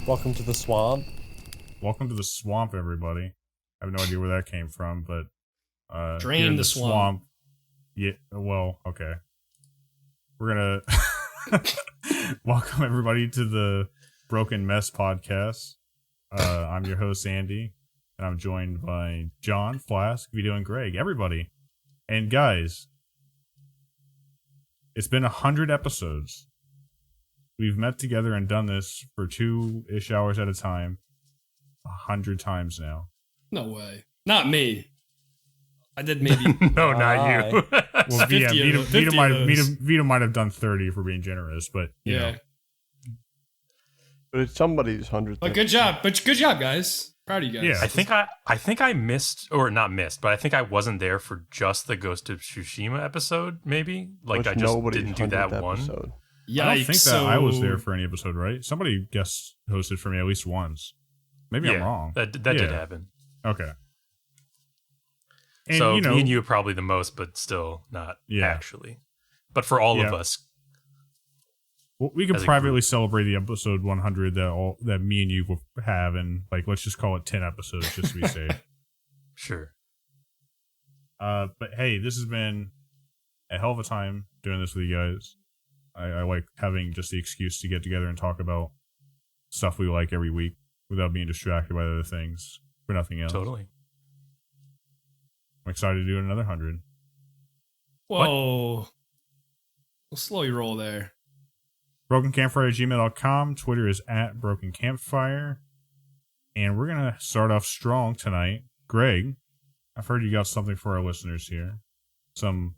Welcome to the swamp. Welcome to the swamp, everybody. I have no idea where that came from, but Drain the swamp. Yeah, well, okay. We're gonna welcome everybody to the Broken Mess podcast. I'm your host, Andy, and I'm joined by John, Flask, Vito, and Greg. Everybody. And guys, it's been 100 episodes. We've met together and done this for 2-ish hours at a time. 100 times now. No way. Not me. I did maybe. No, not you. Well, Vito might have done 30 if we're being generous, but you know. But it's somebody's 100th. But good job. But good job, guys. Proud of you guys. Yeah. I think I missed, or not missed, but I think I wasn't there for just the Ghost of Tsushima episode, maybe? Like, I just didn't do that one. Yeah, I don't think that I was there for any episode, right? Somebody guest hosted for me at least once. Maybe I'm wrong. That did happen. Okay. And, so me and you are probably the most, but still not actually. But for all of us. Well, we can privately celebrate the episode 100 that me and you will have, and let's just call it 10 episodes just to be safe. Sure. But hey, this has been a hell of a time doing this with you guys. I like having just the excuse to get together and talk about stuff we like every week without being distracted by other things for nothing else. Totally. I'm excited to do another 100. Whoa. We'll slow your roll there. BrokenCampfire@gmail.com. Twitter is @BrokenCampfire. And we're going to start off strong tonight. Greg, I've heard you got something for our listeners here. Some,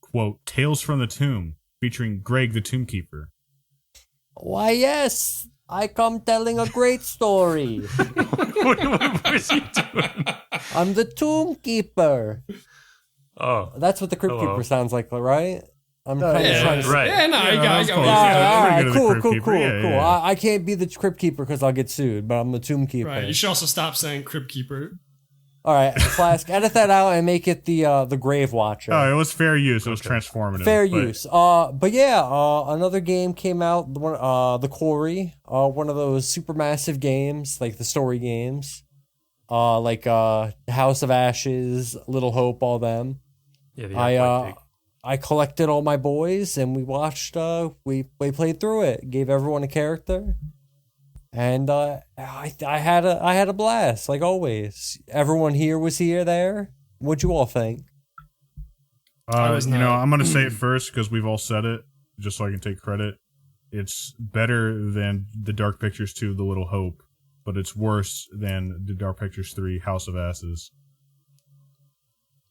quote, Tales from the Tomb, featuring Greg the Tombkeeper. Why, yes. I come telling a great story. What was he doing? I'm the Tombkeeper. Oh. That's what the Crypt Keeper sounds like, right? I'm trying to... Right. Yeah, no, I got All right, cool. Yeah. I can't be the Crypt Keeper because I'll get sued, but I'm the Tombkeeper. Right, you should also stop saying Crypt Keeper. All right, Flask, edit that out and make it the Grave Watcher. Oh, it was fair use. It was transformative. Fair use. But yeah, another game came out, the Quarry, one of those supermassive games, like the story games, like House of Ashes, Little Hope, all them. Yeah, I collected all my boys and we watched. We played through it, gave everyone a character. And I had a blast, like always. Everyone here was there. What'd you all think? I'm going to say it first because we've all said it, just so I can take credit. It's better than the Dark Pictures 2, The Little Hope, but it's worse than the Dark Pictures 3, House of Ashes.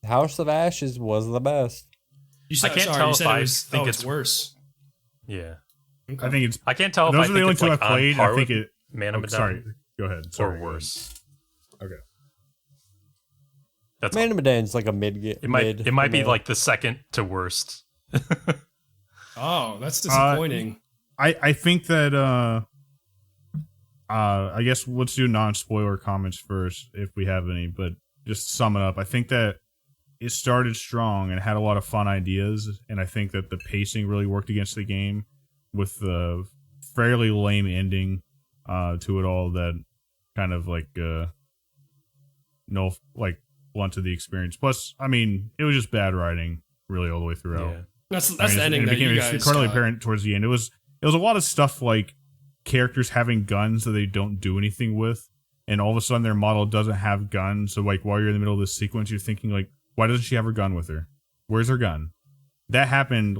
House of Ashes was the best. I can't tell if I think it's worse. Yeah. Okay. I think it's. I can't tell if those I are the think only it's two I played. I think it. Man of Medan. Sorry, go ahead. Or worse. Okay. That's Man of Medan's like a mid. It might be like the second to worst. Oh, that's disappointing. I think that. I guess let's do non-spoiler comments first if we have any. But just to sum it up, I think that it started strong and had a lot of fun ideas, and I think that the pacing really worked against the game with the fairly lame ending to it all that kind of blunted the experience. Plus, I mean, it was just bad writing really all the way throughout. Yeah. That's the ending that you guys incredibly apparent towards the end. It was a lot of stuff like characters having guns that they don't do anything with, and all of a sudden their model doesn't have guns. So while you're in the middle of this sequence, you're thinking why doesn't she have her gun with her? Where's her gun? That happened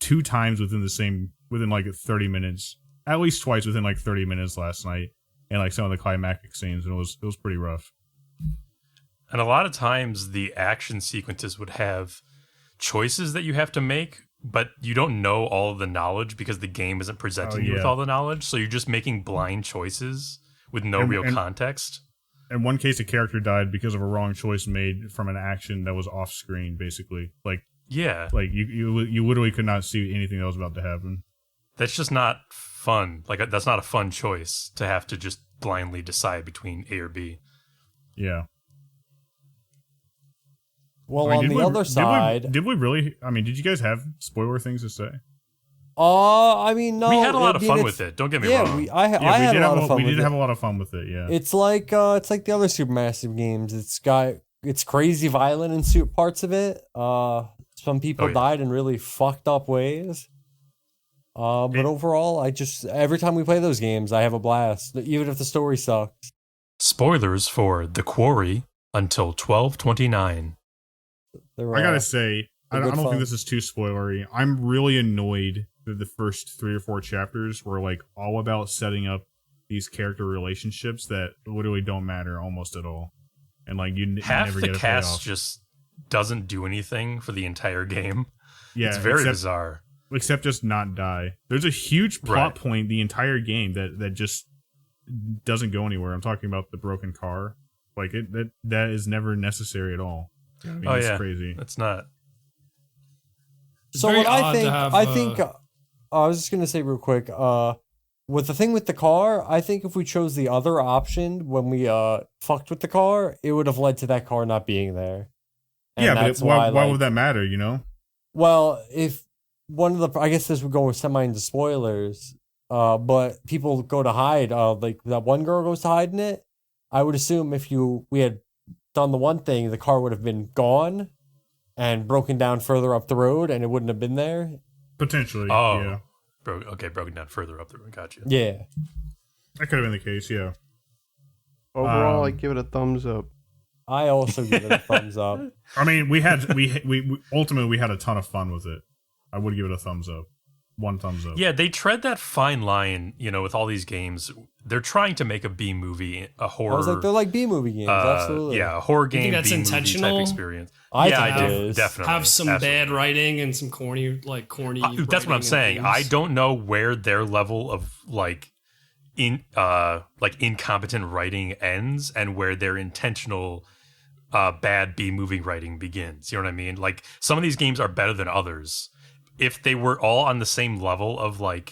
2 times within 30 minutes. At least twice within 30 minutes last night, and some of the climactic scenes, and it was pretty rough. And a lot of times the action sequences would have choices that you have to make, but you don't know all of the knowledge because the game isn't presenting you with all the knowledge, so you're just making blind choices with no real context. In one case, a character died because of a wrong choice made from an action that was off screen, basically. You literally could not see anything that was about to happen. That's just not fun. That's not a fun choice to have to just blindly decide between A or B. Yeah. Well, on the other side... Did we really... I mean, did you guys have spoiler things to say? I mean, no. We had a lot of fun it's- with it. Don't get me Yeah, wrong. I had a lot of fun We with did it. have a lot of fun with it. Yeah. It's like the other Supermassive games. It's crazy violent in certain parts of it. Some people died in really fucked up ways. But overall, every time we play those games, I have a blast, even if the story sucks. Spoilers for The Quarry until 12/29. I gotta say, I don't fun. think this is too spoilery. I'm really annoyed that the first 3 or 4 chapters were like all about setting up these character relationships that literally don't matter almost at all, and like you Half never the get a cast payoff. just doesn't do anything for the entire game. Yeah, It's very bizarre. Except just not die. There's a huge plot point the entire game that just doesn't go anywhere. I'm talking about the broken car. Like that is never necessary at all. I mean, it's crazy. It's not. So very what I odd to think, have, I think, I was just gonna say real quick. With the thing with the car, I think if we chose the other option when we fucked with the car, it would have led to that car not being there. And Yeah, but that's why like, would that matter? You know? Well, if one of the, I guess this would go semi into spoilers. But people go to hide. Like that one girl goes to hide in it. I would assume if we had done the one thing, the car would have been gone and broken down further up the road, and it wouldn't have been there. Potentially. Oh, yeah. Broken down further up the road. Gotcha. Yeah. That could have been the case. Yeah. Overall, I give it a thumbs up. I also give it a thumbs up. I mean, we ultimately we had a ton of fun with it. I would give it a thumbs up. 1 thumbs up. Yeah, they tread that fine line, with all these games. They're trying to make a B movie, a horror. I was like, they're like B movie games. Absolutely. Yeah, a horror game. think that's B-movie intentional? type experience. I yeah, think I it do is. definitely have some absolutely. bad writing and some corny. That's what I'm writing and saying. things. I don't know where their level of incompetent writing ends and where their intentional bad B movie writing begins. You know what I mean? Like some of these games are better than others. If they were all on the same level of we're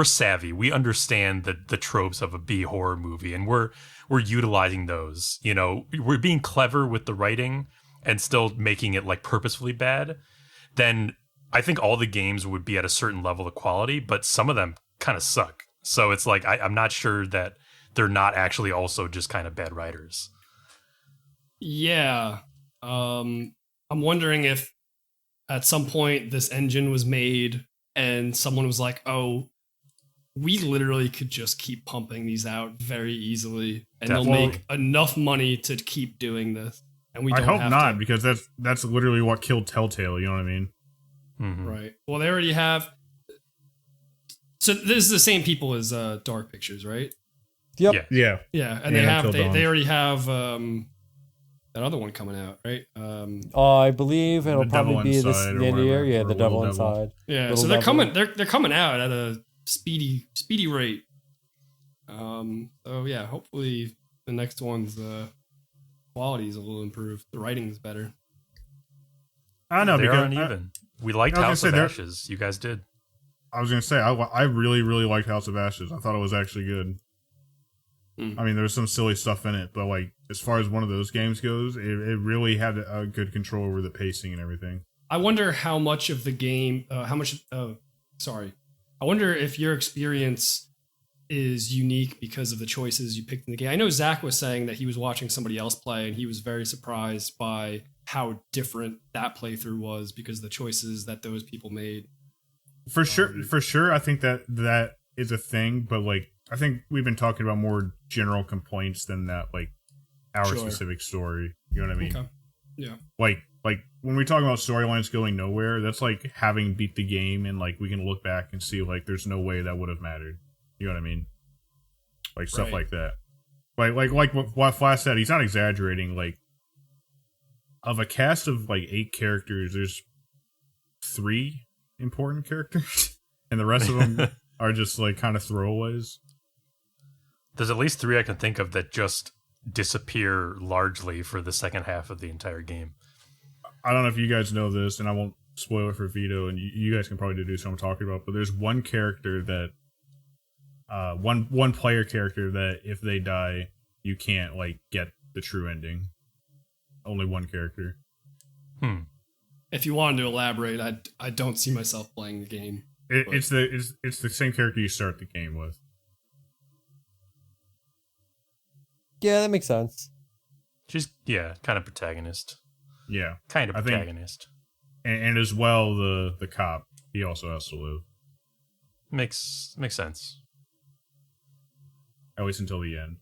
savvy, we understand the tropes of a B horror movie, and we're utilizing those. We're being clever with the writing and still making it like purposefully bad. Then I think all the games would be at a certain level of quality, but some of them kind of suck. So it's like I'm not sure that they're not actually also just kind of bad writers. Yeah. I'm wondering if at some point this engine was made and someone was like, oh, we literally could just keep pumping these out very easily and they'll make enough money to keep doing this. And we don't I hope have not, to. because that's literally what killed Telltale, you know what I mean? Mm-hmm. Right. Well, they already have. So this is the same people as Dark Pictures, right? Yep. Yeah. Yeah. Yeah, and they already have that other one coming out, right? I believe it'll The probably Devil be this Inside the or end of the year. whatever, Yeah, or the Little Devil Devil. Inside. Yeah, Little so they're Devil. coming. They're coming out at a speedy rate. So yeah, hopefully the next one's quality is a little improved. The writing's better. I know, They're because uneven. We liked I was House gonna of say, Ashes. You guys did. I was going to say, I really, really liked House of Ashes. I thought it was actually good. I mean, there was some silly stuff in it, but like as far as one of those games goes, it really had a good control over the pacing and everything. I wonder how much of the game, I wonder if your experience is unique because of the choices you picked in the game. I know Zach was saying that he was watching somebody else play and he was very surprised by how different that playthrough was because of the choices that those people made. For sure, I think that is a thing, but like I think we've been talking about more general complaints than that, like our specific story. You know what I mean? Okay. Yeah. Like when we talk about storylines going nowhere, that's like having beat the game and like we can look back and see like there's no way that would have mattered. You know what I mean? Like stuff like that. Like what Flask said, he's not exaggerating. Like of a cast of like 8 characters, there's 3 important characters, and the rest of them are just like kind of throwaways. There's at least 3 I can think of that just disappear largely for the second half of the entire game. I don't know if you guys know this, and I won't spoil it for Vito, and you guys can probably deduce what I'm talking about, but there's one character that one player character that if they die, you can't like get the true ending. Only one character. And if you wanted to elaborate, I don't see myself playing the game. It's the same character you start the game with. Yeah, that makes sense. She's kind of protagonist. Yeah, kind of protagonist. And as well, the cop, he also has to live. Makes sense. At least until the end.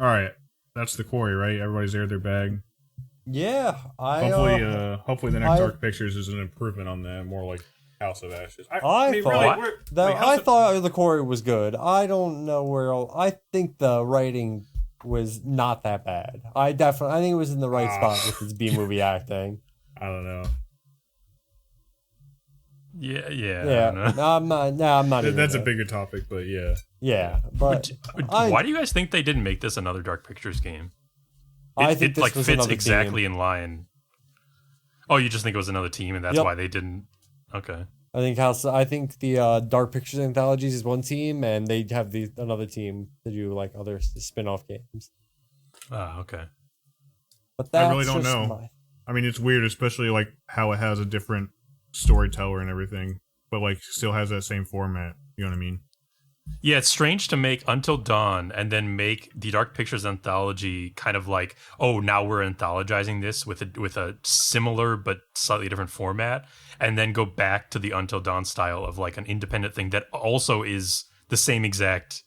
All right, that's the Quarry, right? Everybody's aired their bag. Yeah, hopefully the next Dark Pictures is an improvement on that, more like House of Ashes. I thought the Quarry was good. I don't know where. I think the writing was not that bad. I think it was in the right spot with its B movie acting. I don't know. Yeah. I'm not. That's a bigger topic, but yeah. Yeah, but why do you guys think they didn't make this another Dark Pictures game? I think this was fits another exactly team. in line. Oh, you just think it was another team, and that's why they didn't. Okay. I think the Dark Pictures anthologies is one team, and they have another team to do like other spin-off games. Ah, okay. But that's I really don't know. I mean, it's weird, especially like how it has a different storyteller and everything, but like still has that same format. You know what I mean? Yeah, it's strange to make Until Dawn and then make the Dark Pictures anthology kind of like, oh, now we're anthologizing this with a similar but slightly different format, and then go back to the Until Dawn style of like an independent thing that also is the same exact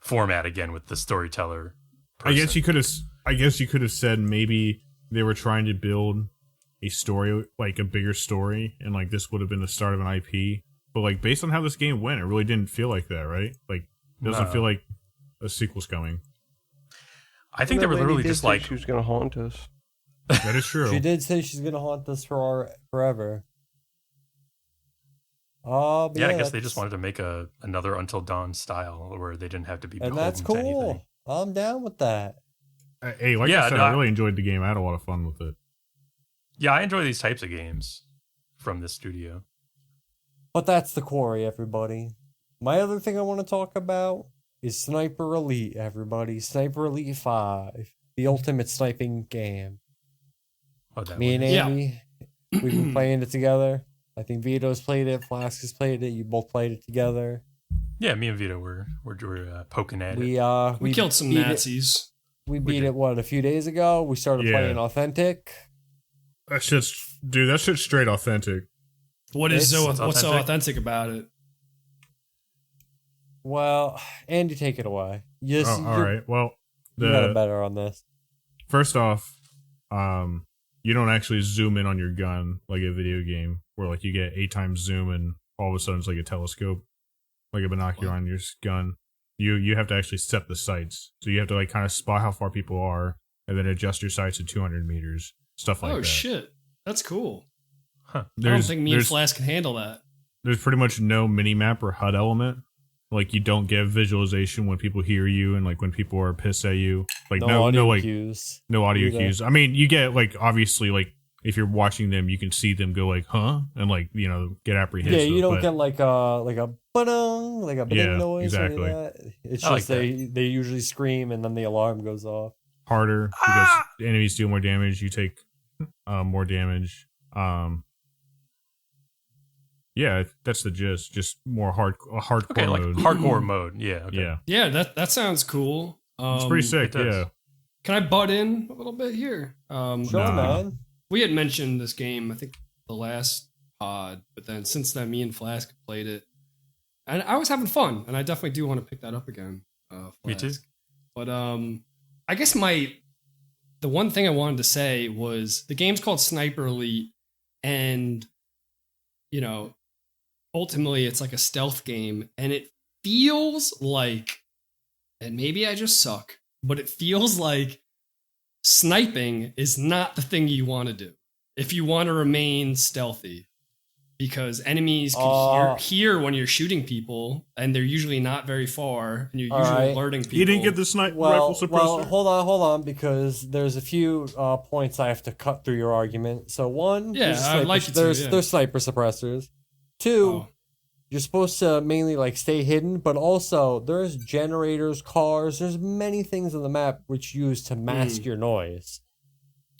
format again with the storyteller person. I guess you could have said maybe they were trying to build a story, like a bigger story, and like this would have been the start of an IP. But like based on how this game went, it really didn't feel like that, right? Like it doesn't feel like a sequel's coming. I think they were literally just like she was gonna haunt us. That is true. She did say she's gonna haunt us forever. I guess they just wanted to make another Until Dawn style where they didn't have to be beholden and that's cool. to anything. I'm down with that. Hey, I said, I really enjoyed the game. I had a lot of fun with it. Yeah, I enjoy these types of games from this studio. But that's the Quarry, everybody. My other thing I want to talk about is Sniper Elite, everybody. Sniper Elite 5, the ultimate sniping game. Me and Amy, we've been playing it together. I think Vito's played it, Flask has played it. You both played it together. Yeah, me and Vito were poking at it. We killed some Nazis. We beat it, a few days ago? We started playing Authentic. That's straight authentic. What's so authentic about it? Well, Andy, take it away. Yes. All right. Well, you got it better on this. First off, you don't actually zoom in on your gun like a video game, where like you get 8 times zoom and all of a sudden it's like a telescope, like a binocular on your gun. You have to actually set the sights, so you have to like kind of spot how far people are, and then adjust your sights to 200 meters, stuff like that. Oh shit, that's cool. Huh. I don't think me and Flask can handle that. There's pretty much no minimap or HUD element. Like you don't get visualization when people hear you and like when people are pissed at you. Like no audio cues. No audio cues. I mean, you get like obviously like if you're watching them, you can see them go like huh and like get apprehensive. Yeah, you don't get like a ba-dum, like a bing noise. Exactly. Or that. It's just they usually scream and then the alarm goes off. Harder because enemies do more damage. You take more damage. Yeah, that's the gist. Just more hardcore like mode. Hardcore mode. Yeah. Okay. Yeah. That sounds cool. It's pretty sick. Yeah. Can I butt in a little bit here? Sure, man. We had mentioned this game, I think, the last pod, but then since then, me and Flask played it, and I was having fun, and I definitely do want to pick that up again. Me too. But I guess the one thing I wanted to say was the game's called Sniper Elite, and ultimately it's like a stealth game, and it feels like, and maybe I just suck, but it feels like sniping is not the thing you want to do if you want to remain stealthy, because enemies can hear when you're shooting people, and they're usually not very far, and you're usually alerting people. You didn't get the rifle suppressor? Well, hold on, because there's a few points I have to cut through your argument. So one, there's sniper suppressors. 2, you're supposed to mainly like stay hidden, but also there's generators, cars, there's many things on the map which use to mask your noise.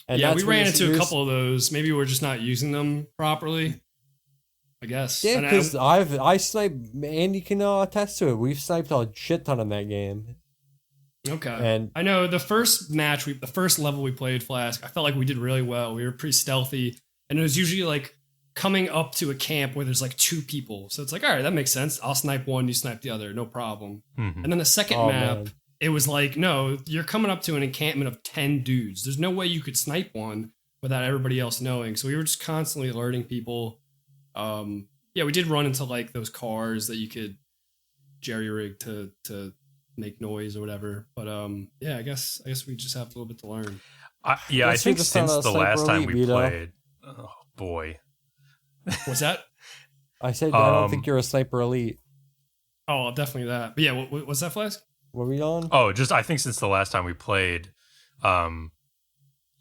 And yeah, we ran into a couple of those. Maybe we're just not using them properly, I guess. Yeah, because I sniped, Andy can attest to it. We've sniped a shit ton in that game. Okay. And I know the first the first level we played Flask, I felt like we did really well. We were pretty stealthy. And it was usually like coming up to a camp where there's like 2 people. So it's like, all right, that makes sense. I'll snipe one, you snipe the other, no problem. Mm-hmm. And then the second map, it was like, no, you're coming up to an encampment of 10 dudes. There's no way you could snipe one without everybody else knowing. So we were just constantly alerting people. Yeah, we did run into like those cars that you could jerry-rig to make noise or whatever. But yeah, I guess we just have a little bit to learn. I think since the last time we played, oh boy. What's that? I said I don't think you're a sniper elite. Oh, definitely that. But yeah, what's that, Flask? What were we on? Oh, just I think since the last time we played,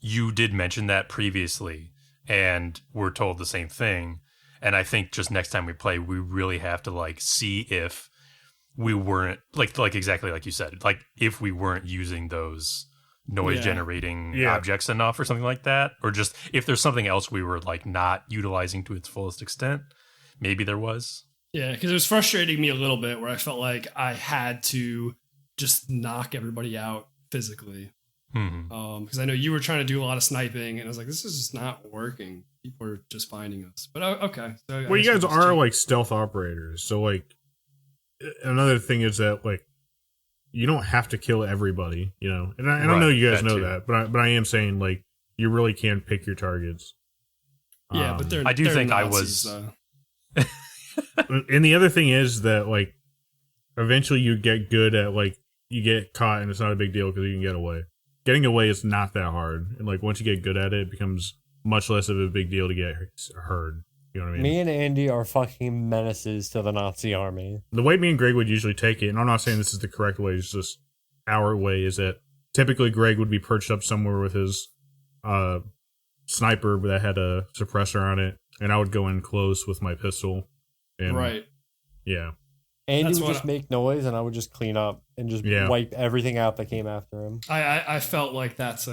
you did mention that previously, and we're told the same thing. And I think just next time we play, we really have to like see if we weren't like exactly like you said, like if we weren't using those noise generating objects enough or something like that, or just if there's something else we were like not utilizing to its fullest extent. Maybe there was. Yeah, because it was frustrating me a little bit where I felt like I had to just knock everybody out physically. Because I know you were trying to do a lot of sniping, and I was like, this is just not working. People are just finding us. But okay. So well, you guys are like stealth operators, so like another thing is that like you don't have to kill everybody, you know. And I know you guys know that, but I am saying like you really can pick your targets. Yeah, but I do think Nazis, I was. And the other thing is that like eventually you get good at like you get caught and it's not a big deal because you can get away. Getting away is not that hard, and like once you get good at it, it becomes much less of a big deal to get heard. You know what I mean? Me and Andy are fucking menaces to the Nazi army. The way me and Greg would usually take it, and I'm not saying this is the correct way, it's just our way, is that typically Greg would be perched up somewhere with his sniper that had a suppressor on it, and I would go in close with my pistol. And, right. Yeah. Andy would just make noise, and I would just clean up and just wipe everything out that came after him. I felt like that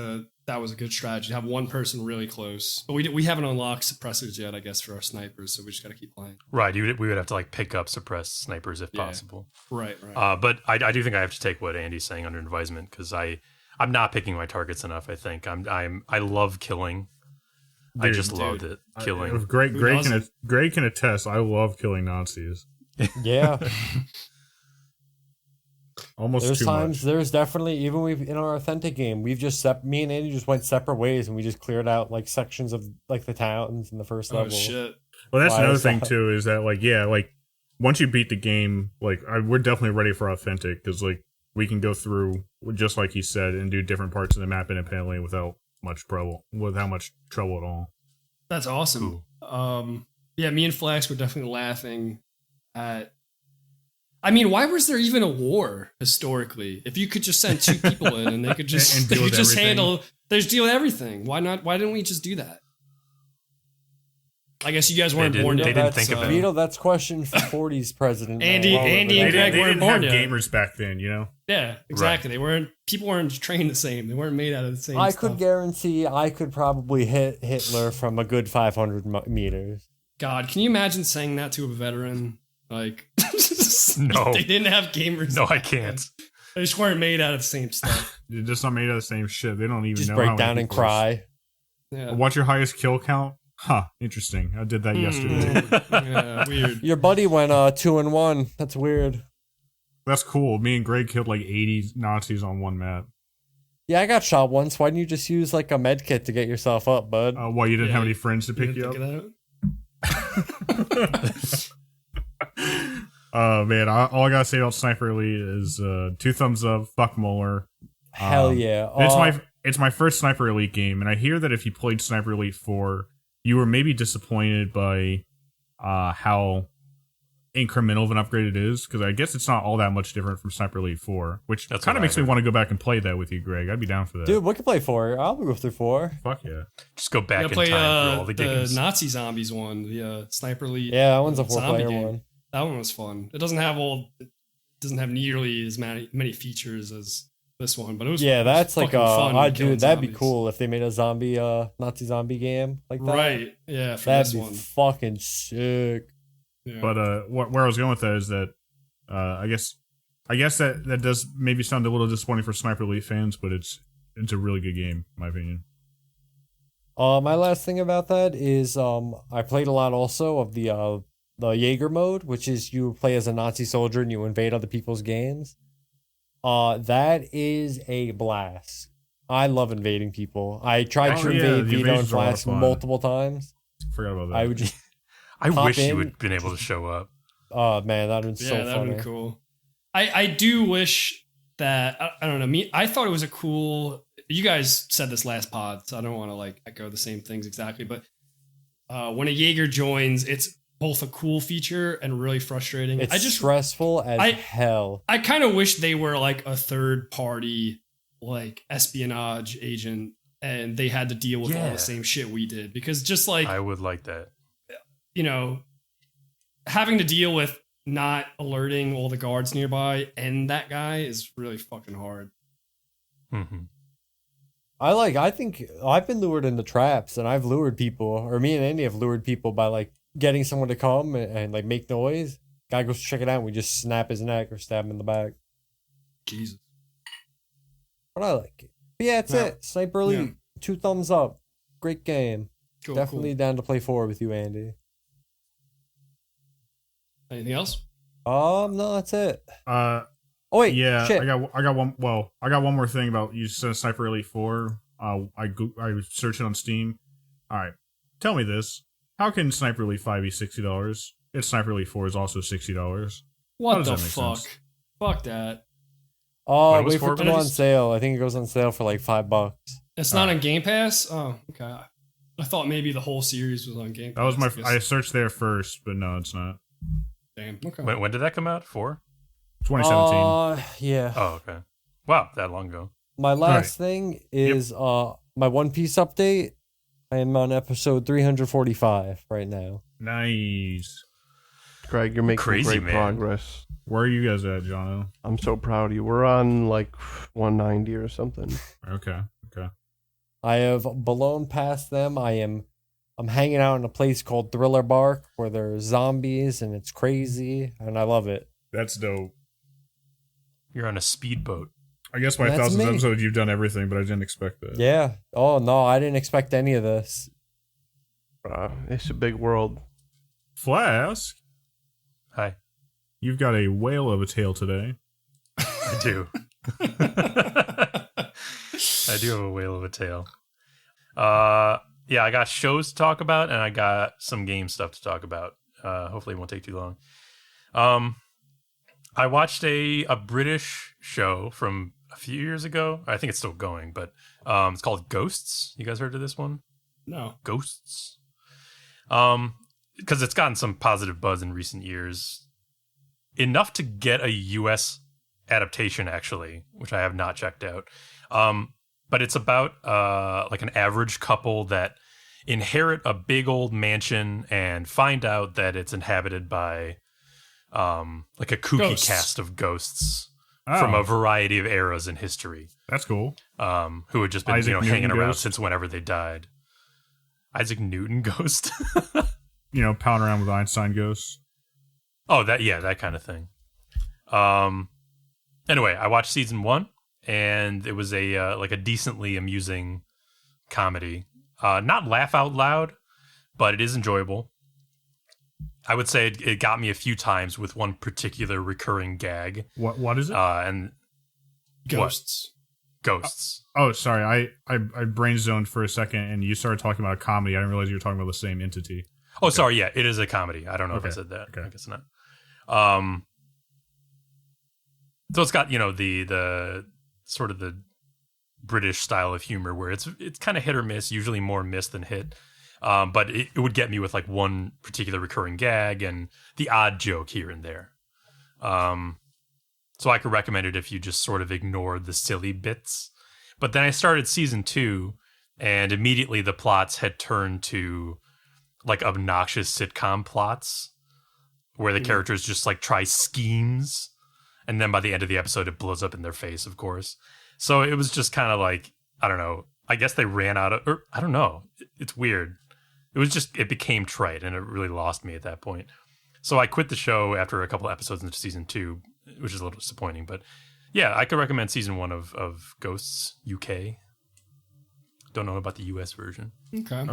was a good strategy to have one person really close, but we haven't unlocked suppressors yet, I guess, for our snipers, so we just got to keep playing. Right, we would have to like pick up suppressed snipers if possible. Right. But I do think I have to take what Andy's saying under advisement because I'm not picking my targets enough. I think I love killing. Dude, I just loved it killing. Greg can attest. I love killing Nazis. Yeah. Almost there's too times much. There's definitely even in our authentic game we've just me and Andy just went separate ways and we just cleared out like sections of like the towns in the first level. Shit. Well, that's another thing too, is that like once you beat the game, like we're definitely ready for authentic because like we can go through just like he said and do different parts of the map independently without much trouble at all. That's awesome. Cool. Yeah, me and Flask were definitely laughing at. I mean, why was there even a war historically? If you could just send 2 people in and they could just deal with everything. Why not? Why didn't we just do that? I guess you guys weren't born yet. They didn't think of it. Vito, that's question for 40's president. Andy and Greg weren't born yet. Gamers back then, you know. Yeah, exactly. Right. People weren't trained the same. They weren't made out of the same. I stuff. could guarantee I could probably hit Hitler from a good 500 meters. God, can you imagine saying that to a veteran? Like, no, they didn't have gamers. No, I can't. They just weren't made out of the same stuff. They're just not made out of the same shit. They don't even just know. Break down and cry. Yeah. What's your highest kill count? Huh, interesting. I did that yesterday. Yeah, weird. Your buddy went 2-1. That's weird. That's cool. Me and Greg killed like 80 Nazis on one map. Yeah, I got shot once. Why didn't you just use like a med kit to get yourself up, bud? Well, you didn't have any friends to pick you up? Man, all I gotta say about Sniper Elite is 2 thumbs up, fuck Muller. Hell yeah. It's my first Sniper Elite game, and I hear that if you played Sniper Elite 4, you were maybe disappointed by how incremental of an upgrade it is, because I guess it's not all that much different from Sniper Elite 4, which kind of makes me want to go back and play that with you, Greg. I'd be down for that. Dude, we can play 4. I'll go through 4. Fuck yeah. Just go back in play, time through all the games. The Nazi Zombies one, the Sniper Elite. Yeah, that one's a 4-player one. That one was fun. It doesn't have nearly as many features as this one, but it was that's like fun. That'd be cool if they made a zombie Nazi zombie game like that. Right? Yeah, for that'd this be one. fucking sick. Yeah. But where I was going with that is that I guess that does maybe sound a little disappointing for Sniper Elite fans, but it's a really good game, in my opinion. My last thing about that is I played a lot also of the Jaeger mode, which is you play as a Nazi soldier and you invade other people's games. That is a blast. I love invading people. I tried to invade Vito and Flask multiple times. Forgot about that. I would just I wish you would have been able to show up. Oh man, that'd been so funny. Yeah, that'd been cool. I do wish that I don't know. I thought it was a cool. You guys said this last pod, so I don't want to like echo the same things exactly. But when a Jaeger joins, it's both a cool feature and really frustrating. It's stressful as hell. I kind of wish they were like a third party, like espionage agent, and they had to deal with all the same shit we did. Because just like I would like that. Having to deal with not alerting all the guards nearby and that guy is really fucking hard. Mm-hmm. I think I've been lured into traps, and I've lured people, or me and Andy have lured people by like getting someone to come and like make noise. Guy goes to check it out, and we just snap his neck or stab him in the back. Jesus. But I like it. But yeah, that's it. Sniper Elite, 2 thumbs up. Great game. Cool, Definitely down to play 4 with you, Andy. Anything else? No, that's it. Oh wait, yeah, shit. I got one. Well, I got one more thing about you said Sniper Elite 4. I searched it on Steam. All right, tell me this: how can Sniper Elite 5 be $60? It's Sniper Elite 4 is also $60. What the fuck? Sense? Fuck that. Oh, wait for it to go on sale. I think it goes on sale for like $5. It's not on Game Pass. Oh, okay. I thought maybe the whole series was on Game Pass. That was I searched there first, but no, it's not. Damn. Okay. When did that come out? 2017. Yeah. Oh, okay. Wow, that long ago. My last thing is my One Piece update. I am on episode 345 right now. Nice. Greg, you're making great progress. Where are you guys at, Jono? I'm so proud of you. We're on like 190 or something. Okay. I have blown past them. I'm hanging out in a place called Thriller Bark where there's zombies and it's crazy and I love it. That's dope. You're on a speedboat. I guess by 1,000th episode you've done everything, but I didn't expect that. Yeah. Oh no, I didn't expect any of this. It's a big world. Flask. Hi. You've got a whale of a tail today. I do. I do have a whale of a tail. Yeah, I got shows to talk about, and I got some game stuff to talk about. Hopefully it won't take too long. I watched a British show from a few years ago. I think it's still going, but it's called Ghosts. You guys heard of this one? No. Ghosts? Because it's gotten some positive buzz in recent years. Enough to get a US adaptation, actually, which I have not checked out. But it's about like an average couple that inherit a big old mansion and find out that it's inhabited by like a kooky cast of ghosts from a variety of eras in history. That's cool. Who had just been hanging around since whenever they died. Isaac Newton ghost. Pounding around with Einstein ghosts. Oh, that kind of thing. Anyway, I watched season 1. And it was a like a decently amusing comedy. Not laugh out loud, but it is enjoyable. I would say it got me a few times with one particular recurring gag. What is it? And Ghosts. Ghosts. Sorry. I brain zoned for a second, and you started talking about a comedy. I didn't realize you were talking about the same entity. Oh, okay. Sorry. Yeah, it is a comedy. I don't know if I said that. Okay. I guess not. So it's got the sort of the British style of humor where it's kind of hit or miss, usually more miss than hit. But it would get me with like one particular recurring gag and the odd joke here and there. So I could recommend it if you just sort of ignored the silly bits. But then I started season 2 and immediately the plots had turned to like obnoxious sitcom plots. where the characters just like try schemes, and then by the end of the episode, it blows up in their face, of course. So it was just kind of like, I don't know. I guess they ran out of, or I don't know. It's weird. It became trite, and it really lost me at that point. So I quit the show after a couple episodes into season 2, which is a little disappointing. But yeah, I could recommend season 1 of Ghosts UK. Don't know about the US version. Okay.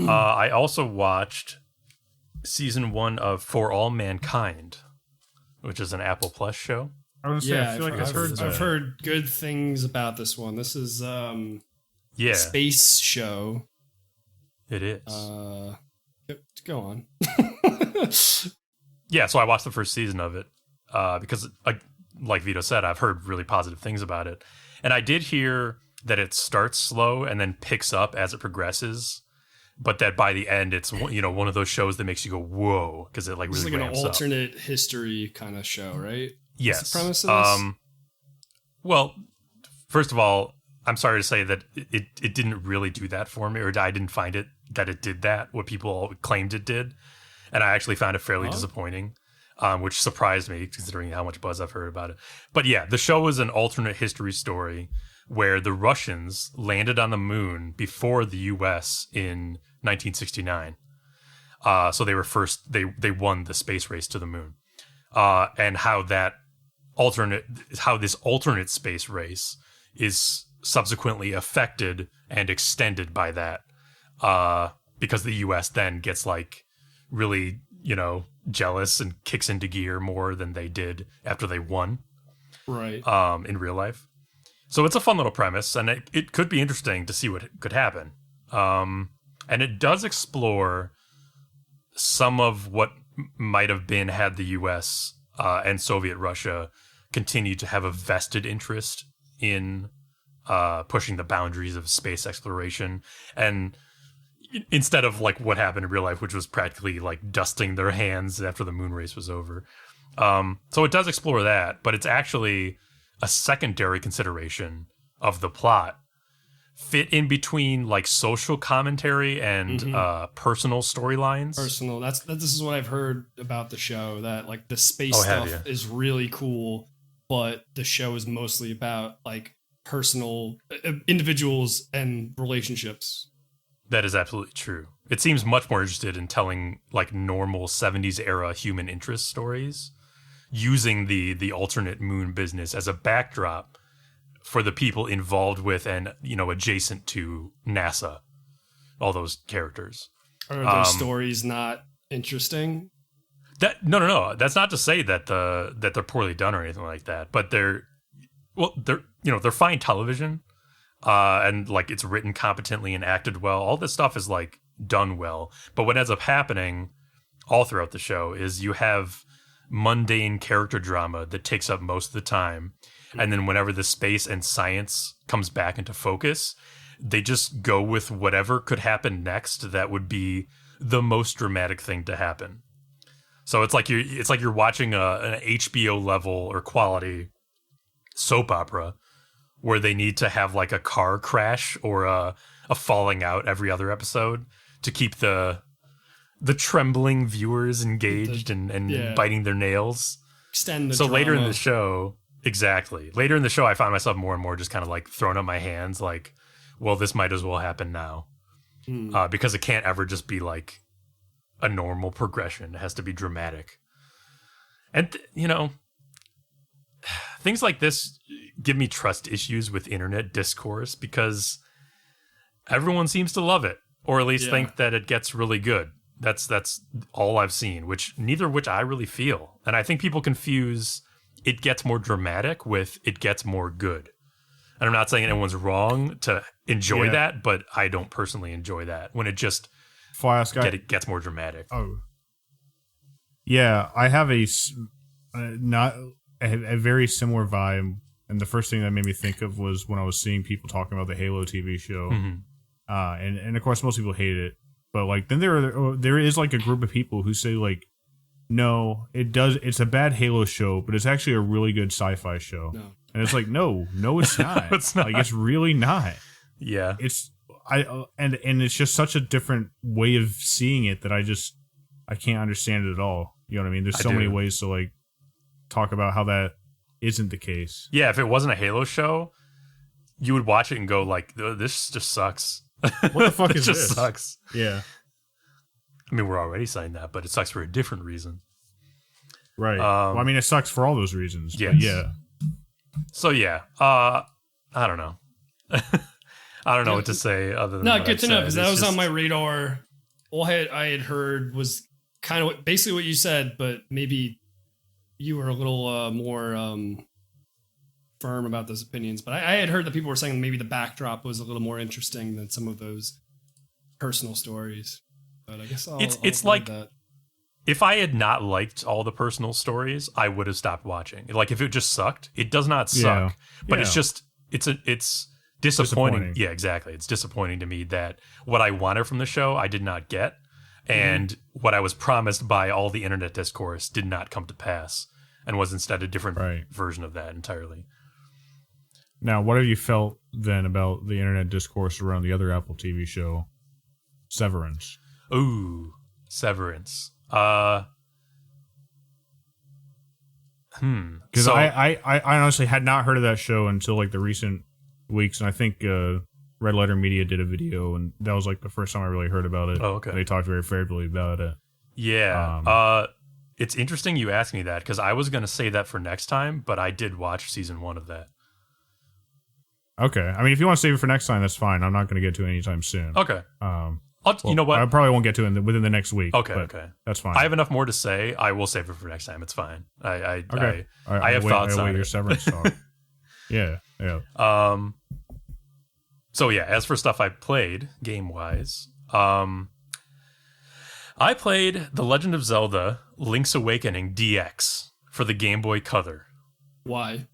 I also watched season 1 of For All Mankind, which is an Apple Plus show. I was gonna say, I feel like I've heard good things about this one. This is a space show. It is. Go on. Yeah, so I watched the first season of it because, like Vito said, I've heard really positive things about it. And I did hear that it starts slow and then picks up as it progresses, but that by the end, it's one of those shows that makes you go, whoa, because it like really ramps up. It's like an alternate history kind of show, right? Yes. What's the premise of this? Well, first of all, I'm sorry to say that it didn't really do that for me, or I didn't find it that it did that, what people claimed it did. And I actually found it fairly disappointing, which surprised me considering how much buzz I've heard about it. But yeah, the show is an alternate history story where the Russians landed on the moon before the US in 1969. So they were they won the space race to the moon. And how this alternate space race is subsequently affected and extended by that, because the US then gets like really, jealous and kicks into gear more than they did after they won. Right. In real life. So it's a fun little premise, and it could be interesting to see what could happen. And it does explore some of what might have been had the US and Soviet Russia continue to have a vested interest in pushing the boundaries of space exploration, and instead of like what happened in real life, which was practically like dusting their hands after the moon race was over. So it does explore that, but it's actually a secondary consideration of the plot, fit in between like social commentary and personal storylines. This is what I've heard about the show, that like the space stuff is really cool, but the show is mostly about like personal individuals and relationships. That is absolutely true. It seems much more interested in telling like normal 70s era human interest stories, using the alternate moon business as a backdrop for the people involved with and adjacent to NASA, all those characters. Are those stories not interesting? No. That's not to say that they're poorly done or anything like that, but they're fine television. And like it's written competently and acted well. All this stuff is like done well. But what ends up happening all throughout the show is you have mundane character drama that takes up most of the time. And then whenever the space and science comes back into focus, they just go with whatever could happen next that would be the most dramatic thing to happen. So it's like you're watching an HBO level or quality soap opera where they need to have like a car crash or a falling out every other episode to keep the trembling viewers engaged and biting their nails. Extend the so drama. Later in the show, I find myself more and more just kind of like throwing up my hands like, well, this might as well happen now. Because it can't ever just be like a normal progression. It has to be dramatic. And, things like this give me trust issues with internet discourse because everyone seems to love it, or at least think that it gets really good. That's all I've seen, neither of which I really feel. And I think people confuse it gets more dramatic with it gets more good. And I'm not saying anyone's wrong to enjoy that, but I don't personally enjoy that when it just Flask, it gets more dramatic. Oh, yeah, I have a very similar vibe, and the first thing that made me think of was when I was seeing people talking about the Halo TV show, and of course most people hate it, but like then there is like a group of people who say like, no, it's a bad Halo show, but it's actually a really good sci-fi show, and it's like no, it's not. It's not. Like it's really not. Yeah, and it's just such a different way of seeing it that I can't understand it at all. You know what I mean? There's so many ways to like talk about how that isn't the case. Yeah, if it wasn't a Halo show, you would watch it and go like, this just sucks. What the fuck is this? Just sucks. Yeah. I mean, we're already saying that, but it sucks for a different reason. Right. Well, I mean, it sucks for all those reasons. Yes. But yeah. So yeah, I don't know. I don't know what to say other than good to know, because that was on my radar. All I had heard was kind of basically what you said, but maybe you were a little more firm about those opinions. But I had heard that people were saying maybe the backdrop was a little more interesting than some of those personal stories. But I guess it's like that. If I had not liked all the personal stories, I would have stopped watching. Like if it just sucked, it does not suck, but it's just it's disappointing. Yeah, exactly. It's disappointing to me that what I wanted from the show I did not get, and what I was promised by all the internet discourse did not come to pass, and was instead a different version of that entirely. Now, what have you felt then about the internet discourse around the other Apple TV show, Severance? Ooh, Severance. Because I honestly had not heard of that show until like the recent weeks, and I think Red Letter Media did a video, and that was like the first time I really heard about it. Oh, okay. They talked very favorably about it. Yeah. It's interesting you asked me that, because I was going to say that for next time, but I did watch season 1 of that. Okay. I mean, if you want to save it for next time, that's fine. I'm not going to get to it anytime soon. Okay. You know what? I probably won't get to it within the next week. Okay. That's fine. I have enough more to say. I will save it for next time. It's fine. I have thoughts on your it. Severance talk. Yeah. So yeah, as for stuff I played game-wise, I played The Legend of Zelda: Link's Awakening DX for the Game Boy Color. Why?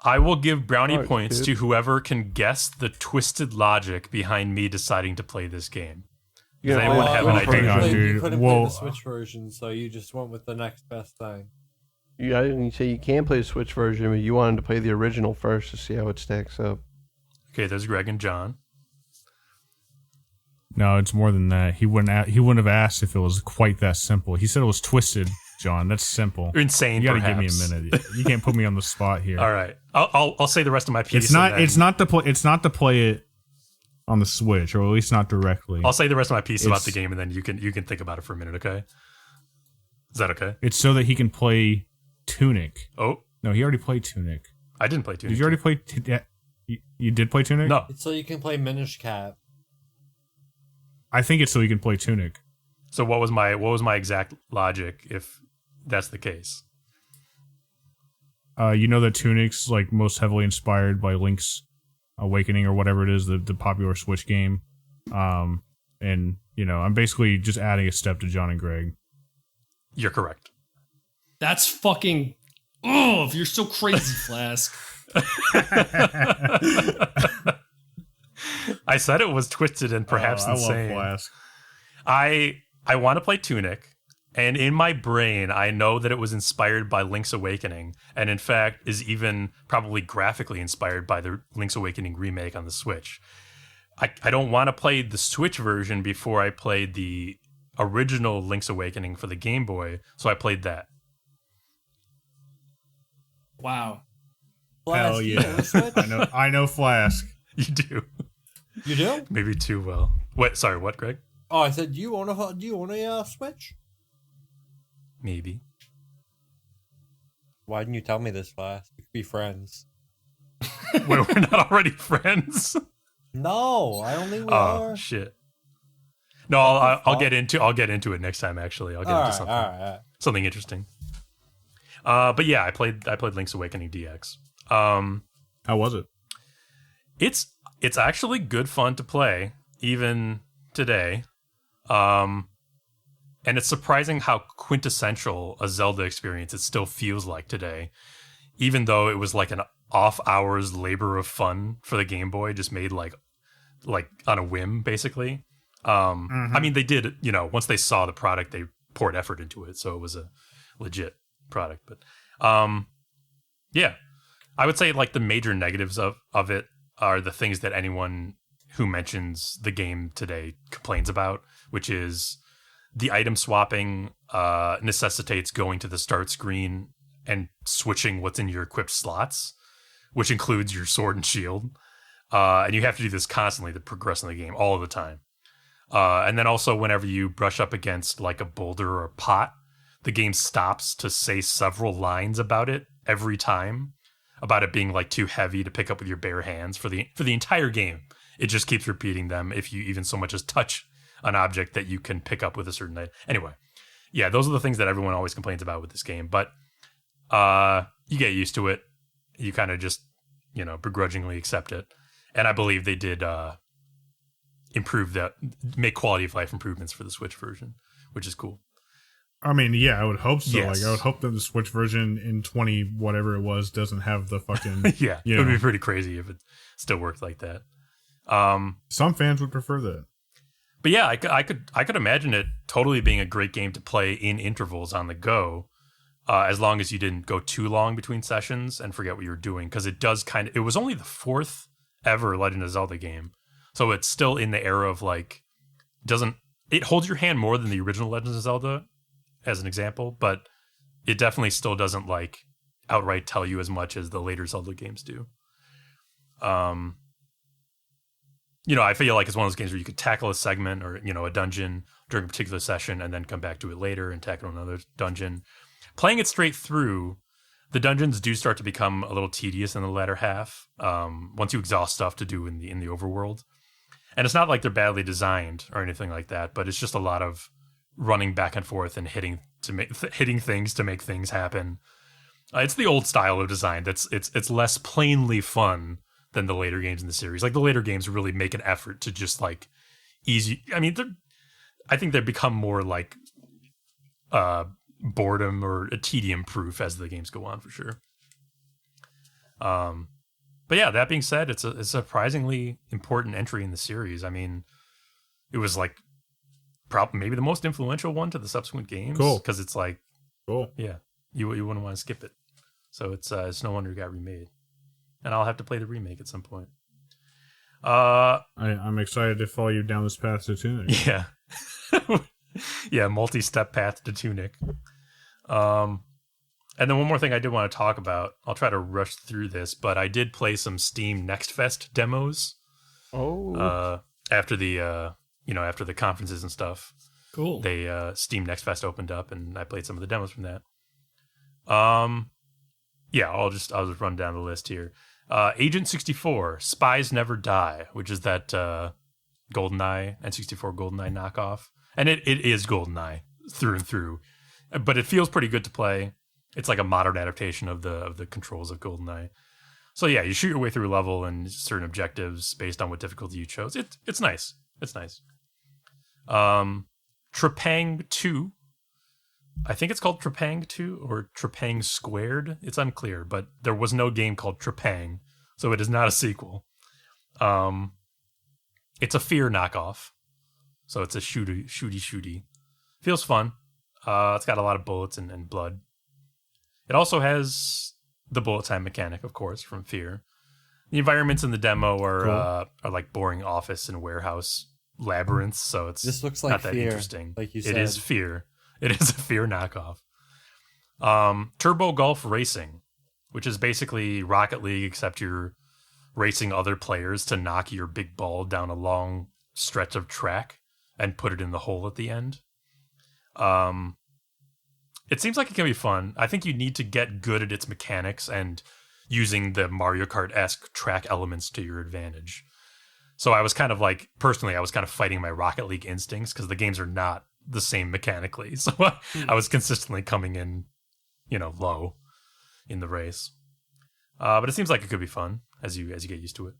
I will give brownie points to whoever can guess the twisted logic behind me deciding to play this game. Does anyone have an idea? You couldn't play the Switch version, so you just went with the next best thing. Yeah, you say you can play the Switch version, but you wanted to play the original first to see how it stacks up. Okay, there's Greg and John. No, it's more than that. He wouldn't have asked if it was quite that simple. He said it was twisted. John, that's simple. You're insane. You got to give me a minute. You can't put me on the spot here. All right, I'll say the rest of my piece. It's not to play it on the Switch, or at least not directly. I'll say the rest of my piece about the game, and then you can think about it for a minute. Okay? Is that okay? It's so that he can play Tunic. Oh no, he already played Tunic. I didn't play Tunic. Did you already play? You did play Tunic? No. It's so you can play Minish Cap. I think it's so you can play Tunic. So what was my exact logic if that's the case? You know that Tunic's like most heavily inspired by Link's Awakening or whatever it is, the popular Switch game. And you know, I'm basically just adding a step to John and Greg. You're correct. That's fucking if you're so crazy, Flask. I said it was twisted and perhaps insane. I love Flask. I want to play Tunic, and in my brain, I know that it was inspired by Link's Awakening, and in fact is even probably graphically inspired by the Link's Awakening remake on the Switch. I don't want to play the Switch version before I played the original Link's Awakening for the Game Boy, so I played that. Wow. Flask, hell yeah. I know Flask. You do. You do? Maybe too well. Sorry, what, Greg? Oh, I said, do you own a Switch? Maybe. Why didn't you tell me this, Flask? We could be friends. Wait, we're not already friends? No, I don't think we are. Oh, shit. No, I'll get into it next time. Actually, I'll get into something interesting. But yeah, I played Link's Awakening DX. How was it? It's actually good fun to play, even today. And it's surprising how quintessential a Zelda experience it still feels like today, even though it was like an off-hours labor of fun for the Game Boy, just made like on a whim, basically. I mean, they did, once they saw the product, they poured effort into it, so it was a legit product. But yeah, I would say like the major negatives of it are the things that anyone who mentions the game today complains about, which is the item swapping necessitates going to the start screen and switching what's in your equipped slots, which includes your sword and shield. And you have to do this constantly to progress in the game all the time. And then also whenever you brush up against like a boulder or a pot, the game stops to say several lines about it every time, about it being like too heavy to pick up with your bare hands for the entire game. It just keeps repeating them if you even so much as touch an object that you can pick up with a certain item. Anyway, yeah, those are the things that everyone always complains about with this game. But you get used to it. You kind of just, begrudgingly accept it. And I believe they did make quality of life improvements for the Switch version, which is cool. I mean, yeah, I would hope so. Yes. Like, I would hope that the Switch version in 20 whatever it was doesn't have the fucking yeah. It would be pretty crazy if it still worked like that. Some fans would prefer that. But yeah, I could imagine it totally being a great game to play in intervals on the go, as long as you didn't go too long between sessions and forget what you were doing, because it was only the 4th ever Legend of Zelda game, so it's still in the era of like, it holds your hand more than the original Legend of Zelda, as an example, but it definitely still doesn't like outright tell you as much as the later Zelda games do. I feel like it's one of those games where you could tackle a segment or, a dungeon during a particular session and then come back to it later and tackle another dungeon. Playing it straight through, the dungeons do start to become a little tedious in the latter half, once you exhaust stuff to do in the overworld. And it's not like they're badly designed or anything like that, but it's just a lot of running back and forth and hitting things to make things happen. It's the old style of design it's less plainly fun than the later games in the series. Like, the later games really make an effort to just like easy. I mean, I think they become more like boredom or a tedium proof as the games go on, for sure. But yeah, that being said, it's a surprisingly important entry in the series. I mean, it was like probably maybe the most influential one to the subsequent games. Cool. Because it's like, cool. Yeah, you wouldn't want to skip it. So it's no wonder it got remade. And I'll have to play the remake at some point. I'm excited to follow you down this path to Tunic. Yeah. Yeah, multi-step path to Tunic. And then one more thing I did want to talk about. I'll try to rush through this, but I did play some Steam Next Fest demos. Oh. After the conferences and stuff. Cool. They Steam Next Fest opened up, and I played some of the demos from that. Yeah, I'll just run down the list here. Agent 64, Spies Never Die, which is that GoldenEye N64 GoldenEye knockoff, and it is GoldenEye through and through, but it feels pretty good to play. It's like a modern adaptation of the controls of GoldenEye. So yeah, you shoot your way through a level and certain objectives based on what difficulty you chose. It's nice. It's nice. Trepang 2. I think it's called Trepang 2 or Trepang Squared. It's unclear, but there was no game called Trepang, so it is not a sequel. It's a Fear knockoff, so it's a shooty. Feels fun. It's got a lot of bullets and blood. It also has the bullet time mechanic, of course, from Fear. The environments in the demo are like boring office and warehouse labyrinths, so it's looks like not that Fear, interesting. like you said. It is Fear. It is a Fear knockoff. Turbo Golf Racing, which is basically Rocket League, except you're racing other players to knock your big ball down a long stretch of track and put it in the hole at the end. It seems like it can be fun. I think you need to get good at its mechanics and using the Mario Kart-esque track elements to your advantage. So I was kind of like, personally, I was kind of fighting my Rocket League instincts because the games are not the same mechanically. So I was consistently coming in, low in the race. But it seems like it could be fun as you get used to it.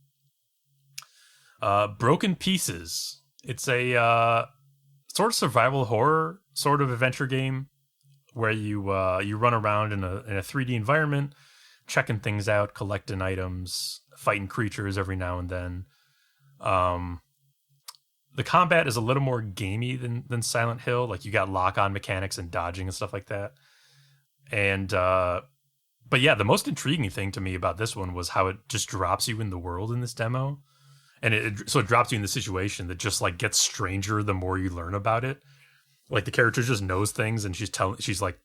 Broken Pieces. It's a sort of survival horror sort of adventure game where you run around in a 3D environment, checking things out, collecting items, fighting creatures every now and then. The combat is a little more gamey than Silent Hill. Like, you got lock-on mechanics and dodging and stuff like that. And but yeah, the most intriguing thing to me about this one was how it just drops you in the world in this demo. And it drops you in the situation that just like gets stranger the more you learn about it. Like the character just knows things, and she's like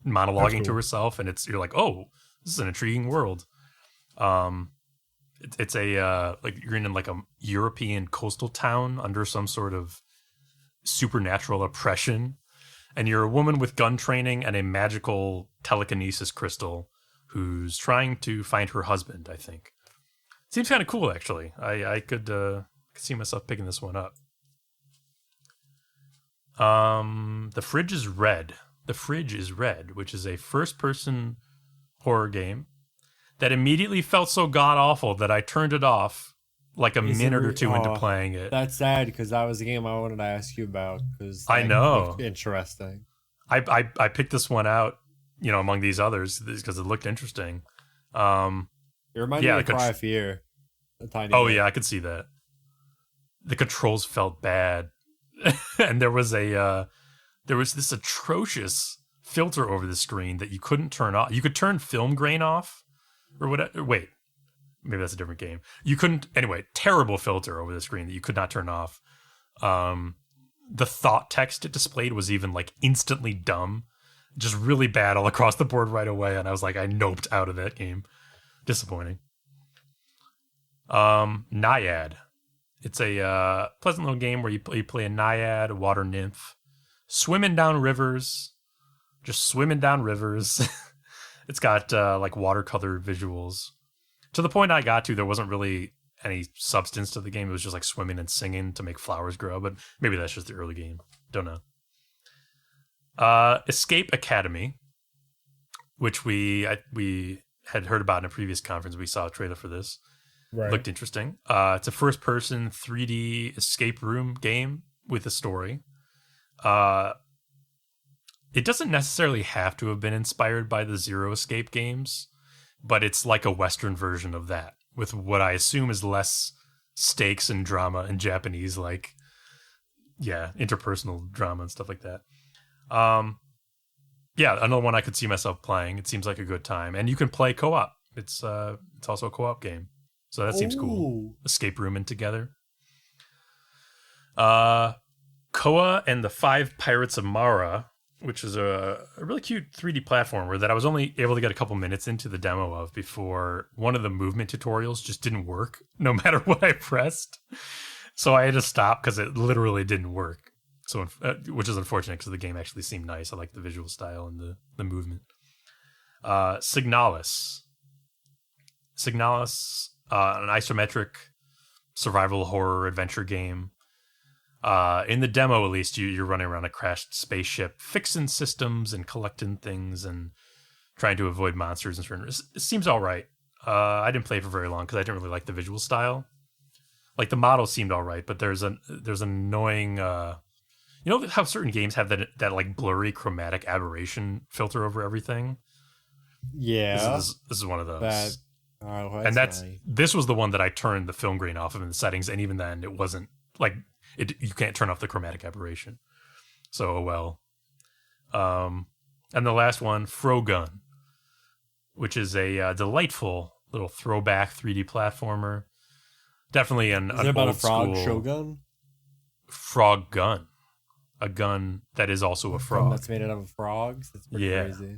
monologuing to herself, and you're like, oh, this is an intriguing world. It's a like you're in like a European coastal town under some sort of supernatural oppression, and you're a woman with gun training and a magical telekinesis crystal who's trying to find her husband. I think seems kind of cool, actually. I could see myself picking this one up. The Fridge is Red. The Fridge is Red, which is a first-person horror game that immediately felt so god-awful that I turned it off like a minute or two into playing it. That's sad, because that was the game I wanted to ask you about. I know. Interesting. I picked this one out, among these others, because it looked interesting. It reminded me of Cry of Fear. Yeah, I could see that. The controls felt bad. And there was this atrocious filter over the screen that you couldn't turn off. You could turn film grain off or whatever. Wait, maybe that's a different game. You couldn't. Anyway, terrible filter over the screen that you could not turn off. The thought text it displayed was even like instantly dumb, just really bad all across the board right away. And I was like, I noped out of that game. Disappointing. Naiad. It's a pleasant little game where you play a naiad, a water nymph, swimming down rivers, just swimming down rivers. It's got like watercolor visuals. To the point I got to, there wasn't really any substance to the game. It was just like swimming and singing to make flowers grow, but maybe that's just the early game. Don't know. Escape Academy, which we had heard about in a previous conference. We saw a trailer for this. Right. Looked interesting. It's a first-person 3D escape room game with a story. It doesn't necessarily have to have been inspired by the Zero Escape games, but it's like a Western version of that, with what I assume is less stakes and drama in Japanese, like, interpersonal drama and stuff like that. Another one I could see myself playing. It seems like a good time. And you can play co-op. It's also a co-op game. So that seems cool. Escape rooming together. Koa and the Five Pirates of Mara, which is a really cute 3D platformer that I was only able to get a couple minutes into the demo of before one of the movement tutorials just didn't work no matter what I pressed. So I had to stop because it literally didn't work. So, which is unfortunate because the game actually seemed nice. I like the visual style and the movement. Signalis. An isometric survival horror adventure game. In the demo, at least, you're running around a crashed spaceship, fixing systems and collecting things and trying to avoid monsters and surrender. It seems all right. I didn't play for very long because I didn't really like the visual style. Like the model seemed all right, but there's an annoying. You know how certain games have that like blurry chromatic aberration filter over everything. Yeah, this is one of those. And this was the one that I turned the film grain off of in the settings, and even then, it wasn't like it. You can't turn off the chromatic aberration. So well. And the last one, Frogun, which is a delightful little throwback 3D platformer. Definitely an about old a frog school shogun? Frog gun, a gun that is also a frog. That's made out of frogs. That's pretty crazy.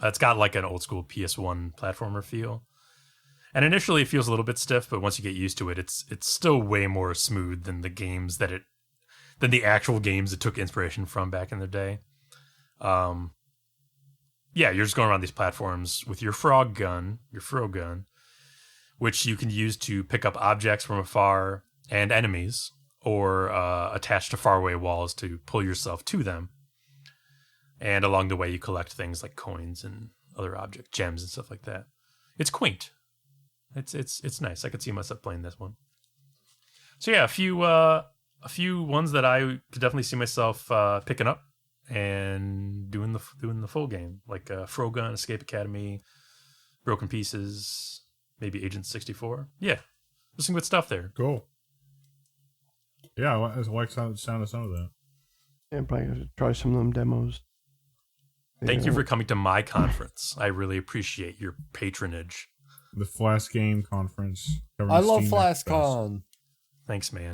It's got like an old school PS1 platformer feel. And initially it feels a little bit stiff, but once you get used to it, it's still way more smooth than the games than the actual games it took inspiration from back in the day. You're just going around these platforms with your Frogun, which you can use to pick up objects from afar and enemies, or attach to faraway walls to pull yourself to them. And along the way, you collect things like coins and other objects, gems and stuff like that. It's quaint. It's nice. I could see myself playing this one. So yeah, a few ones that I could definitely see myself picking up and doing the full game, like Frogun, Escape Academy, Broken Pieces, maybe Agent 64. Yeah, there's some good stuff there. Cool. Yeah, I like the sound of some of that. Yeah, I'm probably going to try some of them demos. Thank you for coming to my conference. I really appreciate your patronage. The Flask Game Conference. I love FlaskCon. Thanks, man.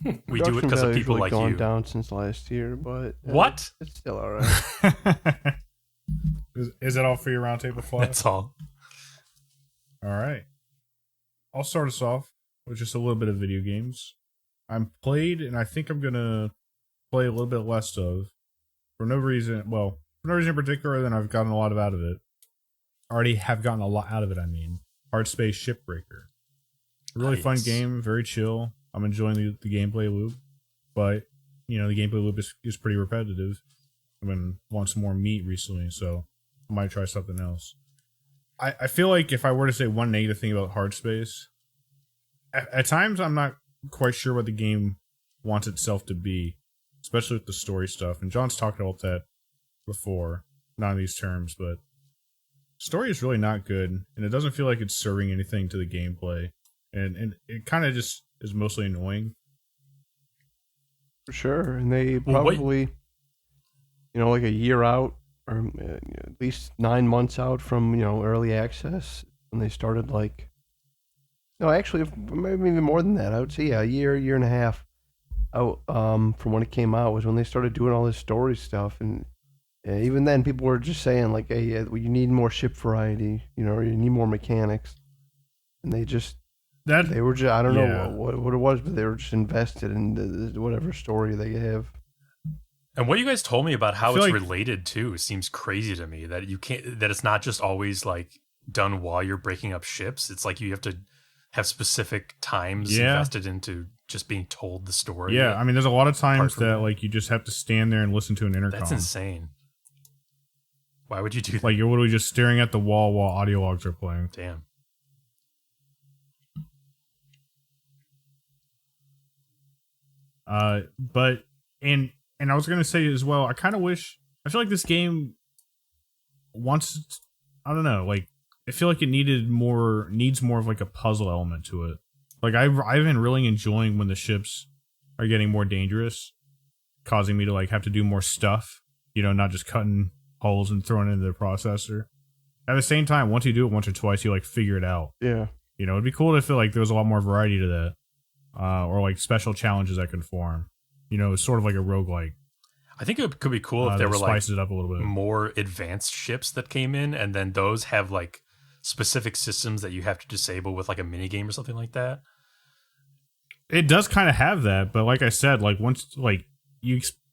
We do it Production because of value's people really like gone you. down since last year, but What? It's still all right. Is that all for your roundtable, Flask? That's all. All right. I'll start us off with just a little bit of video games. I'm played, and I think I'm gonna play a little bit less of, for no reason in particular than I've gotten a lot out of it. Already have gotten a lot out of it, I mean. Hardspace Shipbreaker. A really fun game, very chill. I'm enjoying the gameplay loop, but, the gameplay loop is pretty repetitive. I've been wanting some more meat recently, so I might try something else. I feel like if I were to say one negative thing about Hardspace, at times I'm not quite sure what the game wants itself to be, especially with the story stuff. And John's talked about that before, not in these terms, but story is really not good, and it doesn't feel like it's serving anything to the gameplay, and it kind of just is mostly annoying. For sure, and they probably, like a year out, or at least 9 months out from early access when they started. No, actually, maybe even more than that. I would say a year and a half out from when it came out was when they started doing all this story stuff, and even then people were just saying hey, you need more ship variety, or you need more mechanics, and they were just, I don't know what it was, but they were just invested in whatever story they have. And what you guys told me about how it's related to seems crazy to me, that it's not just always done while you're breaking up ships. It's you have to have specific times invested into just being told the story. Yeah, I mean, there's a lot of times that you just have to stand there and listen to an intercom. That's insane. Why would you do that? You're literally just staring at the wall while audio logs are playing. Damn. But I was gonna say as well, I feel like this game wants, I don't know, I feel like it needs more of a puzzle element to it. I've been really enjoying when the ships are getting more dangerous, causing me to have to do more stuff, not just cutting holes and throwing it into the processor. At the same time, once you do it once or twice, you figure it out. Yeah. It'd be cool to feel there was a lot more variety to that. Or special challenges that can form. Sort of like a roguelike. I think it could be cool if there were spice it up a little bit. More advanced ships that came in, and then those have specific systems that you have to disable with a mini game or something like that. It does kind of have that, but like I said, once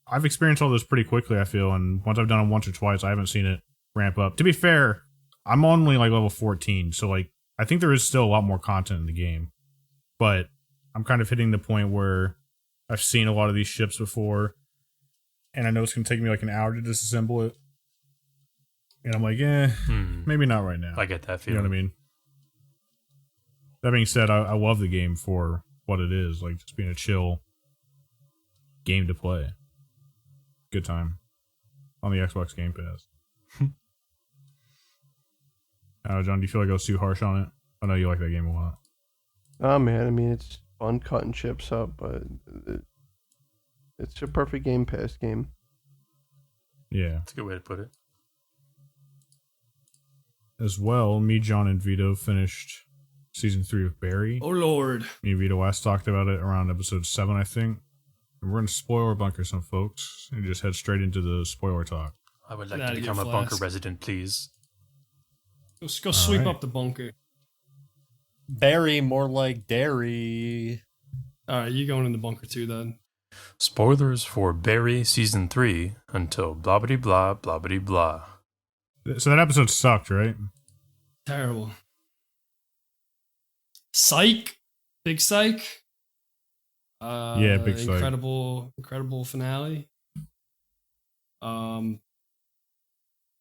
I've experienced all those pretty quickly, I feel, and once I've done it once or twice, I haven't seen it ramp up. To be fair, I'm only level 14, so I think there is still a lot more content in the game, but I'm kind of hitting the point where I've seen a lot of these ships before, and I know it's going to take me an hour to disassemble it. And I'm maybe not right now. I get that feeling. You know what I mean? That being said, I love the game for what it is, just being a chill game to play. Good time. On the Xbox Game Pass. John, do you feel like I was too harsh on it? I know you like that game a lot. Oh, man, I mean, it's fun cutting chips up, but it's a perfect Game Pass game. Yeah. That's a good way to put it. As well, me, John, and Vito finished Season 3 of Barry. Oh, Lord. Me and Vito last talked about it around episode 7, I think. And we're going to spoiler bunker some folks and just head straight into the spoiler talk. I would like to become a bunker resident, please. Let's go sweep up the bunker. Barry, more like dairy. All right, you going in the bunker too, then. Spoilers for Barry Season 3 until blah-biddy blah, blah-biddy blah. So that episode sucked, right? Terrible. Psych. Big psych. Yeah, big psych. Incredible finale.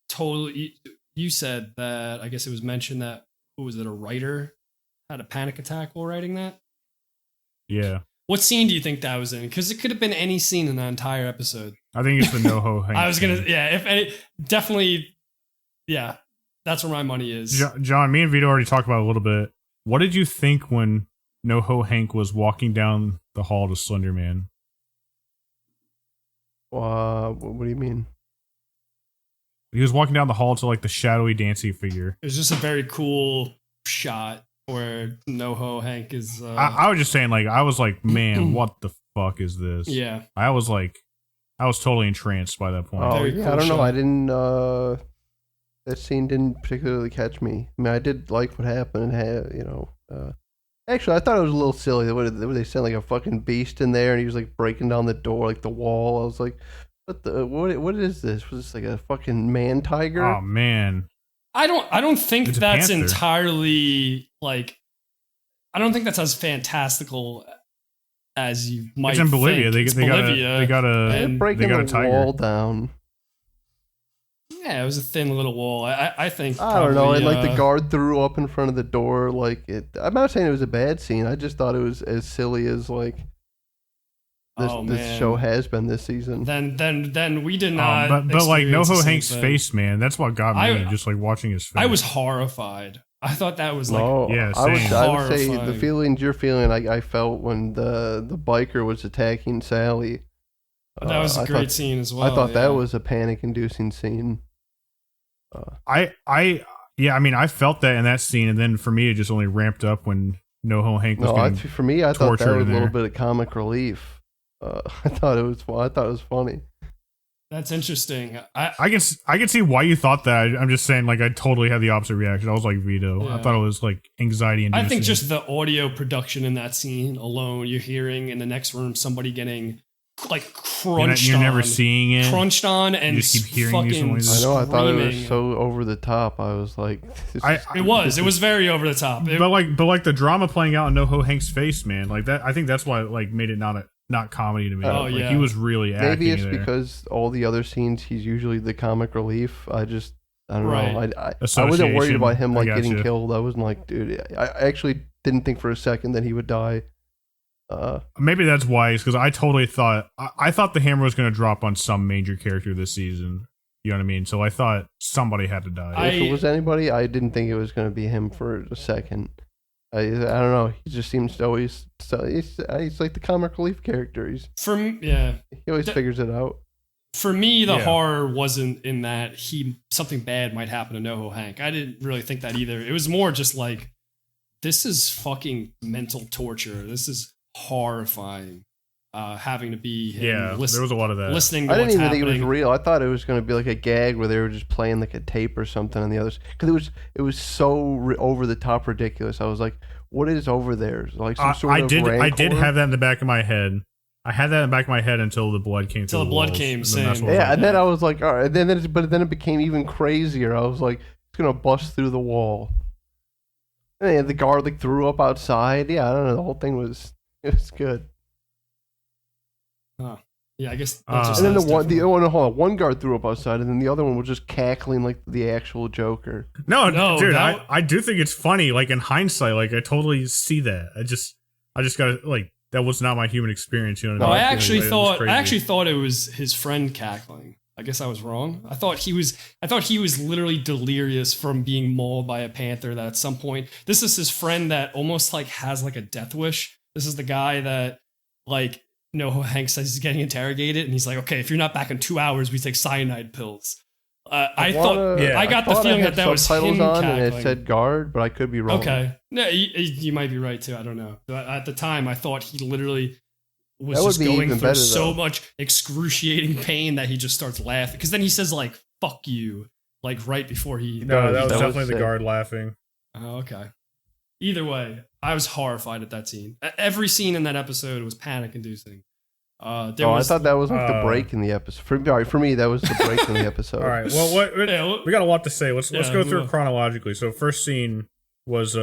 Totally. You said that, I guess it was mentioned that, who was it, a writer had a panic attack while writing that? Yeah. What scene do you think that was in? Because it could have been any scene in that entire episode. I think it's the NoHo Hank. I was going to, if any, definitely, yeah, that's where my money is. John, me and Vito already talked about it a little bit. What did you think when NoHo Hank was walking down the hall to Slender Man? What do you mean? He was walking down the hall to the shadowy dancing figure. It was just a very cool shot. where NoHo Hank is. I was just saying, like, I was like, man, what the fuck is this? Yeah. I was totally entranced by that point. Oh, Very yeah, cool I don't know. show. I didn't, that scene didn't particularly catch me. I mean, I did like what happened, actually, I thought it was a little silly. They sent like a fucking beast in there and he was like breaking down the door, like the wall. I was like, what is this? Was this like a fucking man tiger? Oh, man. I don't think It's a that's panther. entirely like. I don't think that's as fantastical as you might. It's in Bolivia. Think. It's Bolivia. They got They're and- breaking got a the tiger. wall down. Yeah, it was a thin little wall. I think. I don't know. And probably, like the guard threw up in front of the door. Like it. I'm not saying it was a bad scene. I just thought it was as silly as like this man. show has been this season. Then we did not. but like experience the NoHo same Hank's thing. face, man, that's what got me. Just like watching his face. I was horrified. I thought that was like. No, yeah, I would same. say the Horrifying. feelings you're feeling, I felt when the biker was attacking Sally. That was a I great thought- scene as well. I thought yeah. that was a panic-inducing scene. I mean, I felt that in that scene, and then for me, it just only ramped up when NoHo Hank was No, getting for me, I thought that tortured was a in little there. bit of comic relief. I thought it was funny. That's interesting. I can see why you thought that. I'm just saying, like, I totally had the opposite reaction. I was like Vito. Yeah. I thought it was like anxiety inducing. I think just the audio production in that scene alone, you're hearing in the next room somebody getting like crunched you're on. never seeing it. Crunched on and You just keep hearing these fucking noises. I know. I thought it was screaming. so over the top. I was like, It was very over the top. But like the drama playing out in NoHo Hank's face, man, like that. I think that's why it like made it not comedy to me. Oh, Like, yeah. he was really acting. maybe it's there. because all the other scenes he's usually the comic relief. I don't Right. know. I wasn't Association. worried about him I like got getting you. killed. I wasn't like, dude. I actually didn't think for a second that he would die. Maybe that's wise because I totally thought I thought the hammer was going to drop on some major character this season. You know what I mean? So I thought somebody had to die. If it was anybody, I didn't think it was going to be him for a second. I don't know. He just seems to always. He's like the comic relief character. He always figures it out. For me, the Yeah. horror wasn't in that something bad might happen to NoHo Hank. I didn't really think that either. It was more just like, this is fucking mental torture. This is horrifying. Having to be him there was a lot of that. listening to I didn't what's even happening. think it was real. I thought it was going to be like a gag where they were just playing like a tape or something on the others because it was so over the top ridiculous. I was like, what is over there? Like some sort of I did rancor? have that in the back of my head. I had that in the back of my head until the blood came. Until through the blood walls, came, and then that's same. what I was Yeah, like, and then I was like, all right. Then it became even crazier. I was like, it's gonna bust through the wall. And the guard like threw up outside. Yeah, I don't know. The whole thing was good. Yeah, I guess. And then one guard threw up outside, and then the other one was just cackling like the actual Joker. No, dude, that- I do think it's funny. Like in hindsight, like I totally see that. I just gotta like that was not my human experience. You know what No, I I mean? actually It was thought crazy. it was his friend cackling. I guess I was wrong. I thought he was literally delirious from being mauled by a panther. That at some point, this is his friend that almost like has like a death wish. This is the guy that like Hank says he's getting interrogated, and he's like, okay, if you're not back in 2 hours, we take cyanide pills. I got the feeling that was subtitles him on cackling. and it said guard, but I could be wrong. Okay, no, you might be right too. I don't know. But at the time, I thought he literally was That would just be going even through better, so though. much excruciating pain that he just starts laughing. Because then he says like "fuck you," like right before he. No, that was That was definitely the sick. guard laughing. Oh, okay. Either way, I was horrified at that scene. Every scene in that episode was panic-inducing. I thought that was like the break in the episode. For me, that was the break in the episode. All right. Well, we got a lot to say. Let's Yeah, go through well. it chronologically. So first scene was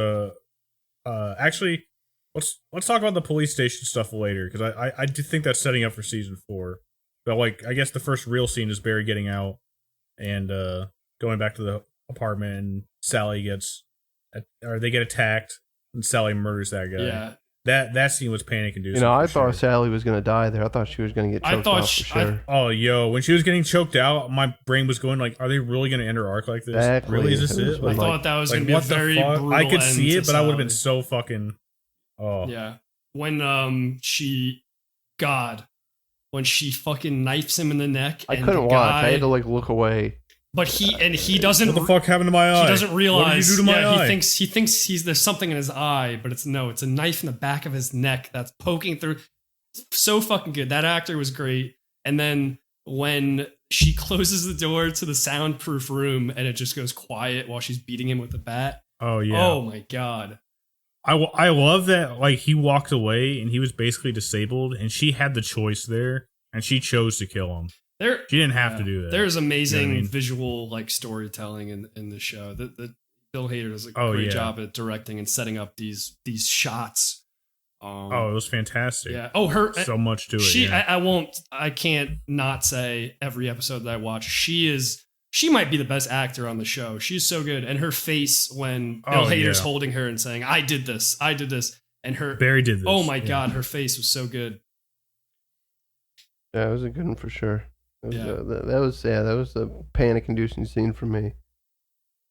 actually let's talk about the police station stuff later because I do think that's setting up for season 4. But like I guess the first real scene is Barry getting out and going back to the apartment and Sally they get attacked and Sally murders that guy. Yeah. That scene was panic inducing. You know, I thought Sally was going to die there. I thought she was going to get I choked thought off she- for sure. Oh, yo, when she was getting choked out, my brain was going like, are they really going to end her arc like this? Exactly. Really? Is this It was it? I Like, thought that was like going to be a what the very fuck? brutal I could end see to it, but I would have been Sally. so fucking. Oh. Yeah. When when she fucking knifes him in the neck. I and couldn't the watch. guy- I had to like look away. But he doesn't. What the fuck happened to my eye? He doesn't realize. What did you do to my eye? He thinks there's something in his eye, but it's a knife in the back of his neck that's poking through. So fucking good. That actor was great. And then when she closes the door to the soundproof room and it just goes quiet while she's beating him with the bat. Oh yeah. Oh my god. I love that. Like, he walked away and he was basically disabled, and she had the choice there, and she chose to kill him. She didn't have to do that. There's amazing you know what I mean? visual like storytelling in the show. The Bill Hader does a great job at directing and setting up these shots. It was fantastic. Yeah. So much to it. I can't not say every episode that I watch. She might be the best actor on the show. She's so good, and her face when Bill Hader's holding her and saying, "I did this," and her Barry did this. Oh my god, her face was so good. Yeah, it was a good one for sure. That was the panic-inducing scene for me.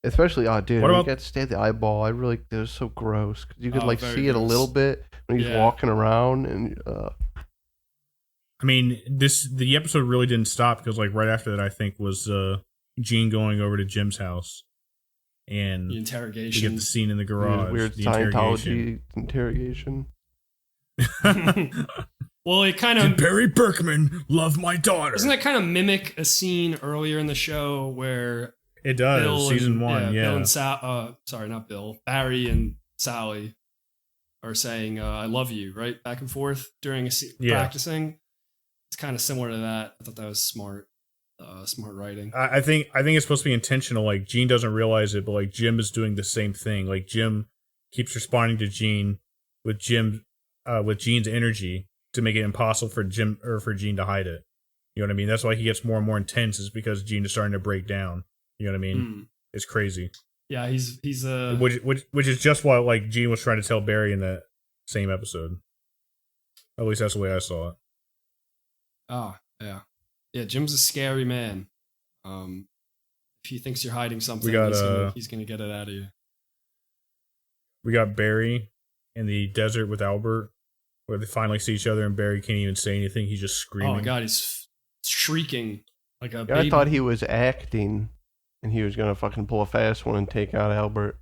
Especially, dude, when you got to stay at the eyeball, it was so gross. Because you could see it a little bit when he's walking around. And I mean, the episode really didn't stop because, like, right after that, I think, was Gene going over to Jim's house. And the interrogation. You get the scene in the garage. Weird Scientology interrogation. Well, it kind of... Did Barry Berkman love my daughter? Doesn't that kind of mimic a scene earlier in the show where... It does, Bill season 1, Bill and sorry, not Bill. Barry and Sally are saying, I love you, right? Back and forth during practicing. It's kind of similar to that. I thought that was smart writing. I think it's supposed to be intentional. Like, Gene doesn't realize it, but, like, Jim is doing the same thing. Like, Jim keeps responding to Gene with Gene's energy to make it impossible for Gene to hide it. You know what I mean? That's why he gets more and more intense, is because Gene is starting to break down. You know what I mean? It's crazy. Yeah, he's which is just what, like, Gene was trying to tell Barry in that same episode. At least that's the way I saw it. Oh, yeah. Yeah, Jim's a scary man. If he thinks you're hiding something, he's gonna get it out of you. We got Barry in the desert with Albert, where they finally see each other, and Barry can't even say anything. He's just screaming. Oh my god, he's shrieking like a baby. I thought he was acting, and he was gonna fucking pull a fast one and take out Albert.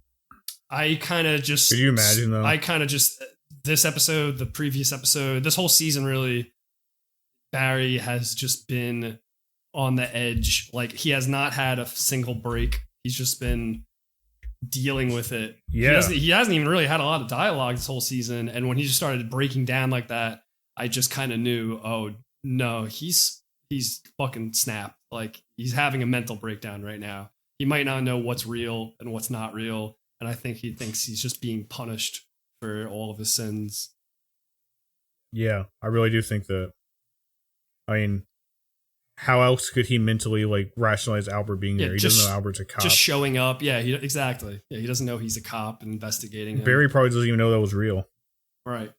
I kind of just... Could you imagine, though? I kind of just... This episode, the previous episode, this whole season, really, Barry has just been on the edge. Like, he has not had a single break. He's just been dealing with it. Yeah. He hasn't even really had a lot of dialogue this whole season. And when he just started breaking down like that, I just kind of knew, oh, no, he's fucking snapped. Like, he's having a mental breakdown right now. He might not know what's real and what's not real. And I think he thinks he's just being punished for all of his sins. Yeah, I really do think that. I mean, how else could he mentally, like, rationalize Albert being there? He doesn't know Albert's a cop. Just showing up. Yeah, exactly. Yeah, he doesn't know he's a cop and investigating him. Barry probably doesn't even know that was real. Right.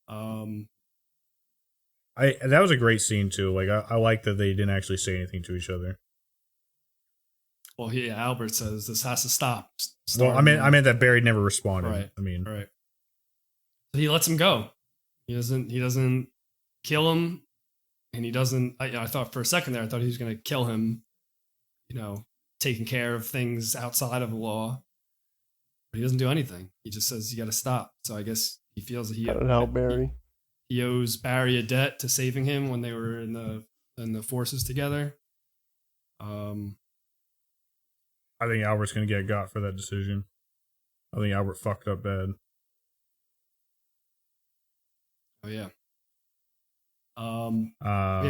That was a great scene too. Like, I like that they didn't actually say anything to each other. Well, Albert says this has to stop. Well, I meant that Barry never responded. Right. I mean, right. So he lets him go. He doesn't kill him, and he doesn't. I thought for a second there, I thought he was going to kill him. You know, taking care of things outside of the law. But he doesn't do anything. He just says you got to stop. So I guess he feels that he help Barry. He owes Barry a debt to saving him when they were in the forces together. I think Albert's going to get got for that decision. I think Albert fucked up bad. Oh, yeah.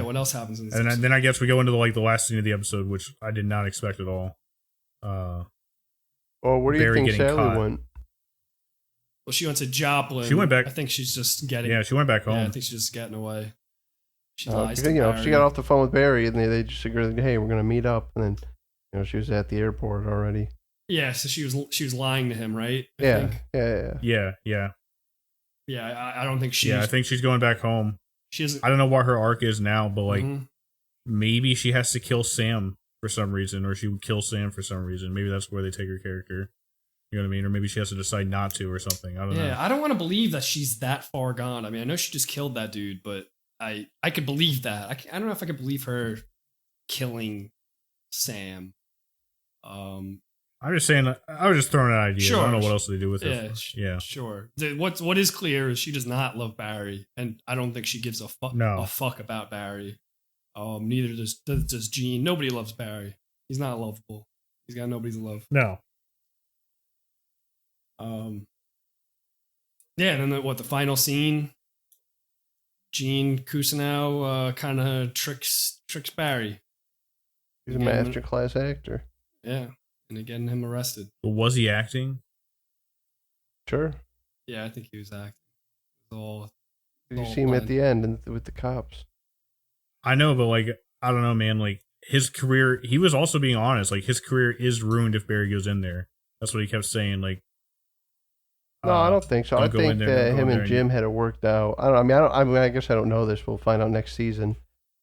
What else happens in this episode? Then I guess we go into the last scene of the episode, which I did not expect at all. Where do you think Sally went? Well, she went to Joplin. She went back. I think she's just getting... Yeah, she went back home. Yeah, I think she's just getting away. She lies to Barry. She got off the phone with Barry, and they just agreed, hey, we're going to meet up, and then... she was at the airport already. Yeah, so she was lying to him, right? Yeah. Yeah, I don't think she's... Yeah, I think she's going back home. She isn't... I don't know what her arc is now, but, like, maybe she has to kill Sam for some reason, or she would kill Sam for some reason. Maybe that's where they take her character. You know what I mean? Or maybe she has to decide not to or something. I don't know. Yeah, I don't want to believe that she's that far gone. I mean, I know she just killed that dude, but I could believe that. I don't know if I could believe her killing Sam. I'm just saying. I was just throwing out ideas. Sure. I don't know what else they do with it. Yeah, sure. What is clear is she does not love Barry, and I don't think she gives a fuck about Barry. Neither does Gene. Nobody loves Barry. He's not lovable. He's got nobody to love. No. Yeah, and then the final scene? Gene Cousineau kind of tricks Barry. He's a masterclass actor. Yeah, and getting him arrested. But was he acting? Sure. Yeah, I think he was acting. Did you see him at the end with the cops? I know, but like, I don't know, man. Like, his career, he was also being honest. Like, his career is ruined if Barry goes in there. That's what he kept saying. Like, no, I don't think so. I think that him and Jim had it worked out. I guess I don't know this. We'll find out next season.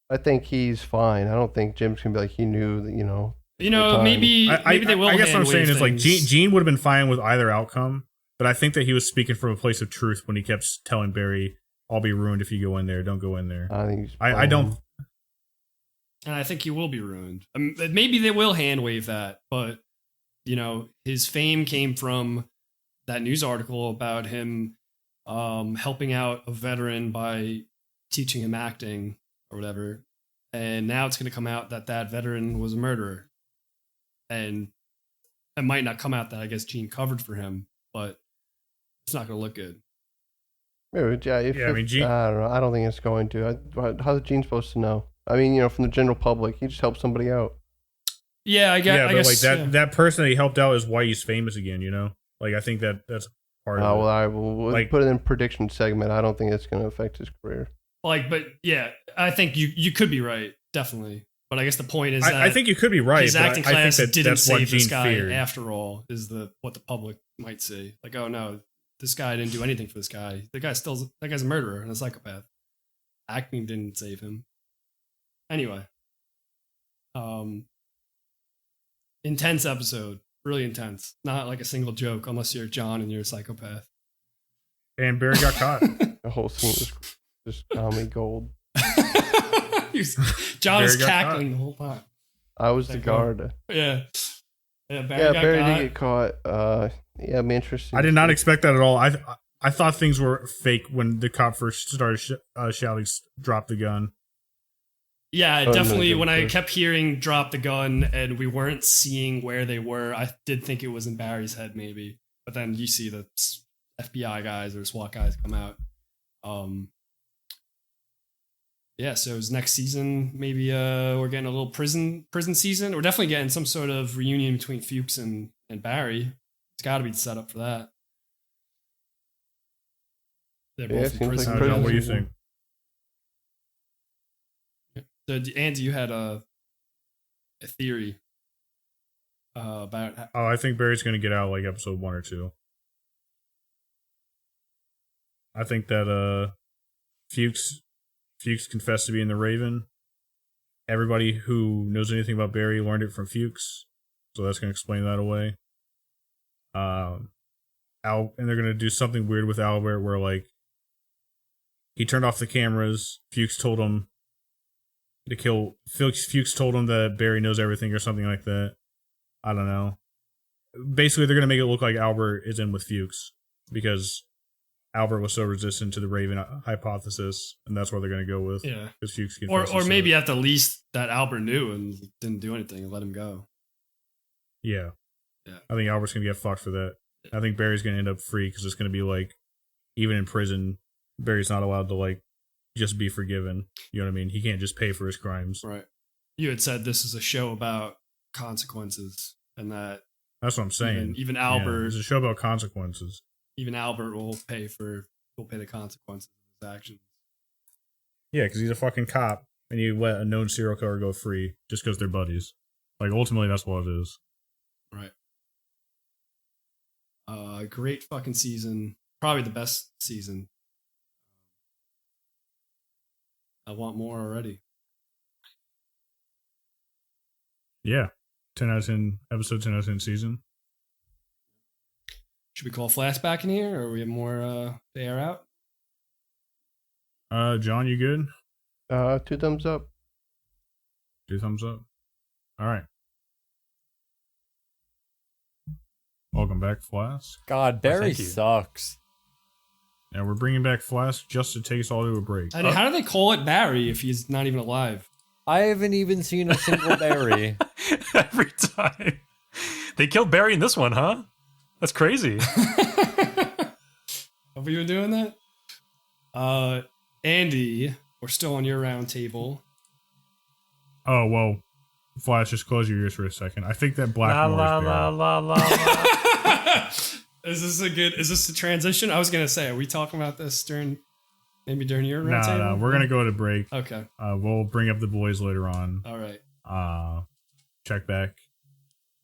I think he's fine. I don't think Jim's gonna be like he knew that. Maybe they will. I guess what I'm saying is like Gene would have been fine with either outcome, but I think that he was speaking from a place of truth when he kept telling Barry, "I'll be ruined if you go in there. Don't go in there." I think he's I don't. And I think he will be ruined. Maybe they will hand wave that, but his fame came from that news article about him helping out a veteran by teaching him acting or whatever. And now it's going to come out that veteran was a murderer. And it might not come out that I guess Gene covered for him, but it's not going to look good. Maybe, Gene, I don't know. I don't think it's going to. How's Gene supposed to know? I mean, from the general public, he just helped somebody out. Yeah, I guess. Yeah, but like that person that he helped out is why he's famous again. Like, I think that's part of it. Well, I will put it in prediction segment. I don't think it's going to affect his career. But yeah, I think you could be right, definitely. But I guess the point is I think you could be right. His acting class didn't save this guy feared. after all. Is what the public might say? Like, oh no, this guy didn't do anything for this guy. That guy's a murderer and a psychopath. Acting didn't save him. Anyway, intense episode, really intense. Not like a single joke, unless you're John and you're a psychopath. And Barry got caught. The whole scene was just comedy gold. John was cackling the whole time. I was the guard. Yeah. Barry did get caught. I'm interested. I did not expect that at all. I thought things were fake when the cop first started shouting, "Drop the gun." Yeah, definitely. When I kept hearing "drop the gun" and we weren't seeing where they were, I did think it was in Barry's head, maybe. But then you see the FBI guys or SWAT guys come out. Yeah, so it was next season. Maybe we're getting a little prison season. We're definitely getting some sort of reunion between Fuchs and Barry. It's got to be set up for that. They're both in prison. Like what do you think? So, Andy, you had a theory about. I think Barry's going to get out like episode 1 or 2. I think that Fuchs confessed to being the Raven. Everybody who knows anything about Barry learned it from Fuchs, so that's going to explain that away. And they're going to do something weird with Albert, where like he turned off the cameras. Fuchs told him to kill. Fuchs told him that Barry knows everything, or something like that. I don't know. Basically, they're going to make it look like Albert is in with Fuchs because Albert was so resistant to the Raven hypothesis, and that's what they're going to go with. Yeah, Fuchs or maybe at the least that Albert knew and didn't do anything and let him go. Yeah. I think Albert's going to get fucked for that. I think Barry's going to end up free because it's going to be like, even in prison, Barry's not allowed to like just be forgiven. You know what I mean? He can't just pay for his crimes. Right. You had said this is a show about consequences, and that's what I'm saying. Even Albert, it's a show about consequences. Even Albert will pay the consequences of his actions. Yeah, because he's a fucking cop, and you let a known serial killer go free just because they're buddies. Like, ultimately, that's what it is. Right. Great fucking season. Probably the best season. I want more already. Yeah. 10 out of 10 episode, 10 out of 10 season. Should we call Flask back in here, or we have more to air out? John, you good? 2 thumbs up. 2 thumbs up. All right. Welcome back, Flask. God, Barry sucks. And we're bringing back Flask just to take us all to a break. And how do they call it Barry if he's not even alive? I haven't even seen a single Barry. Every time. They killed Barry in this one, huh? That's crazy. Have we been doing that? Andy, we're still on your round table. Oh, well, Flash, just close your ears for a second. I think that Blackmore is there. Is this a transition? I was going to say, are we talking about this during your round table? No, we're going to go to break. Okay. We'll bring up the boys later on. All right. Check back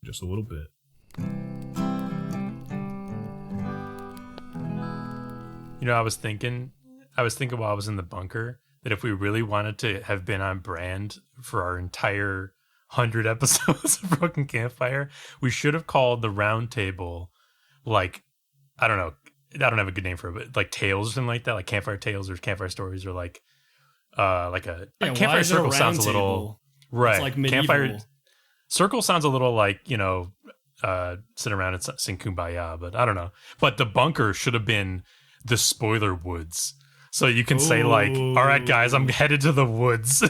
just a little bit. You know, I was thinking while I was in the bunker that if we really wanted to have been on brand for our entire 100 episodes of Broken Campfire, we should have called the Roundtable, like, I don't know, I don't have a good name for it, but like Tales or something like that, like Campfire Tales or Campfire Stories, or like a Campfire Circle sounds a little right. It's like medieval. Campfire Circle sounds a little like, you know, sit around and sing Kumbaya, but I don't know. But the bunker should have been the Spoiler Woods. So you can say like, all right, guys, I'm headed to the woods.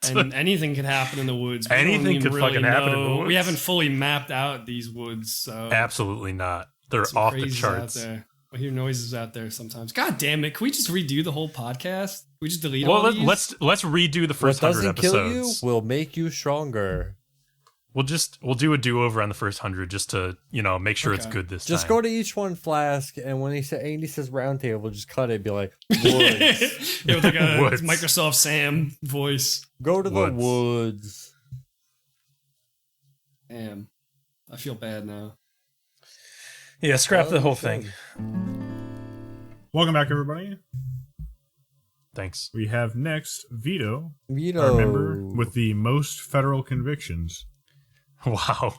And anything could happen in the woods. Anything could fucking happen in the woods. We haven't fully mapped out these woods. So absolutely not. They're off the charts. Out there. I hear noises out there sometimes. God damn it. Can we just redo the whole podcast? Can we just delete all these? Let's redo the first 100 episodes. What doesn't kill you will make you stronger. We'll do a do-over on the first 100 just to, you know, make sure it's good this time. Just go to each one, Flask, and when Andy says Roundtable, just cut it. Be like, woods. Yeah, with like a Microsoft Sam voice. Go to the woods. Damn. I feel bad now. Yeah, scrap the whole thing. Welcome back, everybody. Thanks. We have next Vito, our member with the most federal convictions. Wow.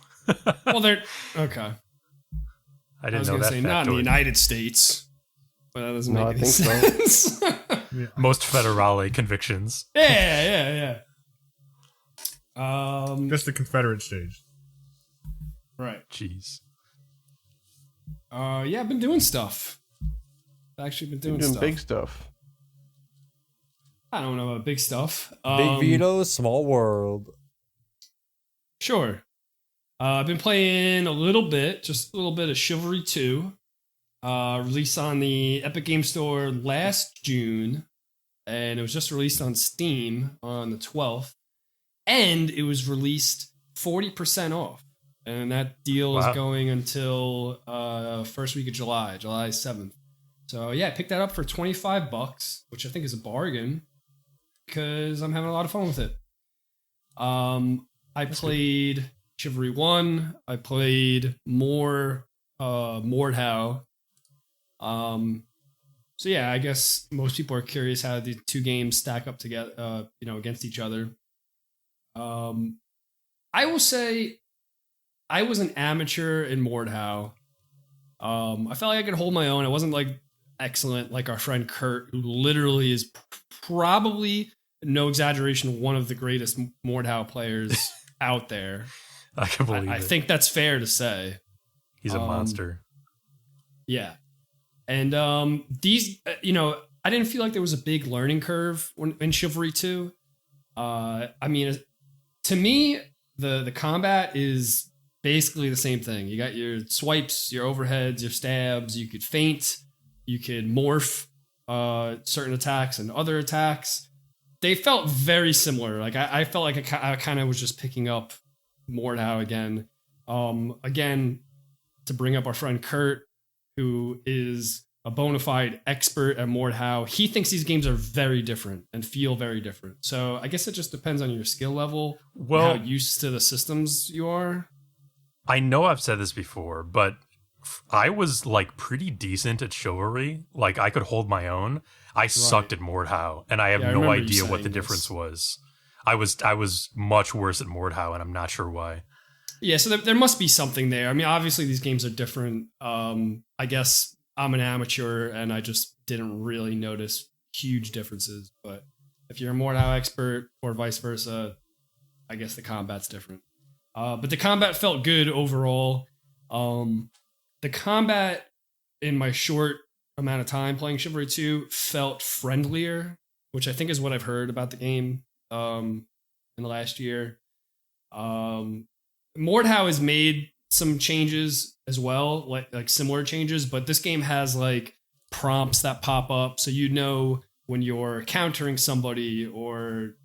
Well, they're okay. I didn't know that. Say not in the United States, but that doesn't make any sense. Yeah. Most federale convictions. Yeah. Just the Confederate states. Right. Jeez. Yeah, I've been doing stuff. I've actually been doing stuff. Big stuff. I don't know about big stuff. Big Vito, small world. Sure. I've been playing just a little bit of Chivalry 2. Released on the Epic Game Store last June. And it was just released on Steam on the 12th. And it was released 40% off. And that deal is going until first week of July 7th. So yeah, I picked that up for $25, which I think is a bargain because I'm having a lot of fun with it. I played Chivalry 1. I played more Mordhau. So yeah, I guess most people are curious how the two games stack up together, against each other. I will say I was an amateur in Mordhau. I felt like I could hold my own. I wasn't like excellent like our friend Kurt, who literally is probably, no exaggeration, one of the greatest Mordhau players out there. I can believe it. I think that's fair to say. He's a monster. Yeah. And these, I didn't feel like there was a big learning curve in Chivalry 2. I mean, to me, the combat is basically the same thing. You got your swipes, your overheads, your stabs. You could feint. You could morph certain attacks and other attacks. They felt very similar. Like I felt like I kind of was just picking up Mordhau again. Again, to bring up our friend Kurt, who is a bona fide expert at Mordhau. He thinks these games are very different and feel very different. So I guess it just depends on your skill level, how used to the systems you are. I know I've said this before, but I was like pretty decent at Chivalry. Like I could hold my own. I sucked at Mordhau, and I have no idea what the difference was. I was much worse at Mordhau, and I'm not sure why. Yeah, so there must be something there. I mean, obviously these games are different. I guess I'm an amateur, and I just didn't really notice huge differences. But if you're a Mordhau expert or vice versa, I guess the combat's different. But the combat felt good overall. the combat in my short amount of time playing Chivalry 2 felt friendlier, which I think is what I've heard about the game in the last year. Mordhau has made some changes as well, like similar changes, but this game has like prompts that pop up, so you know when you're countering somebody, or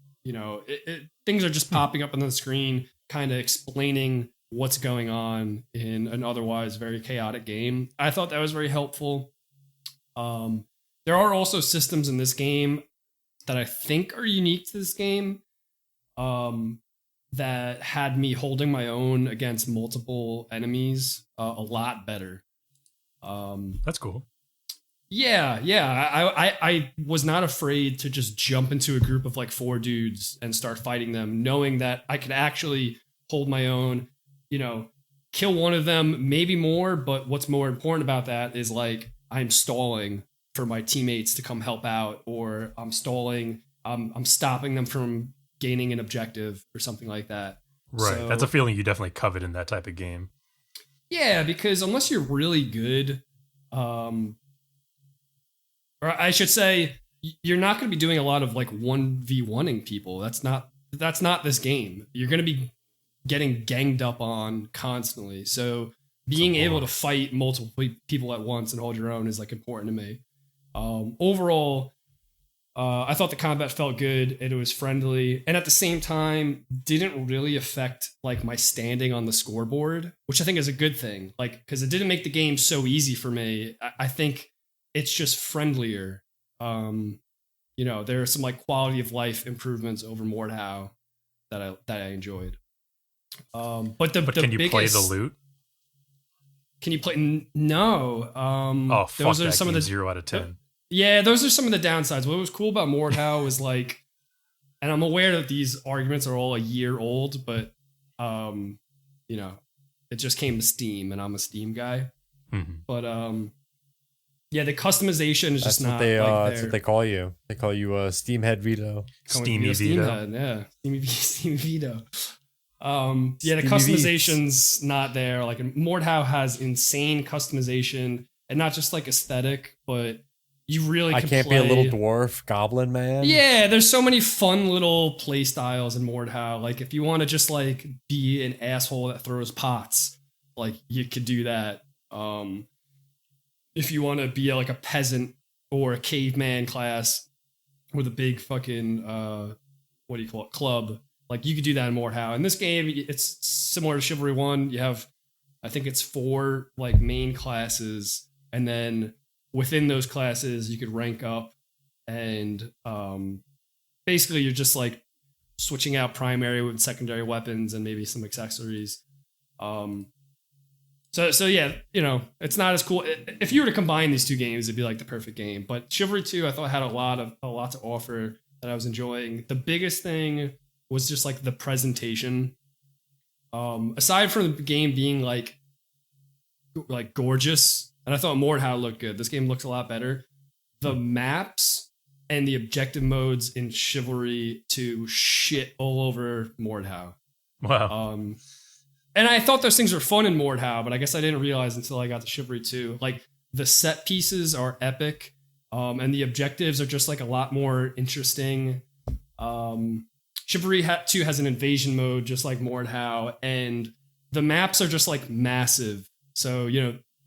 things are just popping up on the screen, kind of explaining what's going on in an otherwise very chaotic game. I thought that was very helpful. There are also systems in this game that I think are unique to this game, that had me holding my own against multiple enemies a lot better. That's cool. Yeah. I was not afraid to just jump into a group of like 4 dudes and start fighting them, knowing that I could actually hold my own, kill one of them, maybe more. But what's more important about that is like I'm stalling for my teammates to come help out, or I'm stalling, I'm stopping them from gaining an objective or something like that. Right. So, that's a feeling you definitely covet in that type of game. Yeah, because unless you're really good, or I should say, you're not going to be doing a lot of like 1v1ing people. That's not this game. You're going to be getting ganged up on constantly. So being able to fight multiple people at once and hold your own is like important to me. Overall, I thought the combat felt good, and it was friendly, and at the same time didn't really affect like my standing on the scoreboard, which I think is a good thing. Like, because it didn't make the game so easy for me. I think it's just friendlier. There are some like quality of life improvements over Mordhau that I enjoyed. But can you play the loot? Can you play? No. Fuck those are that some game, of the 0 out of 10. Yeah, those are some of the downsides. What was cool about Mordhau was like, and I'm aware that these arguments are all a year old, but it just came to Steam, and I'm a Steam guy. Mm-hmm. But yeah, the customization is just not that's what they call you. They call you Steam Head Vito. Steamy Steam Vito. Head, yeah. Steamy Vito. Yeah, the customization's not there. Like Mordhau has insane customization, and not just like aesthetic, but you really can't be a little dwarf goblin man. Yeah, there's so many fun little play styles in Mordhau. Like if you want to just like be an asshole that throws pots, like you could do that. If you want to be like a peasant or a caveman class with a big fucking club, like you could do that in Mordhau. In this game, it's similar to Chivalry 1. You have, I think it's 4 like main classes, and then within those classes you could rank up, and basically you're just like switching out primary with secondary weapons and maybe some accessories. So yeah, it's not as cool. If you were to combine these two games, it'd be like the perfect game. But Chivalry 2, I thought had a lot to offer that I was enjoying. The biggest thing was just like the presentation. Aside from the game being like gorgeous, and I thought Mordhau looked good. This game looks a lot better. The maps and the objective modes in Chivalry 2 shit all over Mordhau. Wow. And I thought those things were fun in Mordhau, but I guess I didn't realize until I got to Chivalry 2. Like the set pieces are epic, and the objectives are just like a lot more interesting. Chivalry 2 has an invasion mode just like Mordhau, and the maps are just like massive. So,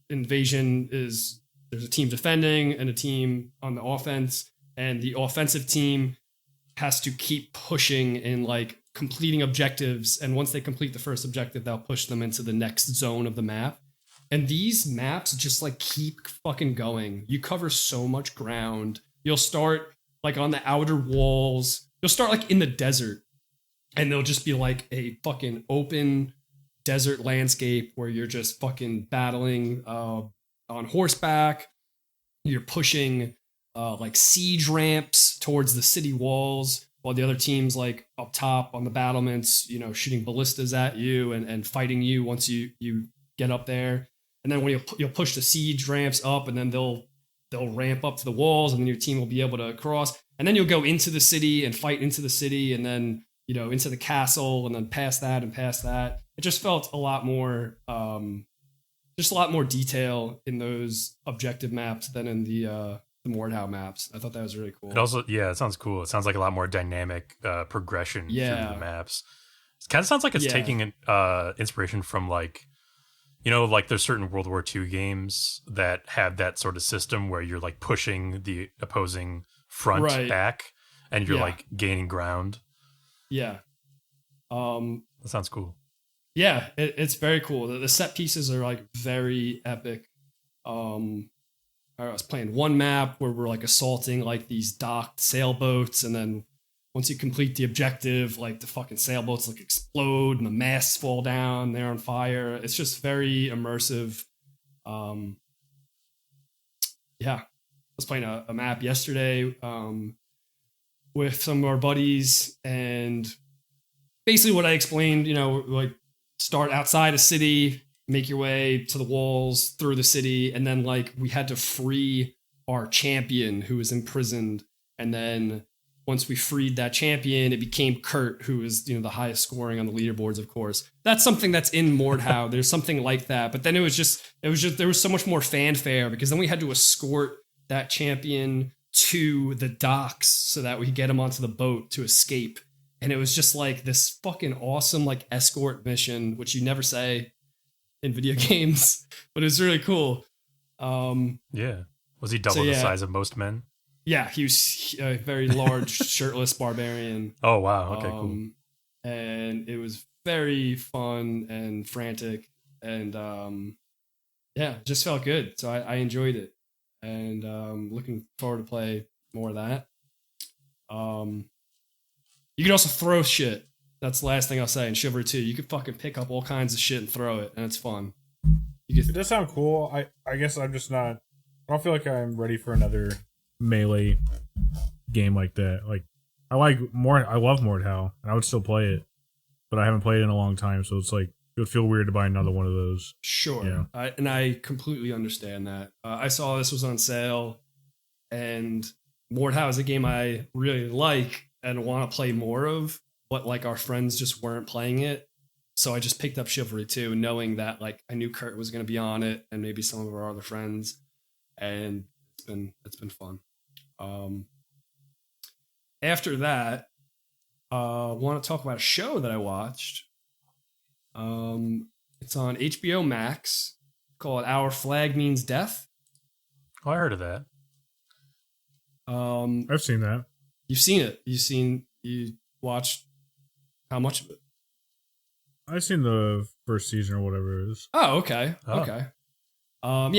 invasion is, there's a team defending and a team on the offense, and the offensive team has to keep pushing and like completing objectives, and once they complete the first objective, they'll push them into the next zone of the map. And these maps just like keep fucking going. You cover so much ground. You'll start like on the outer walls. You'll start like in the desert, and there'll just be like a fucking open desert landscape where you're just fucking battling on horseback. You're pushing like siege ramps towards the city walls, while the other team's like up top on the battlements, shooting ballistas at you and fighting you once you get up there. And then when you'll push the siege ramps up, and then they'll ramp up to the walls, and then your team will be able to cross. And then you'll go into the city and fight into the city, and then into the castle, and then past that and past that. It just felt a lot more just a lot more detail in those objective maps than in the Mordhau maps. I thought that was really cool. It also, it sounds cool. It sounds like a lot more dynamic progression through the maps. It kind of sounds like it's taking inspiration from like, like there's certain World War II games that have that sort of system where you're like pushing the opposing front back and you're like gaining ground. Yeah. That sounds cool. Yeah, it's very cool. The set pieces are like very epic. I was playing one map where we're like assaulting like these docked sailboats, and then once you complete the objective, like the fucking sailboats like explode and the masts fall down, they're on fire. It's just very immersive. I was playing a map yesterday with some of our buddies, and basically what I explained, like start outside a city, make your way to the walls through the city, and then like we had to free our champion who was imprisoned, and then once we freed that champion, it became Kurt, who was the highest scoring on the leaderboards. Of course, that's something that's in Mordhau. There's something like that, but then it was just there was so much more fanfare because then we had to escort that champion to the docks so that we could get him onto the boat to escape, and it was just like this fucking awesome like escort mission, which you never say in video games, but it was really cool. Was he double the size of most men? Yeah, he was a very large shirtless barbarian. Oh wow, okay, cool. And it was very fun and frantic, and just felt good. So I enjoyed it, and looking forward to play more of that. You can also throw shit. That's the last thing I'll say in Chivalry 2. You can fucking pick up all kinds of shit and throw it, and it's fun. It does sound cool. I guess I'm just not... I don't feel like I'm ready for another melee game like that. Like, I love Mordhau, and I would still play it, but I haven't played it in a long time, so it's like, it would feel weird to buy another one of those. Sure. Yeah. I completely understand that. I saw this was on sale, and Mordhau is a game I really like and want to play more of, but like our friends just weren't playing it. So I just picked up Chivalry 2, knowing that like I knew Kurt was going to be on it and maybe some of our other friends, and it's been fun. After that, I want to talk about a show that I watched. It's on HBO Max called Our Flag Means Death. Oh, I heard of that. I've seen that. You've seen it. You watched how much of it? I've seen the first season or whatever it is. Oh, okay. Oh. Okay.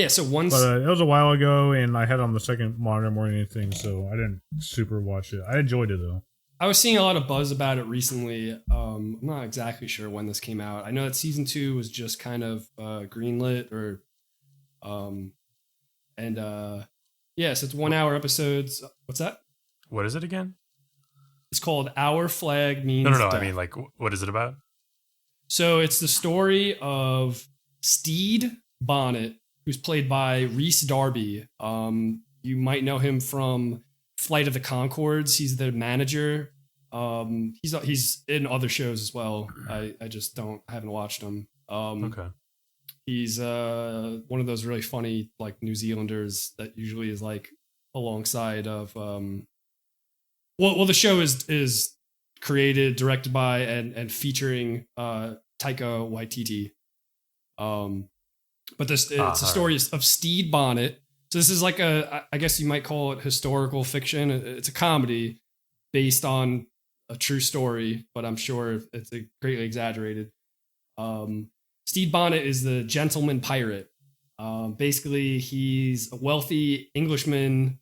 So once... But it was a while ago, and I had it on the second monitor more than anything, so I didn't super watch it. I enjoyed it, though. I was seeing a lot of buzz about it recently. I'm not exactly sure when this came out. I know that season 2 was just kind of greenlit, or... so it's 1 hour episodes. What's that? What is it again? It's called Our Flag Means No. Death. I mean, like, what is it about? So it's the story of Steed Bonnet, who's played by Rhys Darby. You might know him from Flight of the Conchords. He's the manager. He's in other shows as well. I haven't watched him. Okay. He's one of those really funny like New Zealanders that usually is like alongside of well the show is created, directed by and featuring Taika Waititi. But it's a story of Steed Bonnet. So this is like I guess you might call it historical fiction. It's a comedy based on a true story, but I'm sure it's greatly exaggerated. Steed Bonnet is the gentleman pirate. Basically, he's a wealthy Englishman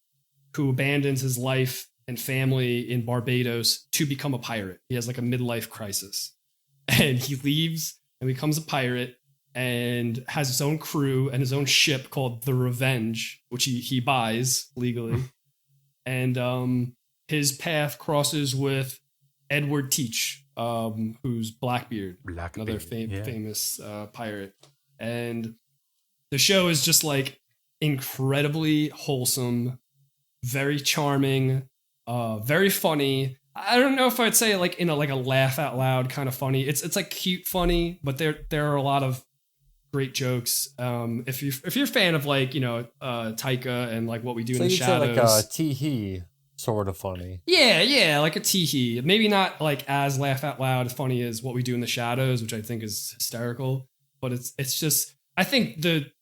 who abandons his life and family in Barbados to become a pirate. He has like a midlife crisis, and he leaves and becomes a pirate and has his own crew and his own ship called the Revenge, which he buys legally. And his path crosses with Edward Teach, who's Blackbeard, another famous pirate. And the show is just like incredibly wholesome, very charming, very funny. I don't know if I'd say like a laugh out loud kind of funny. It's like cute funny, but there are a lot of great jokes. If you're a fan of like Taika and like what we do so in the you'd shadows, say like a tee sort of funny. yeah, like a teehee. Maybe not like as laugh out loud funny as what we do in the shadows, which I think is hysterical. But it's just, I think the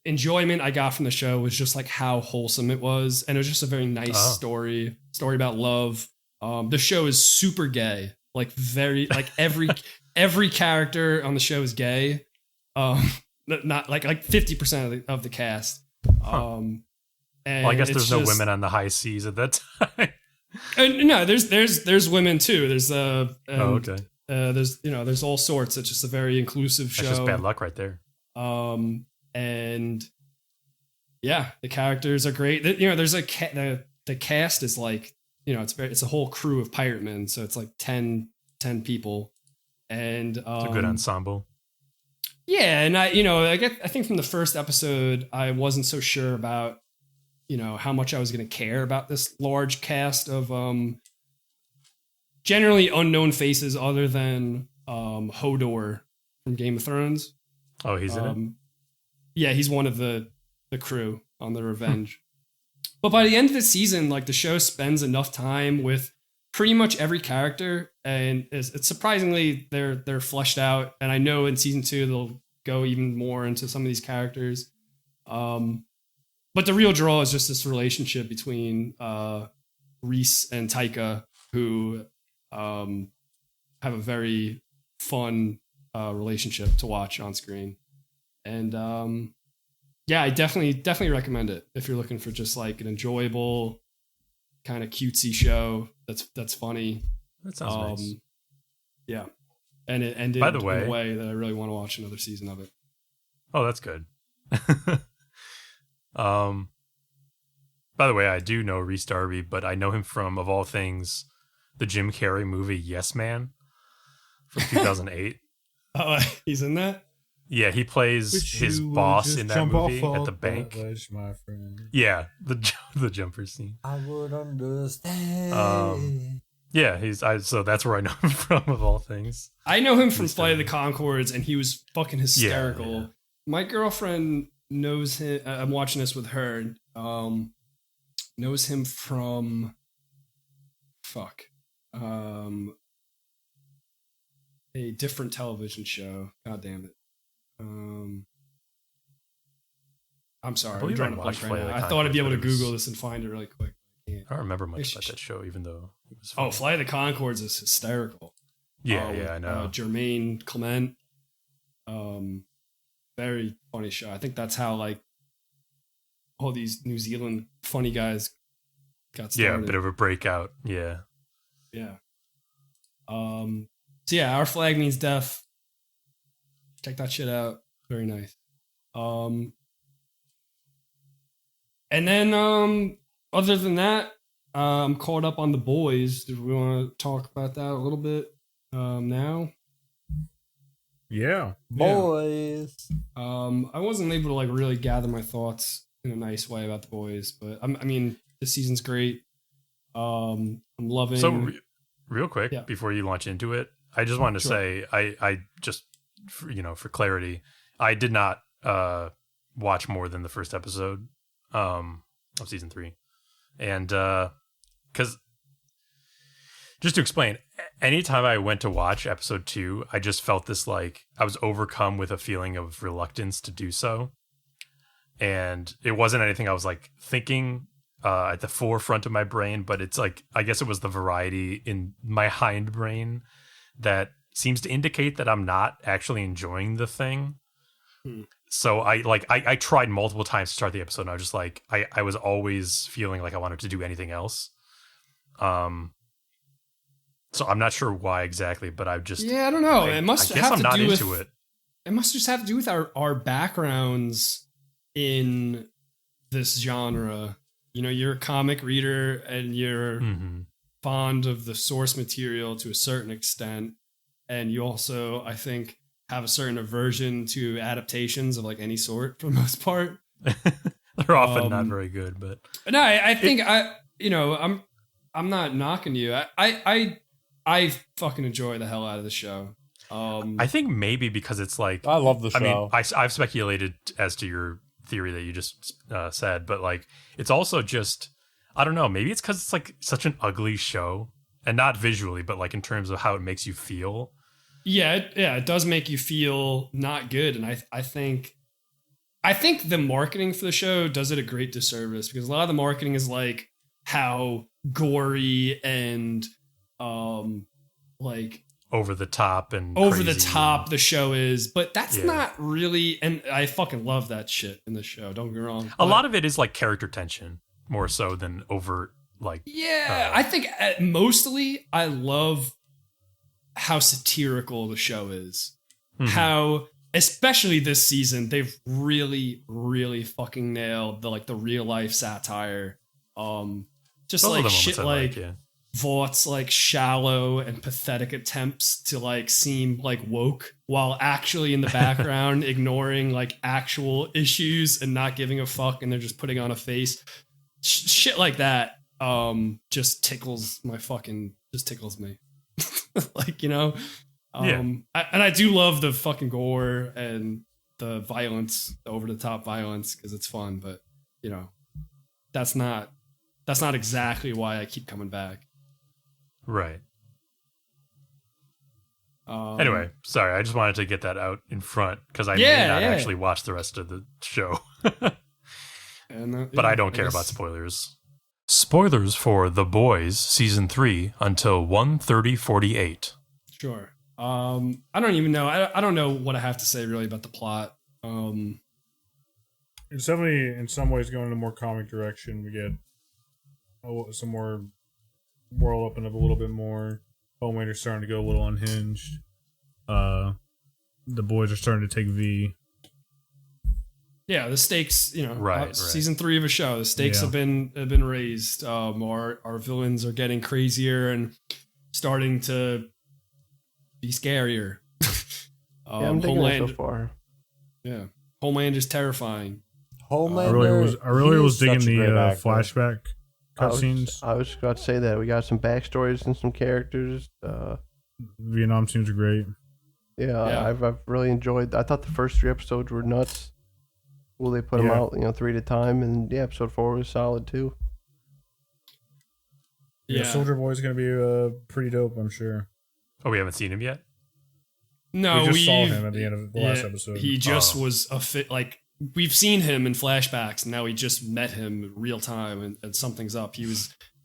enjoyment I got from the show was just like how wholesome it was, and it was just a very nice story about love. The show is super gay, like very like every character on the show is gay. Not like 50% of the cast. And well, I guess there's no women on the high seas at that time. No, there's women too. There's okay. There's all sorts. It's just a very inclusive show. That's just bad luck right there. And yeah, the characters are great. There's the cast is like, it's a whole crew of pirate men, so it's like 10 people, and it's a good ensemble. Yeah, and I think from the first episode I wasn't so sure about how much I was going to care about this large cast of generally unknown faces other than Hodor from Game of Thrones. Oh, he's in it? Yeah, he's one of the crew on the Revenge. But by the end of the season, like the show spends enough time with pretty much every character, and it's surprisingly they're fleshed out. And I know in season 2 they'll go even more into some of these characters. But the real draw is just this relationship between Reese and Taika, who have a very fun relationship to watch on screen. And I definitely recommend it if you're looking for just like an enjoyable kind of cutesy show that's funny. That sounds nice. Yeah. And it ended in a way that I really want to watch another season of it. Oh, that's good. By the way, I do know Rhys Darby, but I know him from, of all things, the Jim Carrey movie Yes Man from 2008. Oh, he's in that? Yeah, he plays his boss in that movie at the bank. My friend. Yeah, the jumper scene. I would understand. Yeah, so that's where I know him from, of all things. I know him from Flight of the Conchords, and he was fucking hysterical. Yeah. My girlfriend knows him. I'm watching this with her. Knows him from a different television show. God damn it. I'm sorry. I'm drawing a blank right now. I thought I'd be able to Google this and find it really quick. I don't remember much about that show, even though it was fun. Flight of the Conchords is hysterical. Yeah, I know. Jermaine Clement. Very funny show. I think that's how like all these New Zealand funny guys got started. Yeah, a bit of a breakout. Yeah. Yeah. So yeah, Our Flag Means Death. Check that shit out. Very nice. And then other than that, I'm caught up on The Boys. Do we want to talk about that a little bit now? Yeah. Boys. I wasn't able to like really gather my thoughts in a nice way about The Boys, but I mean, this season's great. I'm loving. So real quick before you launch into it, I just wanted to say I just for clarity, I did not watch more than the first episode of season 3, and because just to explain, anytime I went to watch episode 2, I just felt this like I was overcome with a feeling of reluctance to do so. And it wasn't anything I was like thinking at the forefront of my brain, but it's like, I guess it was the variety in my hind brain that seems to indicate that I'm not actually enjoying the thing. So I tried multiple times to start the episode, and I was just like, I was always feeling like I wanted to do anything else. So I'm not sure why exactly, but I just I don't know. It must have to do with it. It must just have to do with our backgrounds in this genre. You're a comic reader and you're fond of the source material to a certain extent, and you also, I think, have a certain aversion to adaptations of like any sort for the most part. They're often not very good, but no, I think I'm not knocking you. I fucking enjoy the hell out of the show. I think maybe because it's like I love the show. I mean, I've speculated as to your theory that you just said, but like it's also just I don't know. Maybe it's because it's like such an ugly show, and not visually, but like in terms of how it makes you feel. Yeah, it does make you feel not good, and I think the marketing for the show does it a great disservice because a lot of the marketing is like how gory and like over the top the show is, but that's not really, and I fucking love that shit in the show, don't get me wrong. A lot of it is like character tension more so than overt like I think mostly I love how satirical the show is. How especially this season they've really fucking nailed the real life satire. Just those like shit like yeah. Vaught's like shallow and pathetic attempts to like seem like woke while actually in the background ignoring like actual issues and not giving a fuck, and they're just putting on a face. Shit like that just tickles me. Like, you know? And I do love the fucking gore and the violence, the over the top violence, because it's fun, but you know, that's not exactly why I keep coming back. Right. Anyway, sorry, I just wanted to get that out in front because I may not actually watch the rest of the show. But I don't care about spoilers. Spoilers for The Boys Season 3 until 1:30:48. Sure. I don't even know. I don't know what I have to say really about the plot. It's definitely in some ways going in a more comic direction. We get some more world open up a little bit more. Homelander's starting to go a little unhinged. The boys are starting to take V. Yeah, the stakes, you know, right. Season 3 of a show, the stakes have been raised. Our villains are getting crazier and starting to be scarier. I'm digging it so far. Yeah, Homeland is terrifying. Homelander. I really was digging the flashback cutscenes. I was about to say that we got some backstories and some characters. Vietnam seems great. Yeah. I've really enjoyed. I thought the first 3 episodes were nuts. Well, they put them out, 3 at a time, and episode 4 was solid too. Yeah, Soldier Boy's gonna be pretty dope, I'm sure. Oh, we haven't seen him yet? No, we just saw him at the end of the last episode. He just was a fit. Like, we've seen him in flashbacks, and now we just met him real time, and something's up.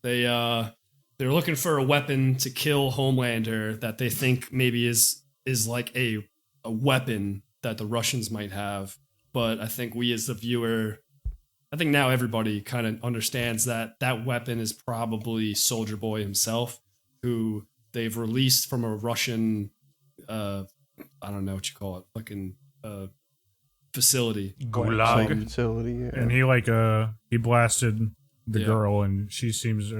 They're looking for a weapon to kill Homelander that they think maybe is like a weapon that the Russians might have. But I think we as the viewer, I think now everybody kind of understands that weapon is probably Soldier Boy himself, who they've released from a Russian, I don't know what you call it, fucking facility. Gulag. Facility, yeah. And he blasted the girl, and she seems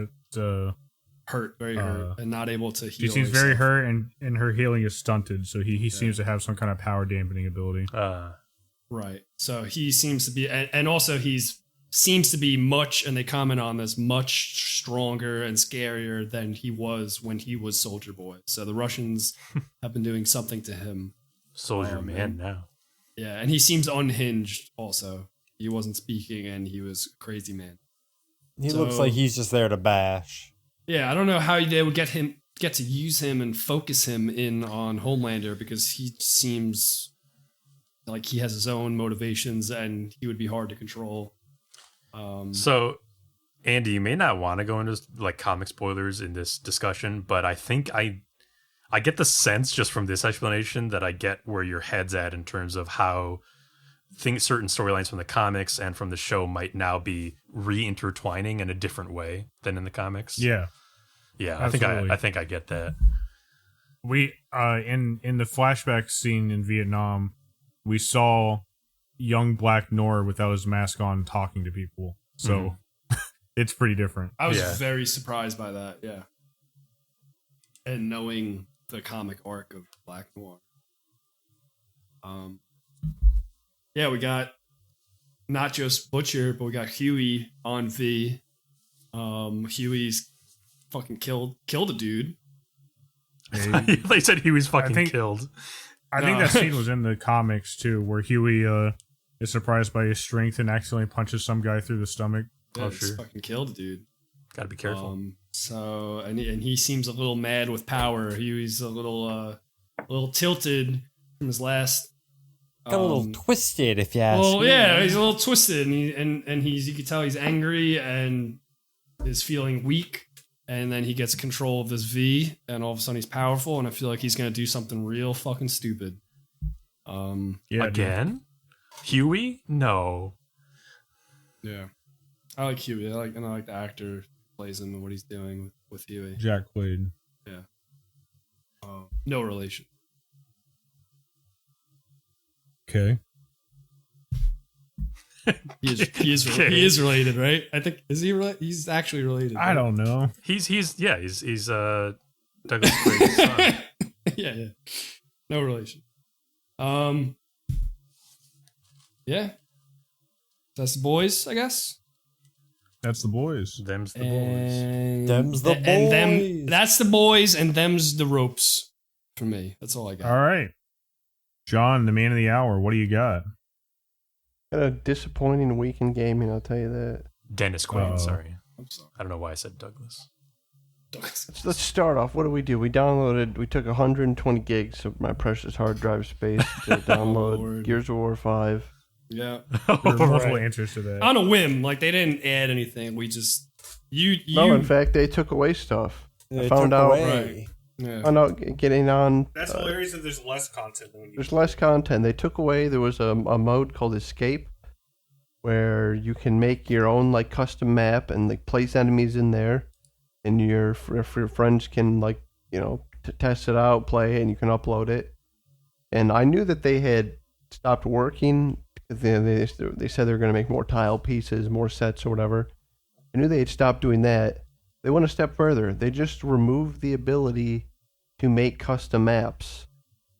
hurt, very hurt, and not able to heal. She seems very hurt, and her healing is stunted, so he seems to have some kind of power dampening ability. Right. So he seems to be, and also seems to be much, and they comment on this, much stronger and scarier than he was when he was Soldier Boy. So the Russians have been doing something to him. Soldier Man now. Yeah, and he seems unhinged also. He wasn't speaking, and he was a crazy man. He looks like he's just there to bash. Yeah, I don't know how they would get to use him and focus him in on Homelander, because he seems like he has his own motivations and he would be hard to control. So, Andy, you may not want to go into like comic spoilers in this discussion, but I think I get the sense just from this explanation that I get where your head's at in terms of how certain storylines from the comics and from the show might now be re-intertwining in a different way than in the comics. Yeah, absolutely. I think I get that. We in the flashback scene in Vietnam, we saw young Black Noir without his mask on talking to people. So it's pretty different. I was very surprised by that, yeah. And knowing the comic arc of Black Noir. Yeah, we got not just Butcher, but we got Huey on V. Huey's fucking killed a dude. They said he was fucking killed. I think that scene was in the comics too, where Huey is surprised by his strength and accidentally punches some guy through the stomach. Yeah, sure. Fucking killed, dude. Gotta be careful. So and he seems a little mad with power. He's a little tilted from his last. Got a little twisted, if you ask me. Well, yeah, he's a little twisted, and you can tell he's angry and is feeling weak. And then he gets control of this V, and all of a sudden he's powerful, and I feel like he's gonna do something real fucking stupid. Again? Huey? No. Yeah. I like Huey. I like the actor who plays him and what he's doing with Huey. Jack Quaid. Yeah. No relation. Okay. He is related, right? I think he's actually related. Right? I don't know. He's Douglas Quaid's son. Yeah. No relation. Yeah. That's the boys, I guess. That's the boys. Them's the boys. Them's the boys. And them, that's the boys, and them's the ropes for me. That's all I got. All right. John, the man of the hour, what do you got? Got a disappointing week in gaming, I'll tell you that. Dennis Quaid, sorry. I'm sorry. I don't know why I said Douglas. Let's start off. What do? We took 120 gigs of my precious hard drive space to download Gears of War 5. Yeah. There are multiple answers to that. On a whim. Like, they didn't add anything. We just... No, in fact, they took away stuff. They I found out... Right. Yeah. Found out getting on... That's hilarious that there's less content than when you... There's less content. They took away... There was a mode called Escape, where you can make your own, like, custom map and, like, place enemies in there. And your friends can, like, you know, test it out, play it, and you can upload it. And I knew that they had stopped working. They said they were going to make more tile pieces, more sets or whatever. I knew they had stopped doing that. They went a step further. They just removed the ability to make custom maps.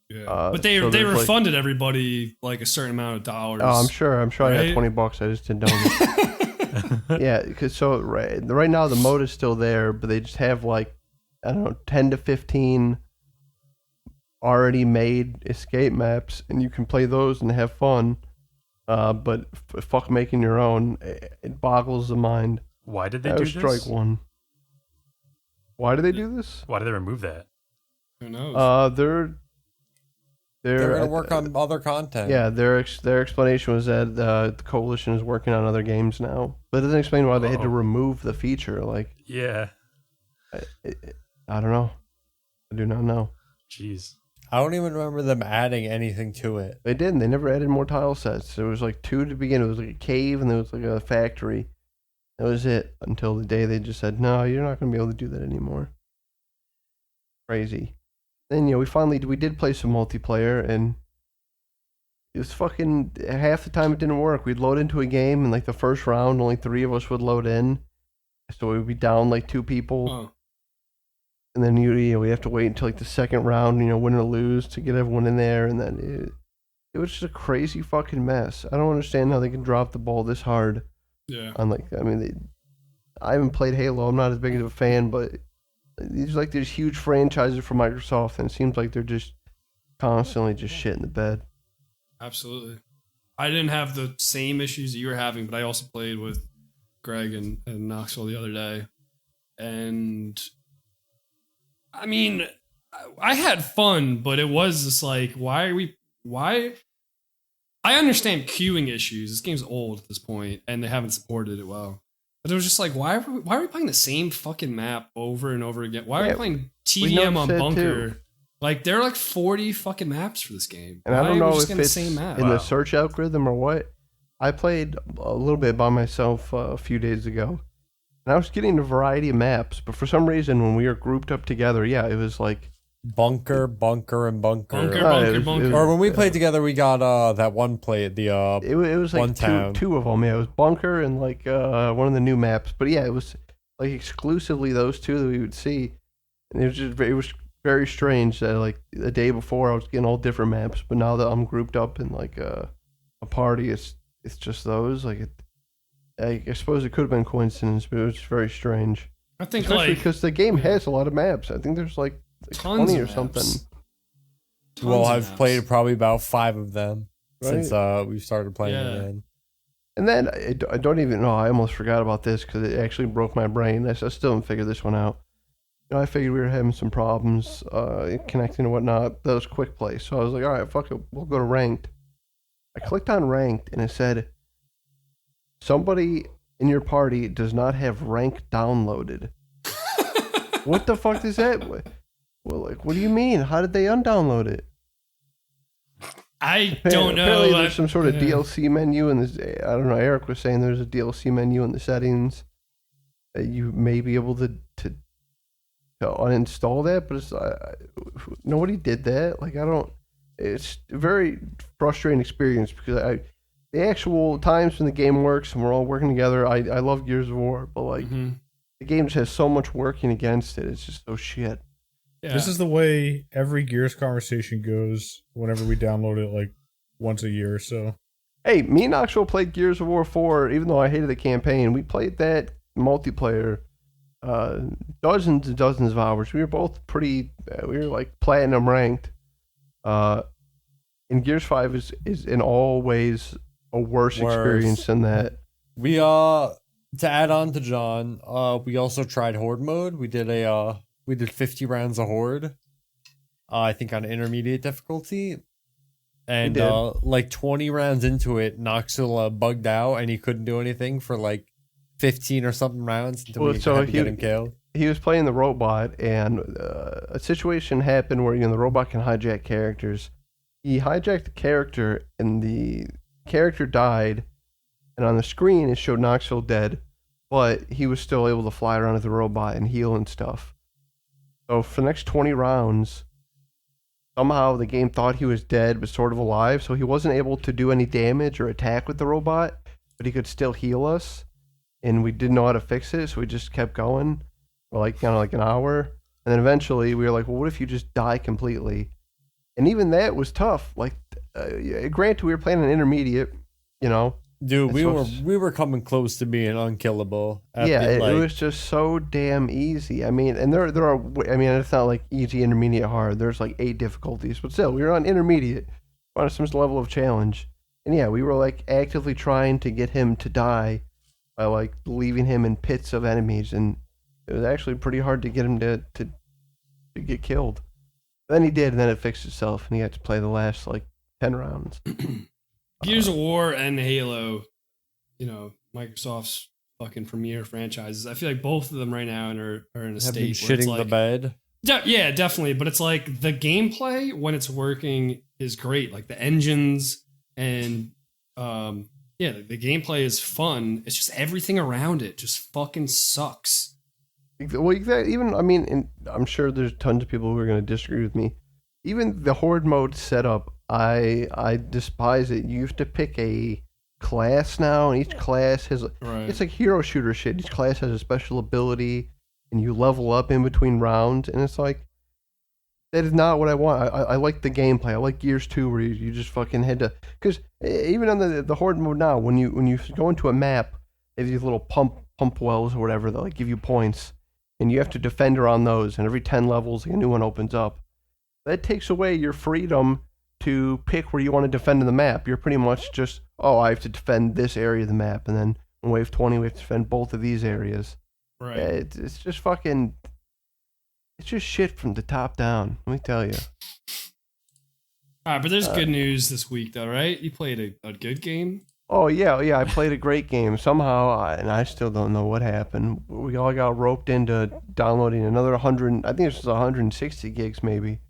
Yeah. But they refunded everybody like a certain amount of dollars. Oh, I'm sure. Right? I got $20. I just didn't know. Yeah, because right now the mode is still there, but they just have like, I don't know, 10 to 15 already made escape maps, and you can play those and have fun. But fuck making your own. It boggles the mind. Why did they do this? Strike one. Why did they do this? Why did they remove that? Who knows? They're going to work on other content. Yeah, their explanation was that the Coalition is working on other games now. But it doesn't explain why they had to remove the feature. Like, yeah. I don't know. I do not know. Jeez. I don't even remember them adding anything to it. They didn't. They never added more tile sets. There was like 2 to begin. It was like a cave and there was like a factory. That was it until the day they just said, no, you're not going to be able to do that anymore. Crazy. Then, we did play some multiplayer, and it was fucking, half the time it didn't work. We'd load into a game, and like the first round, only 3 of us would load in. So we'd be down like 2 people. Oh. And then we have to wait until like the second round, win or lose to get everyone in there. And then it was just a crazy fucking mess. I don't understand how they can drop the ball this hard. Yeah. I haven't played Halo. I'm not as big of a fan, but there's huge franchises for Microsoft, and it seems like they're just constantly just shitting the bed. Absolutely. I didn't have the same issues that you were having, but I also played with Greg and Knoxville the other day. And I mean, I had fun, but it was just like, why? I understand queuing issues. This game's old at this point, and they haven't supported it well. But it was just like, why are we playing the same fucking map over and over again? Why are we playing TDM on Bunker? Too. Like, there are like 40 fucking maps for this game. And I don't know if the it's same map? in the search algorithm or what. I played a little bit by myself a few days ago, and I was getting a variety of maps, but for some reason, when we were grouped up together, it was like bunker, and bunker. Or when we played together, we got that one play. It was like two of them. Yeah, it was bunker and like one of the new maps. But yeah, it was like exclusively those 2 that we would see, and it was very strange that like the day before I was getting all different maps, but now that I'm grouped up in like a party, it's just those. Like I suppose it could have been coincidence, but it was very strange. I think especially because the game has a lot of maps. I think there's like Tons 20 of or something. Well, Tons of I've maps. played probably about 5 of them since Right. we started playing Yeah. again. And then I don't even know. I almost forgot about this because it actually broke my brain. I still haven't figured this one out. I figured we were having some problems connecting and whatnot. That was quick play. So I was like, all right, fuck it. We'll go to ranked. I clicked on ranked and it said, somebody in your party does not have rank downloaded. What the fuck is that? Well, like, what do you mean? How did they undownload it? I don't know. Apparently there's some sort of DLC menu in this. I don't know. Eric was saying there's a DLC menu in the settings that you may be able to uninstall that, but it's nobody did that. Like, I don't. It's a very frustrating experience because the actual times when the game works and we're all working together. I love Gears of War, but like the game just has so much working against it. It's just so shit. Yeah. This is the way every Gears conversation goes whenever we download it, like once a year or so. Hey, me and Knoxville played Gears of War 4, even though I hated the campaign. We played that multiplayer dozens and dozens of hours. We were both pretty, we were like platinum ranked. And Gears 5 is in all ways a worse experience than that. We to add on to John, we also tried Horde mode. We did 50 rounds of Horde. I think on intermediate difficulty. And like 20 rounds into it, Knoxville bugged out and he couldn't do anything for like 15 or something rounds until we had to get him killed. He was playing the robot, and a situation happened where the robot can hijack characters. He hijacked the character, and the character died, and on the screen it showed Knoxville dead, but he was still able to fly around with the robot and heal and stuff. So for the next 20 rounds, somehow the game thought he was dead but sort of alive, so he wasn't able to do any damage or attack with the robot, but he could still heal us. And we didn't know how to fix it, so we just kept going for like kind of like an hour. And then eventually we were like, well, what if you just die completely? And even that was tough. Like, granted, we were playing an intermediate, Dude, we were coming close to being unkillable. It was just so damn easy. I mean, and there are. I mean, it's not like easy, intermediate, hard. There's like 8 difficulties, but still, we were on intermediate, on some level of challenge. And yeah, we were like actively trying to get him to die by like leaving him in pits of enemies, and it was actually pretty hard to get him to get killed. Then he did, and then it fixed itself, and he had to play the last like 10 rounds. Gears of War and Halo, Microsoft's fucking premier franchises. I feel like both of them right now are in a state where it's shitting like, the bed. Yeah, definitely. But it's like the gameplay when it's working is great. Like the engines and the gameplay is fun. It's just everything around it just fucking sucks. Well, even, I mean, and I'm sure there's tons of people who are going to disagree with me. Even the Horde mode setup, I despise it. You have to pick a class now, and each class has, it's like hero shooter shit. Each class has a special ability, and you level up in between rounds, and it's like, that is not what I want. I like the gameplay. I like Gears 2 where you just fucking had to... Because even on the Horde mode now, when you go into a map, they have these little pump wells or whatever that like give you points, and you have to defend around those, and every 10 levels, a new one opens up. That takes away your freedom to pick where you want to defend in the map. You're pretty much just, I have to defend this area of the map, and then in Wave 20, we have to defend both of these areas. Right. It's just fucking... It's just shit from the top down, let me tell you. All right, but there's good news this week, though, right? You played a good game? Oh, yeah, I played a great game. Somehow, and I still don't know what happened. We all got roped into downloading another 100, I think it was 160 gigs maybe,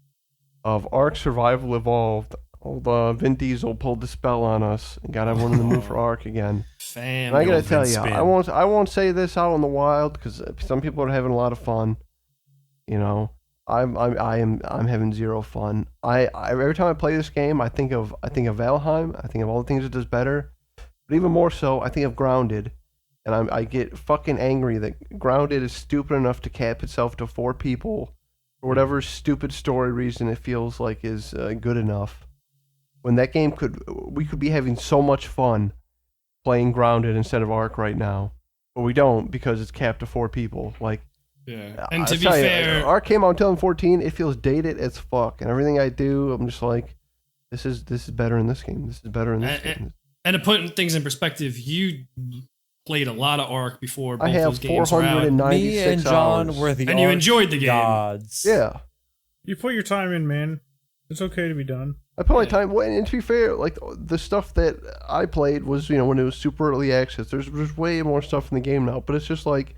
of Ark Survival Evolved. Old Vin Diesel pulled the spell on us and got everyone in the mood for Ark again. And I gotta tell you, I won't say this out in the wild because some people are having a lot of fun. I'm having zero fun. I every time I play this game, I think of Valheim. I think of all the things it does better, but even more so, I think of Grounded, and I get fucking angry that Grounded is stupid enough to cap itself to 4 people for whatever stupid story reason it feels like is good enough. When that game we could be having so much fun playing Grounded instead of Ark right now, but we don't because it's capped to 4 people. Like, Yeah. And to be tell fair, Ark came out in 2014. It feels dated as fuck, and everything I do, I'm just like, this is better in this game. This is better in this game. And to put things in perspective, you played a lot of Ark before both I have those games were out. 496 Me and John hours. were the And you Ark enjoyed the game. gods. Yeah. You put your time in, man. It's okay to be done. I put my time. Well, and to be fair, like the stuff that I played was, when it was super early access. There's way more stuff in the game now, but it's just like,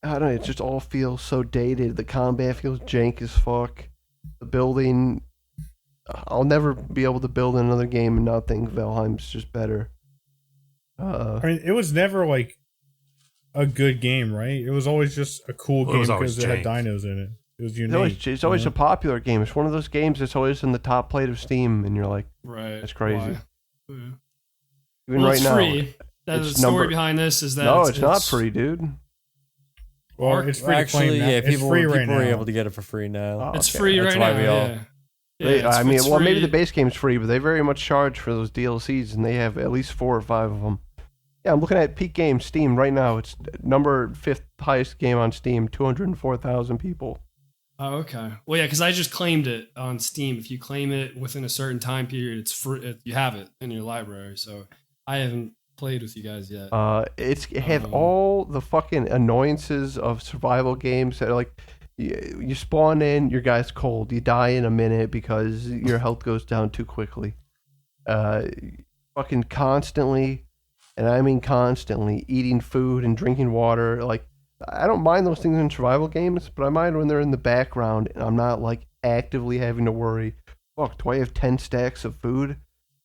I don't know. It just all feels so dated. The combat feels jank as fuck. The building, I'll never be able to build another game and not think Valheim's just better. I mean, it was never like a good game, right? It was always just a cool game because it had dinos in it. It was unique. It's always a popular game. It's one of those games that's always in the top plate of Steam, and you're like, right? That's crazy. Yeah. Even Well, right it's now, free. The story behind this is that no, it's not free, dude. Well, it's free to claim Actually, now. yeah, It's people free right are now. able to get it for free now. Oh, It's okay. free That's right why now. we all- Yeah. Yeah, Maybe the free. base game's free, but they very much charge for those DLCs, and they have at least 4 or 5 of them. Yeah, I'm looking at Peak Games Steam right now. It's number 5th highest game on Steam, 204,000 people. Oh, okay. Well, yeah, because I just claimed it on Steam. If you claim it within a certain time period, it's free. You have it in your library. So I haven't played with you guys yet. It has all the fucking annoyances of survival games that are like, you spawn in, your guy's cold, you die in a minute because your health goes down too quickly. Fucking constantly, and I mean constantly, eating food and drinking water. Like, I don't mind those things in survival games, but I mind when they're in the background and I'm not like actively having to worry, fuck, do I have 10 stacks of food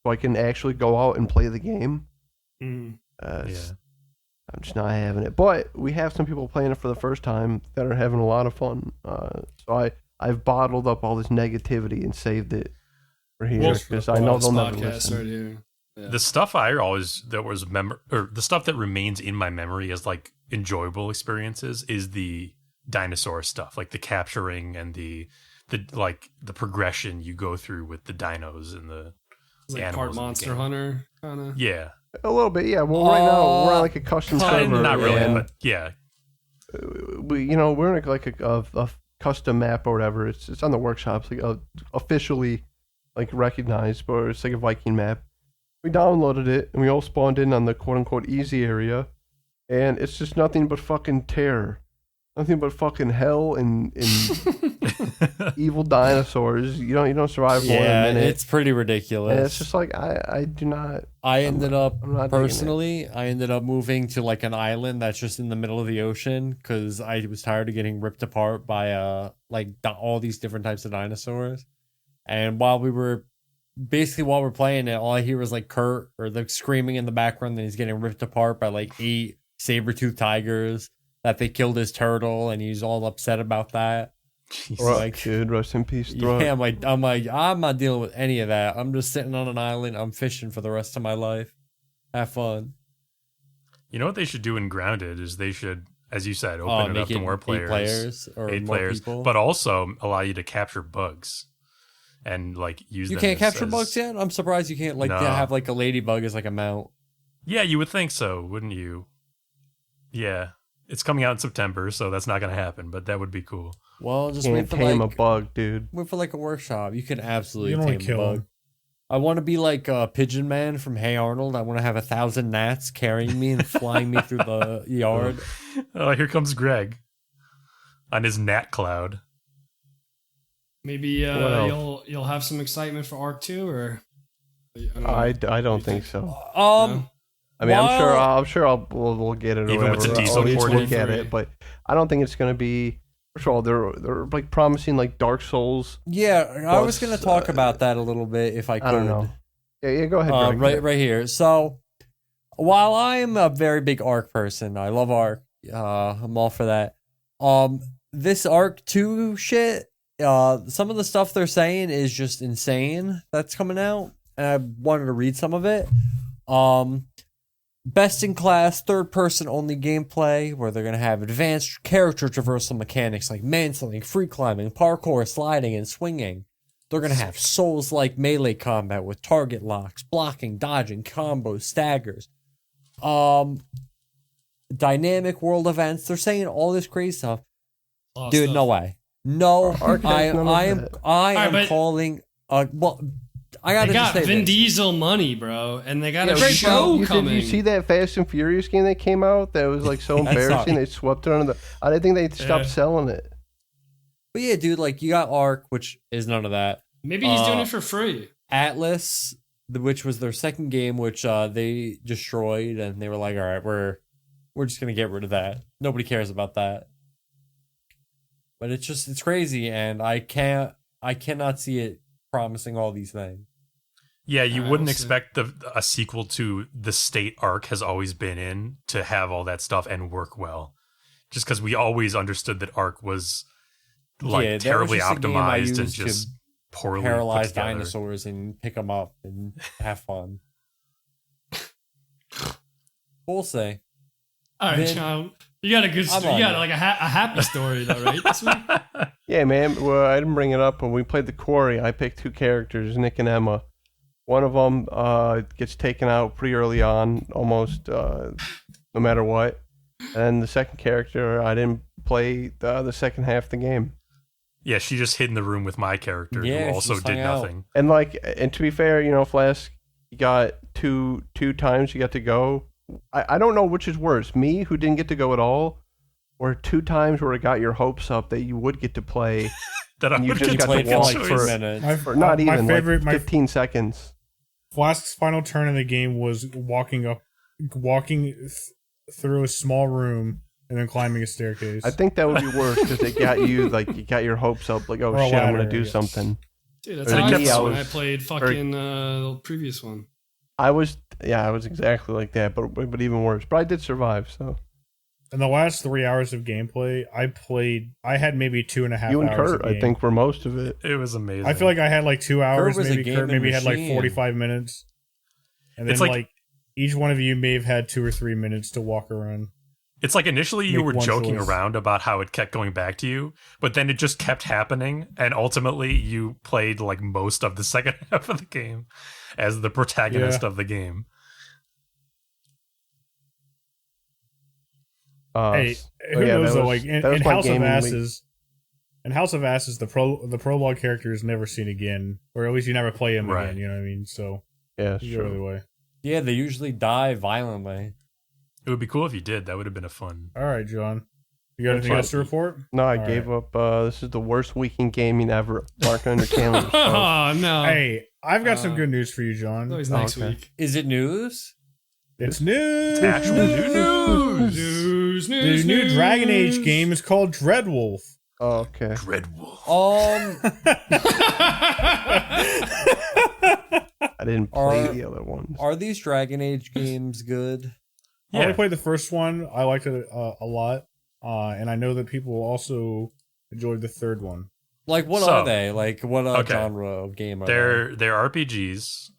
so I can actually go out and play the game? I'm just not having it. But we have some people playing it for the first time that are having a lot of fun. So I've bottled up all this negativity and saved it for here because I know they'll never listen. Right here. Yeah. The stuff the stuff that remains in my memory as like enjoyable experiences is the dinosaur stuff, like the capturing and the progression you go through with the dinos and the Like animals. part Monster Hunter, kind of. Yeah, A little bit, yeah. Well, right now we're on like a custom server. not really, and but yeah. We're in like a custom map or whatever. It's on the workshops, like officially like recognized, but it's like a Viking map. We downloaded it and we all spawned in on the quote unquote easy area, and it's just nothing but fucking terror, nothing but fucking hell and evil dinosaurs. You don't survive more than a minute. It's pretty ridiculous. And it's just like I do not. I ended up I'm not digging it. personally. I ended up moving to like an island that's just in the middle of the ocean because I was tired of getting ripped apart by all these different types of dinosaurs. And while we're playing it, all I hear is like Kurt or the screaming in the background that he's getting ripped apart by like 8 saber-toothed tigers, that they killed his turtle, and he's all upset about that. Dude, rest in peace. Yeah, I'm not dealing with any of that. I'm just sitting on an island. I'm fishing for the rest of my life. Have fun. You know what they should do in Grounded is they should, as you said, open it up to more players, eight players, people. But also allow you to capture bugs and like use. You them can't capture bugs yet. I'm surprised you can't have like a ladybug as like a mount. Yeah, you would think so, wouldn't you? Yeah, it's coming out in September, so that's not going to happen. But that would be cool. Well, just can't wait for tame a bug, dude. Wait for like a workshop. You can absolutely You can tame a bug. him. I want to be like Pigeon Man from Hey Arnold. I want to have 1,000 gnats carrying me and flying me through the yard. Oh, here comes Greg on his gnat cloud. Maybe you'll have some excitement for Arc 2, or I don't think so. No? I mean, I'm sure we'll get it. Or Even with whatever. the diesel I'll at least ported? look at it, but I don't think it's going to be. First of all, they're like promising like Dark Souls. Yeah, I was going to talk about that a little bit if I could. I don't know. Yeah, go ahead. Greg. Right here. So, while I am a very big Arc person, I love Arc. I'm all for that. This Arc 2 shit, some of the stuff they're saying is just insane that's coming out. And I wanted to read some of it. Best in class, third person only gameplay where they're going to have advanced character traversal mechanics like mantling, free climbing, parkour, sliding, and swinging. They're going to have Souls-like melee combat with target locks, blocking, dodging, combos, staggers. dynamic world events. They're saying all this crazy stuff. Dude, Stuff. no way. No, Ark has none of I am that. but- calling. Well, I gotta They just got say Vin this. Diesel money, bro, and they got a Yeah, show coming. Did you see that Fast and Furious game that came out? That was like so That's embarrassing. not- They swept it under the. I didn't think they stopped Yeah. selling it. But yeah, dude, like you got Ark, which is none of that. Maybe he's doing it for free. Atlas, which was their second game, which they destroyed, and they were like, "All right, we're just gonna get rid of that. Nobody cares about that." But it's crazy, and I cannot see it promising all these things. Yeah, you Alright, wouldn't we'll see. expect a sequel to the state Arc has always been in to have all that stuff and work well. Just because we always understood that Arc was like Yeah, that was terribly just a game I optimized and used to just poorly put Paralyze together. dinosaurs and pick them up and have fun. We'll see. All right, Vin- John, you got a good, I'm you on got it. like a happy story though, right? This week? Yeah, man. Well, I didn't bring it up when we played the Quarry. I picked two characters, Nick and Emma. One of them gets taken out pretty early on, almost no matter what. And the second character, I didn't play the second half of the game. Yeah, she just hid in the room with my character Yeah, who she also just did hung out. nothing. And to be fair, Flask, you got two times you got to go. I don't know which is worse, me who didn't get to go at all, or 2 times where it got your hopes up that you would get to play, That I You would just get got to to Played for walk like for- 2 minutes. or not my even favorite, like 15 seconds. Flask's final turn in the game was walking through a small room and then climbing a staircase. I think that would be worse because it got you you got your hopes up, like, oh Or a shit, I'm ladder, gonna do I guess. something. Dude, that's Or how I me, felt when I was played fucking the previous one. I was exactly like that, but even worse. But I did survive, so In the last 3 hours of gameplay, I had maybe 2.5 you and hours Kurt, of I game. think, were most of it. It was amazing. I feel like I had like 2 hours, was a maybe gaming Kurt maybe had like machine. 45 minutes. And then It's like, like- each one of you may have had 2 or 3 minutes to walk around. It's like initially you Make were one joking choice. around about how it kept going back to you, but then it just kept happening, and ultimately you played like most of the second half of the game as the protagonist Yeah. of the game. Hey, oh, who yeah, knows that though? was- Like that was in my House of gaming week. Asses, the prologue character is never seen again, or at least you never play him Right. again. You know what I mean? So Yeah, you go the other sure. way. Yeah, they usually die violently. It would be cool if you did. That would have been a fun. All right, John. You got anything fine. else to report? No, I All gave right. up. This is the worst week in gaming ever. Mark under calendar. Oh no! Hey, I've got some Uh, good news for you, John. Always Oh, next okay. week. Is it news? It's news. Actual news. News, The news, new news. Dragon Age game is called Dreadwolf. Oh, okay. Dreadwolf. I didn't play Are- the other ones. Are these Dragon Age games good? I only played the first one. I liked it a lot, and I know that people also enjoyed the third one. Like, what So- are they? Like, what Okay. genre of game are they? They're RPGs.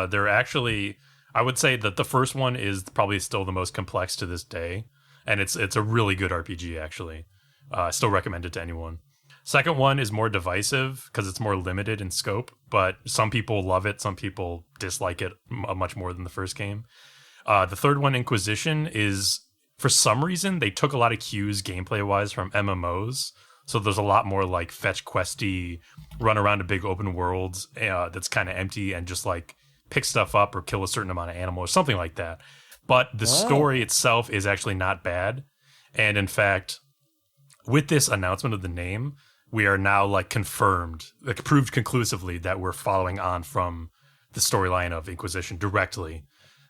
They're actually, I would say that the first one is probably still the most complex to this day, and it's a really good RPG actually. I still recommend it to anyone. Second one is more divisive because it's more limited in scope, but some people love it, some people dislike it much more than the first game. The third one, Inquisition, is for some reason they took a lot of cues gameplay wise from MMOs. So there's a lot more like fetch questy, run around a big open world that's kind of empty and just like pick stuff up or kill a certain amount of animal or something like that. But the story itself is actually not bad. And in fact, with this announcement of the name, we are now like confirmed, like proved conclusively that we're following on from the storyline of Inquisition directly.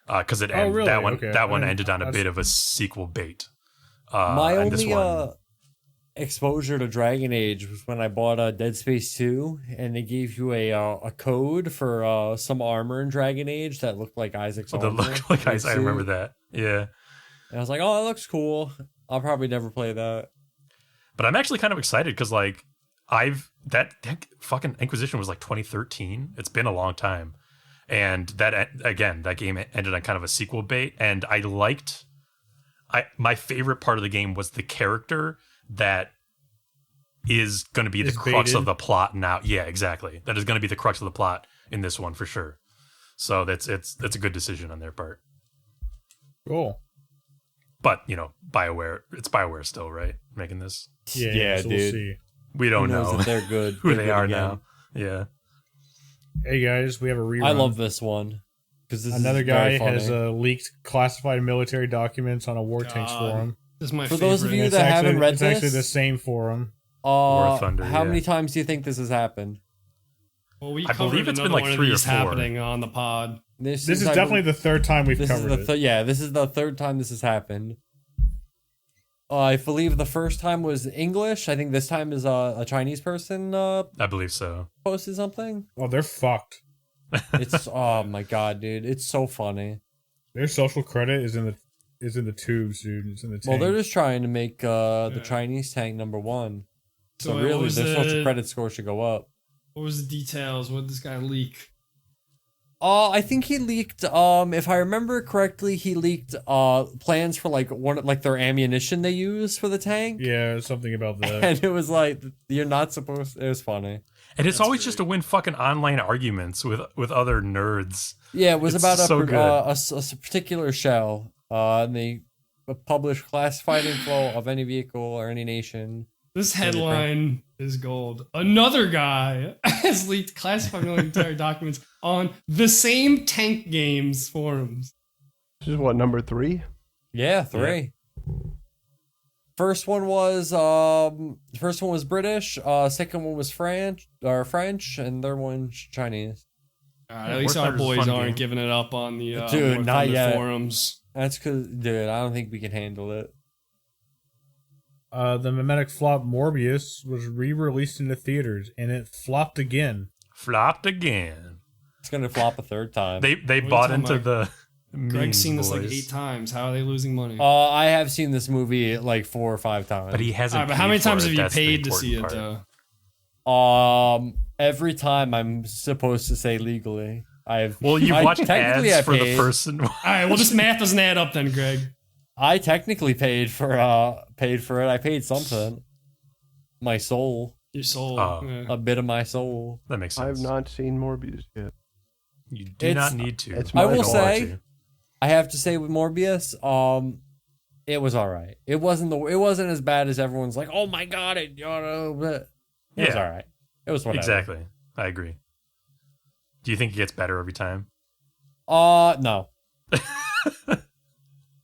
Because it Oh, really? that one Okay. that one I didn't- ended on a that's- bit of a sequel bait. My and this only one, exposure to Dragon Age was when I bought Dead Space 2, and they gave you a code for some armor in Dragon Age that looked like Isaac's that armor. looked like I remember that. Yeah. And I was like, oh, that looks cool. I'll probably never play that. But I'm actually kind of excited because like that fucking Inquisition was like 2013. It's been a long time, and that game ended on kind of a sequel bait. And my favorite part of the game was the character that is going to be the crux baited. of the plot now. Yeah, exactly. That is going to be the crux of the plot in this one for sure. So that's a good decision on their part. Cool. But BioWare, it's BioWare still, right? Making this. Yeah, so dude. we'll see. We don't know if they're good. who They're they good are again. now. Yeah. Hey guys, we have a rerun. I love this one because Another guy has leaked classified military documents on a War Tanks forum. This is my For favorite. those of you that haven't read it's actually this, the same forum. War of Thunder, how yeah. many times do you think this has happened? Well, we I covered believe it's been another like one of 3 or these 4. happening on the pod. This is definitely the third time we've covered it. This is the third time this has happened. I believe the first time was English. I think this time is a Chinese person I believe so. posted something. Oh, they're fucked. It's oh my god, dude! It's so funny. Their social credit is in the tubes, dude. It's in the tank. Well, they're just trying to make the Chinese tank #1. So what really, was their social the- credit score should go up. What was the details? What did this guy leak? I think he leaked. If I remember correctly, he leaked plans for like their ammunition they use for the tank. Yeah, something about that. And it was like you're not supposed. It was funny. And it's always just to win fucking online arguments with other nerds. Yeah, it was It's about so good. a particular shell. And they publish classified info of any vehicle or any nation. This headline is gold. Another guy has leaked classified military documents on the same tank games forums. This is what, number 3? Yeah, 3. First one was British. Second one was French, and third one Chinese. At least War our Thunder's a boys fun aren't game. giving it up on the Dude, War not Thunder yet. forums. That's because, dude, I don't think we can handle it. The mimetic flop Morbius was re-released into theaters, and it flopped again. Flopped again. It's gonna flop a third time. They What are you bought talking into about? the Greg's seen this like boys. 8 times. How are they losing money? I have seen this movie like 4 or 5 times. But he hasn't. But how many paid for times it. have you That's the paid to see it, important part. though? Every time I'm supposed to say legally. Well, you've watched technically ads I for the paid. person. All right, well, this math doesn't add up then, Greg. I technically paid for it. I paid something. My soul. Your soul. Oh. Yeah. A bit of my soul. That makes sense. I have not seen Morbius yet. You do It's- not need to. it's I my will goal. say, I have to say with Morbius, it was alright. It wasn't as bad as everyone's like, oh my god, but it was Yeah. alright. It was whatever. Exactly. I agree. Do you think it gets better every time? No.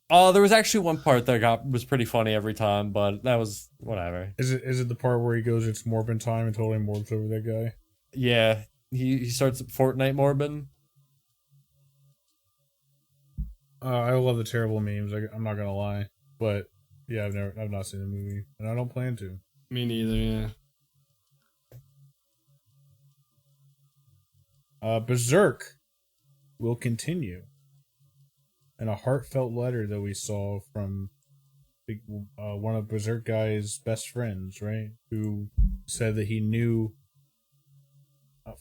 There was actually one part that was pretty funny every time, but that was whatever. Is it the part where he goes, it's Morbin time, and totally morbs over that guy? Yeah, he starts Fortnite morbin. I love the terrible memes. I'm not gonna lie, but yeah, I've not seen the movie, and I don't plan to. Me neither, yeah. Berserk will continue. And a heartfelt letter that we saw from one of Berserk guy's best friends, right? Who said that he knew.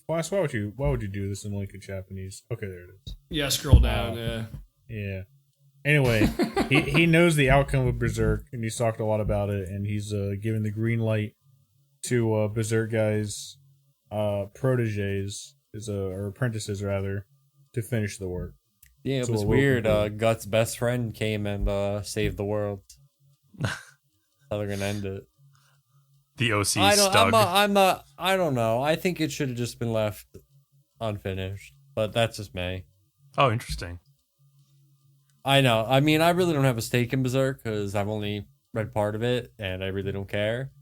Flask, why would you do this in like a Japanese? Okay, there it is. Yeah, scroll down, yeah. Yeah. Anyway, he knows the outcome of Berserk, and he's talked a lot about it, and he's given the green light to Berserk guy's proteges, or apprentices rather, to finish the work. Yeah, it So was we'll weird. conclude. Guts' best friend came and saved the world. How they're gonna end it? The OC I don't. Stug. I don't know. I think it should have just been left unfinished. But that's just me. Oh, interesting. I know. I mean, I really don't have a stake in Berserk because I've only read part of it, and I really don't care.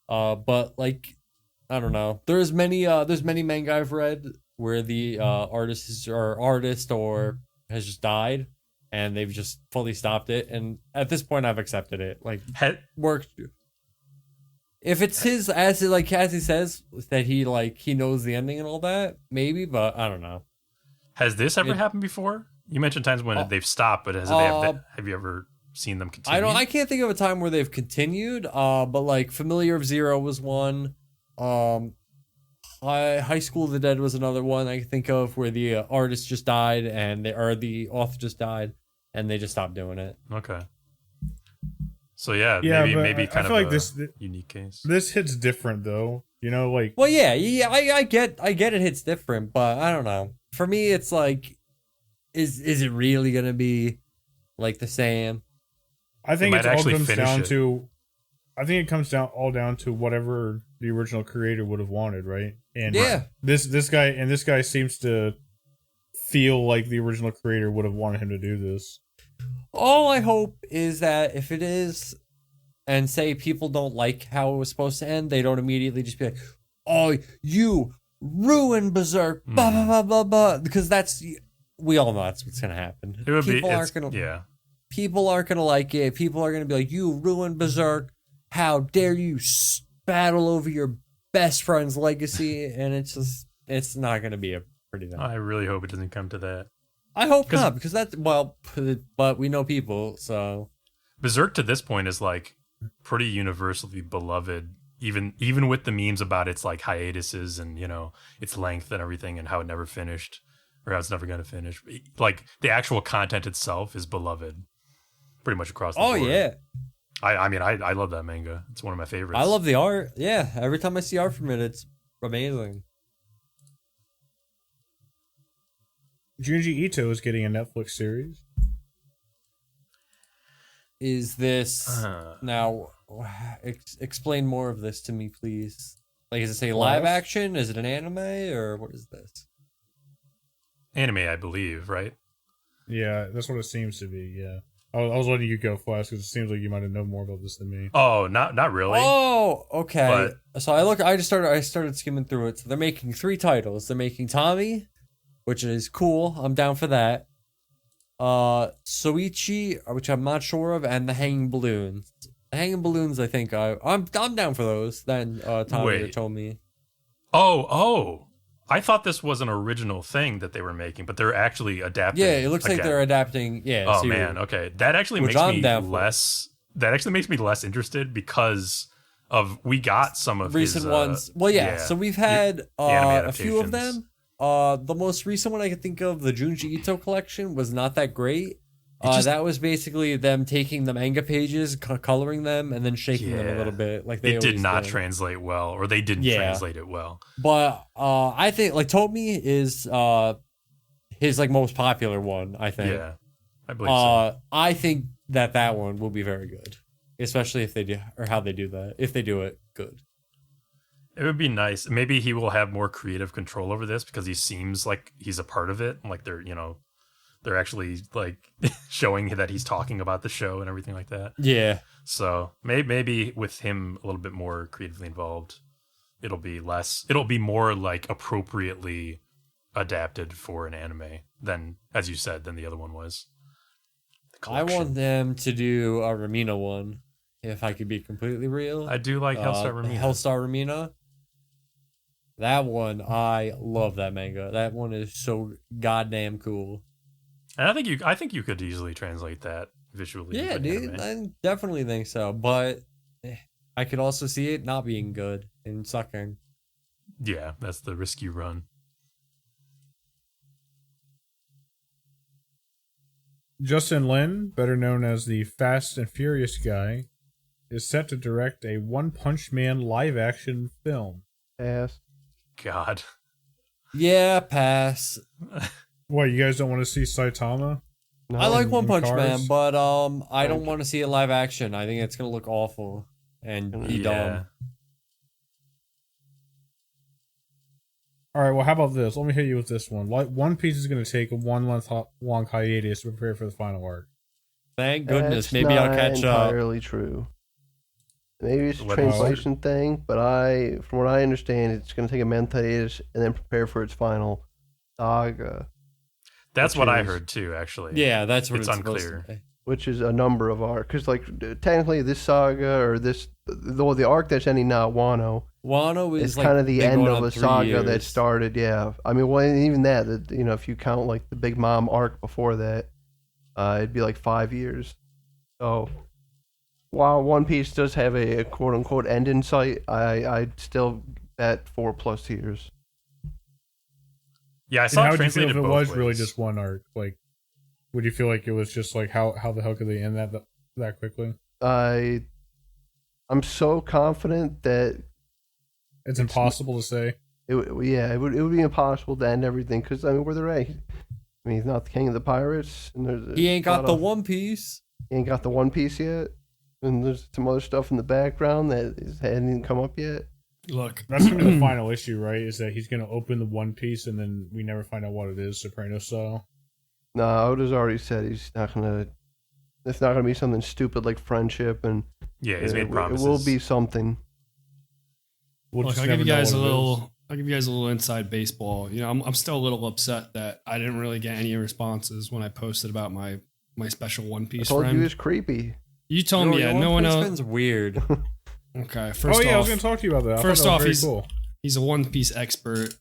But like, I don't know. There's many manga I've read where the artist or has just died, and they've just fully stopped it. And at this point, I've accepted it. Like, works. If it's his, as he says that he knows the ending and all that, maybe. But I don't know. Has this ever happened before? You mentioned times when they've stopped, but have you ever seen them continue? I can't think of a time where they've continued. But like Familiar of Zero was one. High School of the Dead was another one I can think of where the artist just died and the author just died and they just stopped doing it. Okay. So yeah, Yeah, maybe but kind I feel of like a unique case. This hits different though. You know, like Well, yeah, I get it hits different, but I don't know. For me, it's like, is it really gonna be like the same? I think They it might all actually comes finish down it. to. I think it comes down to whatever the original creator would have wanted, right? And Yeah. this guy seems to feel like the original creator would have wanted him to do this. All I hope is that if it is, and say people don't like how it was supposed to end, they don't immediately just be like, "Oh, you ruined Berserk," blah blah blah blah blah, because we all know that's what's gonna happen. It would People be. aren't gonna. Yeah. People aren't gonna like it. People are gonna be like, "You ruined Berserk. How dare you battle over your best friend's legacy?" And it's not gonna be a pretty night. I really hope it doesn't come to that. I hope not, because but we know people, so Berserk to this point is like pretty universally beloved, even with the memes about its like hiatuses and its length and everything and how it never finished or how it's never going to finish. Like the actual content itself is beloved pretty much across the board. yeah. I mean I love that manga. It's one of my favorites. I love the art. Yeah, every time I see art from it, it's amazing. Junji Ito is getting a Netflix series. Is this now? Explain more of this to me, please. Like, is it a live action? Is it an anime, or what is this? Anime, I believe, right? Yeah, that's what it seems to be. Yeah, I was letting you go, Flask, because it seems like you might have known more about this than me. Oh, not really. Oh, okay. So I started skimming through it. So they're making 3 titles. They're making Tommy, which is cool. I'm down for that. Soichi, which I'm not sure of, and the Hanging Balloons. The Hanging Balloons, I think I'm down for those. Then Tommy told me. Oh, I thought this was an original thing that they were making, but they're actually adapting. Yeah, it looks like they're adapting. Yeah. Oh man, okay, that actually makes me less. That actually makes me less interested because of we got some of recent his, ones. Well, yeah. So we've had a few of them. The most recent one I could think of, the Junji Ito collection, was not that great. That was basically them taking the manga pages, coloring them, and then shaking them a little bit. Like they did not translate well, or they didn't translate it well. But I think like Tomi is his like most popular one. I think. Yeah, I believe so. I think that one will be very good, especially if they do or how they do that. If they do it good. It would be nice. Maybe he will have more creative control over this because he seems like he's a part of it. Like they're actually like showing that he's talking about the show and everything like that. Yeah. So maybe with him a little bit more creatively involved, it'll be more like appropriately adapted for an anime than, as you said, than the other one was. I want them to do a Ramina one, if I could be completely real. I do like Hellstar Ramina. Hellstar Ramina. That one, I love that manga. That one is so goddamn cool. And I think you could easily translate that visually. Yeah, dude, I definitely think so. But I could also see it not being good and sucking. Yeah, that's the risk you run. Justin Lin, better known as the Fast and Furious guy, is set to direct a One-Punch Man live-action film. Pass. God. Yeah, pass. What, you guys don't want to see Saitama? No, I like One Punch Cars? Man, but I don't want to see it live action. I think it's gonna look awful and be dumb. All right, well, how about this? Let me hit you with this one. One Piece is going to take a 1 month long hiatus to prepare for the final arc. Thank goodness. That's Maybe I'll not catch up. entirely true. Maybe it's a What translation thing, but from what I understand, it's going to take a month hiatus and then prepare for its final saga. That's what I heard too, actually. Yeah, that's what it's unclear. To be. Which is a number of arcs. Because, like, technically, this saga, or the arc that's ending now, Wano is like kind of the end of a 3 saga years. that started, yeah. I mean, well, even that, if you count, like, the Big Mom arc before that, it'd be like 5 years. So, while One Piece does have a quote-unquote end in sight, I'd still bet 4+ years. Yeah, I saw how it would you feel translated if it both was really ways. just one arc? Like, would you feel like it was just like how the hell could they end that quickly? I'm so confident that It's impossible to say. it would be impossible to end everything because I mean where they're at. I mean he's not the king of the pirates, and He ain't got the one. One Piece. He ain't got the One Piece yet, and there's some other stuff in the background that hadn't even come up yet. Look, That's gonna be the final issue, right? Is that he's gonna open the One Piece and then we never find out what it is, Soprano style. No, Oda's already said he's not gonna. It's not gonna be something stupid like friendship, and he's made promises. It will be something. Look, I'll give you guys a little inside baseball. You know, I'm still a little upset that I didn't really get any responses when I posted about my special One Piece I told friend. you it's creepy. You told me, no one else. It's weird. Okay, first off, I was going to talk to you about that. First off, cool. he's a One Piece expert.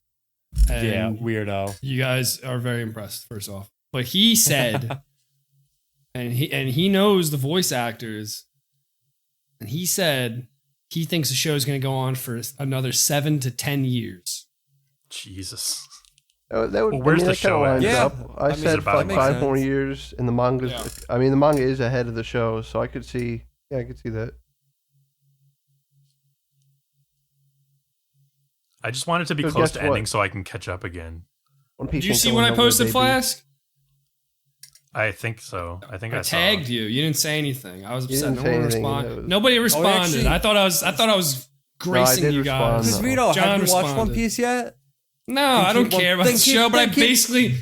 And yeah, weirdo. You guys are very impressed, first off. But he said, and he knows the voice actors, and he said he thinks the show is going to go on for another 7 to 10 years. Jesus. That would, where's the show at? Yeah, I said about 5 more years, and the manga's. Yeah. I mean, the manga is ahead of the show, so I could see. Yeah, I could see that. I just want it to be close to ending so I can catch up again. Did you see when I posted Flask? I think so. I tagged you. You didn't say anything. I was upset. No one responded. Nobody responded. I thought I was gracing you guys. Because Vito, have you watched One Piece yet? No, I don't care about the show, but I basically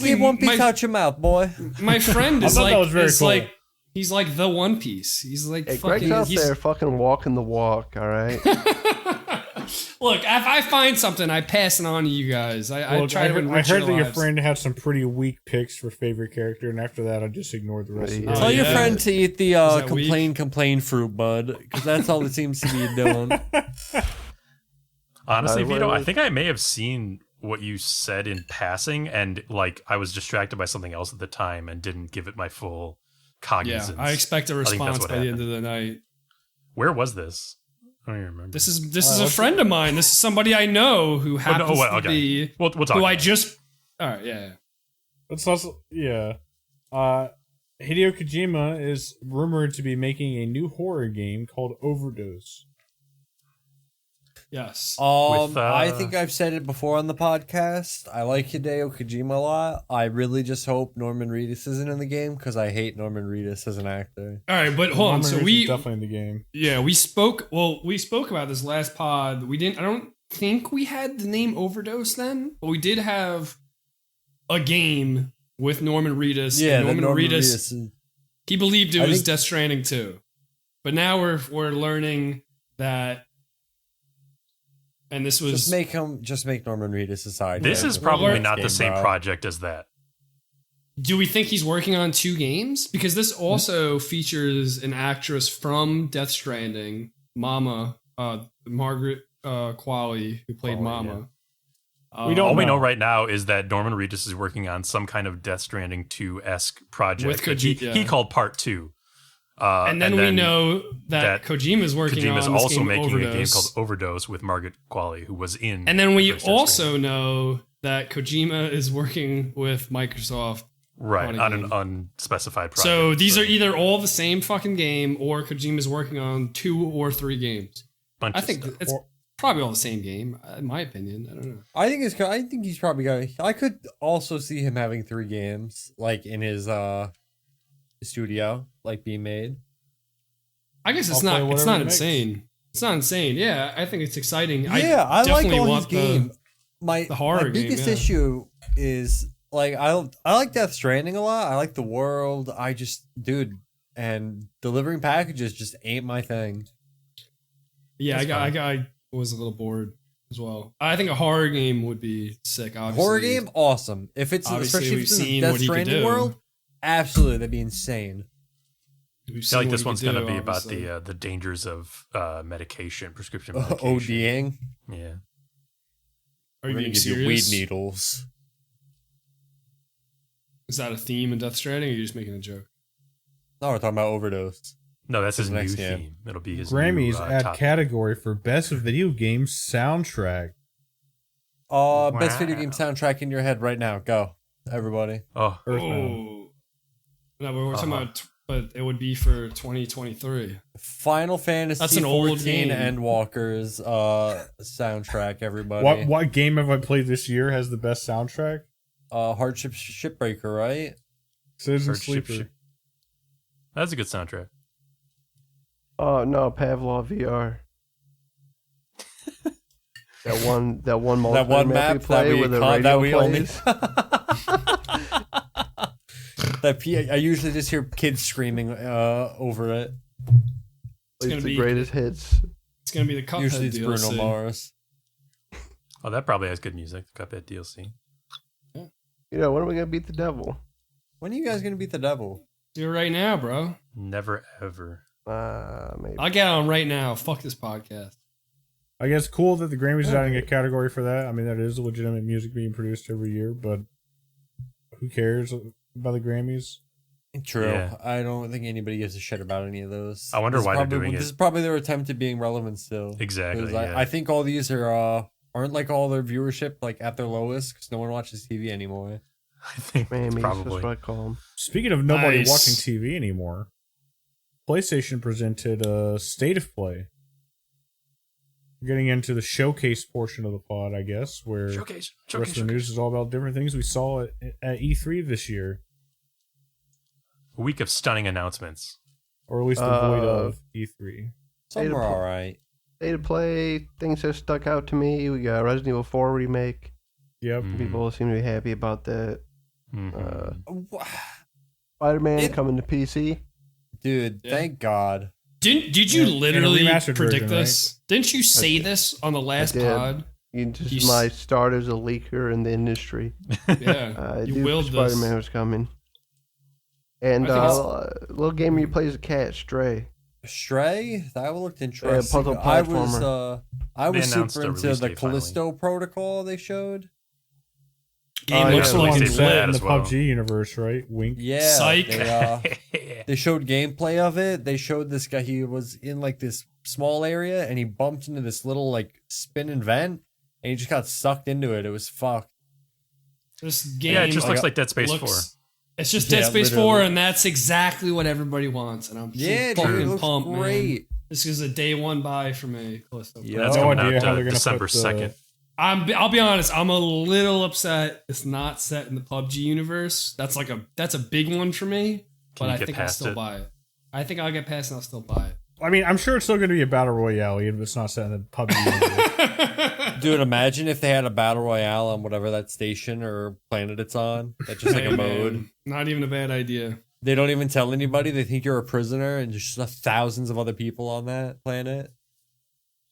keep One Piece out your mouth, boy. My friend is like, cool. He's like the One Piece. He's like fucking. Greg's out there fucking walking the walk. All right. Look, if I find something, I pass it on to you guys. I try to enrich I heard your that lives. your friend had some pretty weak picks for favorite character, and after that, I just ignored the rest of it. Tell your friend to eat the complain fruit, bud, because that's all it seems to be doing. Honestly, Vito, I think I may have seen what you said in passing, and like I was distracted by something else at the time and didn't give it my full cognizance. Yeah, I expect a response by the end of the night. Where was this? I don't even remember. This is a friend of mine. This is somebody I know who happens to be. We'll talk. Who I just. All right, yeah. It's also Hideo Kojima is rumored to be making a new horror game called Overdose. Yes. I think I've said it before on the podcast. I like Hideo Kojima a lot. I really just hope Norman Reedus isn't in the game because I hate Norman Reedus as an actor. All right, but hold on. So we definitely in the game. Yeah, we spoke about this last pod. We didn't. I don't think we had the name Overdose then, but we did have a game with Norman Reedus. Yeah, Norman Reedus. He believed it was Death Stranding 2, but now we're learning that. And this was just make Norman Reedus a side. This is probably not the same project as that. Do we think he's working on 2 games? Because this also features an actress from Death Stranding, Mama, Margaret Qualley, who played Mama. Yeah. All we know right now is that Norman Reedus is working on some kind of Death Stranding 2-esque project with Kojima. He called Part 2. And then we know that Kojima's working on this also game making Overdose. a game called Overdose with Margaret Qualley, who was in. And then we also know that Kojima is working with Microsoft. Right, on an unspecified project. So these are either all the same fucking game, or Kojima's working on 2 or 3 games. I think it's probably all the same game, in my opinion. I don't know. I think he's probably got. I could also see him having 3 games, like in his studio, like being made. I guess it's not insane. It's not insane. Yeah, I think it's exciting. Yeah, I like all his games. The horror my biggest issue is like I like Death Stranding a lot. I like the world. And delivering packages just ain't my thing. Yeah, I was a little bored as well. I think a horror game would be sick. Obviously, horror game, awesome. If it's especially if it's in the Death Stranding world, absolutely, that'd be insane. I feel like this one's going to be about the dangers of prescription medication. ODing. Yeah. Are you being serious? You weed needles. Is that a theme in Death Stranding, or are you just making a joke? No, we're talking about Overdose. No, that's his new theme. It'll be his Grammys new, add category for Best Video Game Soundtrack. Best video game soundtrack in your head right now. Go, everybody. No, we're talking about, but it would be for 2023. Final Fantasy. That's an old game. Endwalker's soundtrack. Everybody. What game have I played this year has the best soundtrack? Hardship Shipbreaker, right? Citizen Sleeper. That's a good soundtrack. Oh no, Pavlov VR. that one map we play where the radio plays. I usually just hear kids screaming over it. It's the greatest hits. It's gonna be the Cuphead Usually it's DLC. Bruno Mars. Oh, that probably has good music. The Cuphead DLC. You know, when are we gonna beat the devil? When are you guys gonna beat the devil? Do it right now, bro. Never ever. Maybe. I'll get on right now. Fuck this podcast. I guess cool that the Grammys is adding a category for that. I mean, that is legitimate music being produced every year, but who cares about the Grammys? True. Yeah. I don't think anybody gives a shit about any of those. I wonder why they're doing This it. is probably their attempt at being relevant still. Exactly. 'Cause Yeah. I think all these are aren't like all their viewership like at their lowest because no one watches TV anymore. I think Maybe that's probably. what I call them. Speaking of nobody Nice. watching TV anymore, PlayStation presented State of Play. We're getting into the showcase portion of the pod, I guess, where Showcase. the rest of the news is all about different things we saw at E3 this year, A week of stunning announcements. or at least the void of E3. Some State of are Play. all right. State of Play, things that stuck out to me. We got Resident Evil 4 remake. Yep. Mhm. People seem to be happy about that. Mhm. Spider-Man coming to PC. Dude, Yeah. thank God. Did you Yeah, in a literally remastered predict version, this? Didn't you say this on the last did. pod? You just You my start as a leaker in the industry. Yeah, I you knew willed this. Spider-Man was coming. And I think little game where you play as a cat, Stray. Stray? That looked interesting. puzzle I was platformer. announced super a into release the date finally. Callisto protocol they showed. Game yeah, looks That's the like fucking one it's set that in the as well. PUBG universe, right? Wink. Yeah. Psych. They showed gameplay of it. They showed this guy, he was in like this small area and he bumped into this little like spinning vent and he just got sucked into it. It was fucked. This game. Yeah, it just looks like Dead Space 4. It's just Yeah, Dead Space literally. 4, and that's exactly what everybody wants. And I'm Yeah, so dude, it fucking looks pumped, man. great. This is a day one buy for me. Callisto. Yeah. That's No coming idea out how they're gonna December put the- 2nd. I'll be honest. I'm a little upset. It's not set in the PUBG universe. That's a big one for me. Can But you I get think I'll past still it? buy it. I think I'll get past it and I'll still buy I mean, I'm sure it's still going to be a battle royale, even if it's not set in the PUBG universe. it. Dude, imagine if they had a battle royale on whatever that station or planet it's on. That's just like Hey, a mode. man, not even a bad idea. They don't even tell anybody. They think you're a prisoner and there's just thousands of other people on that planet.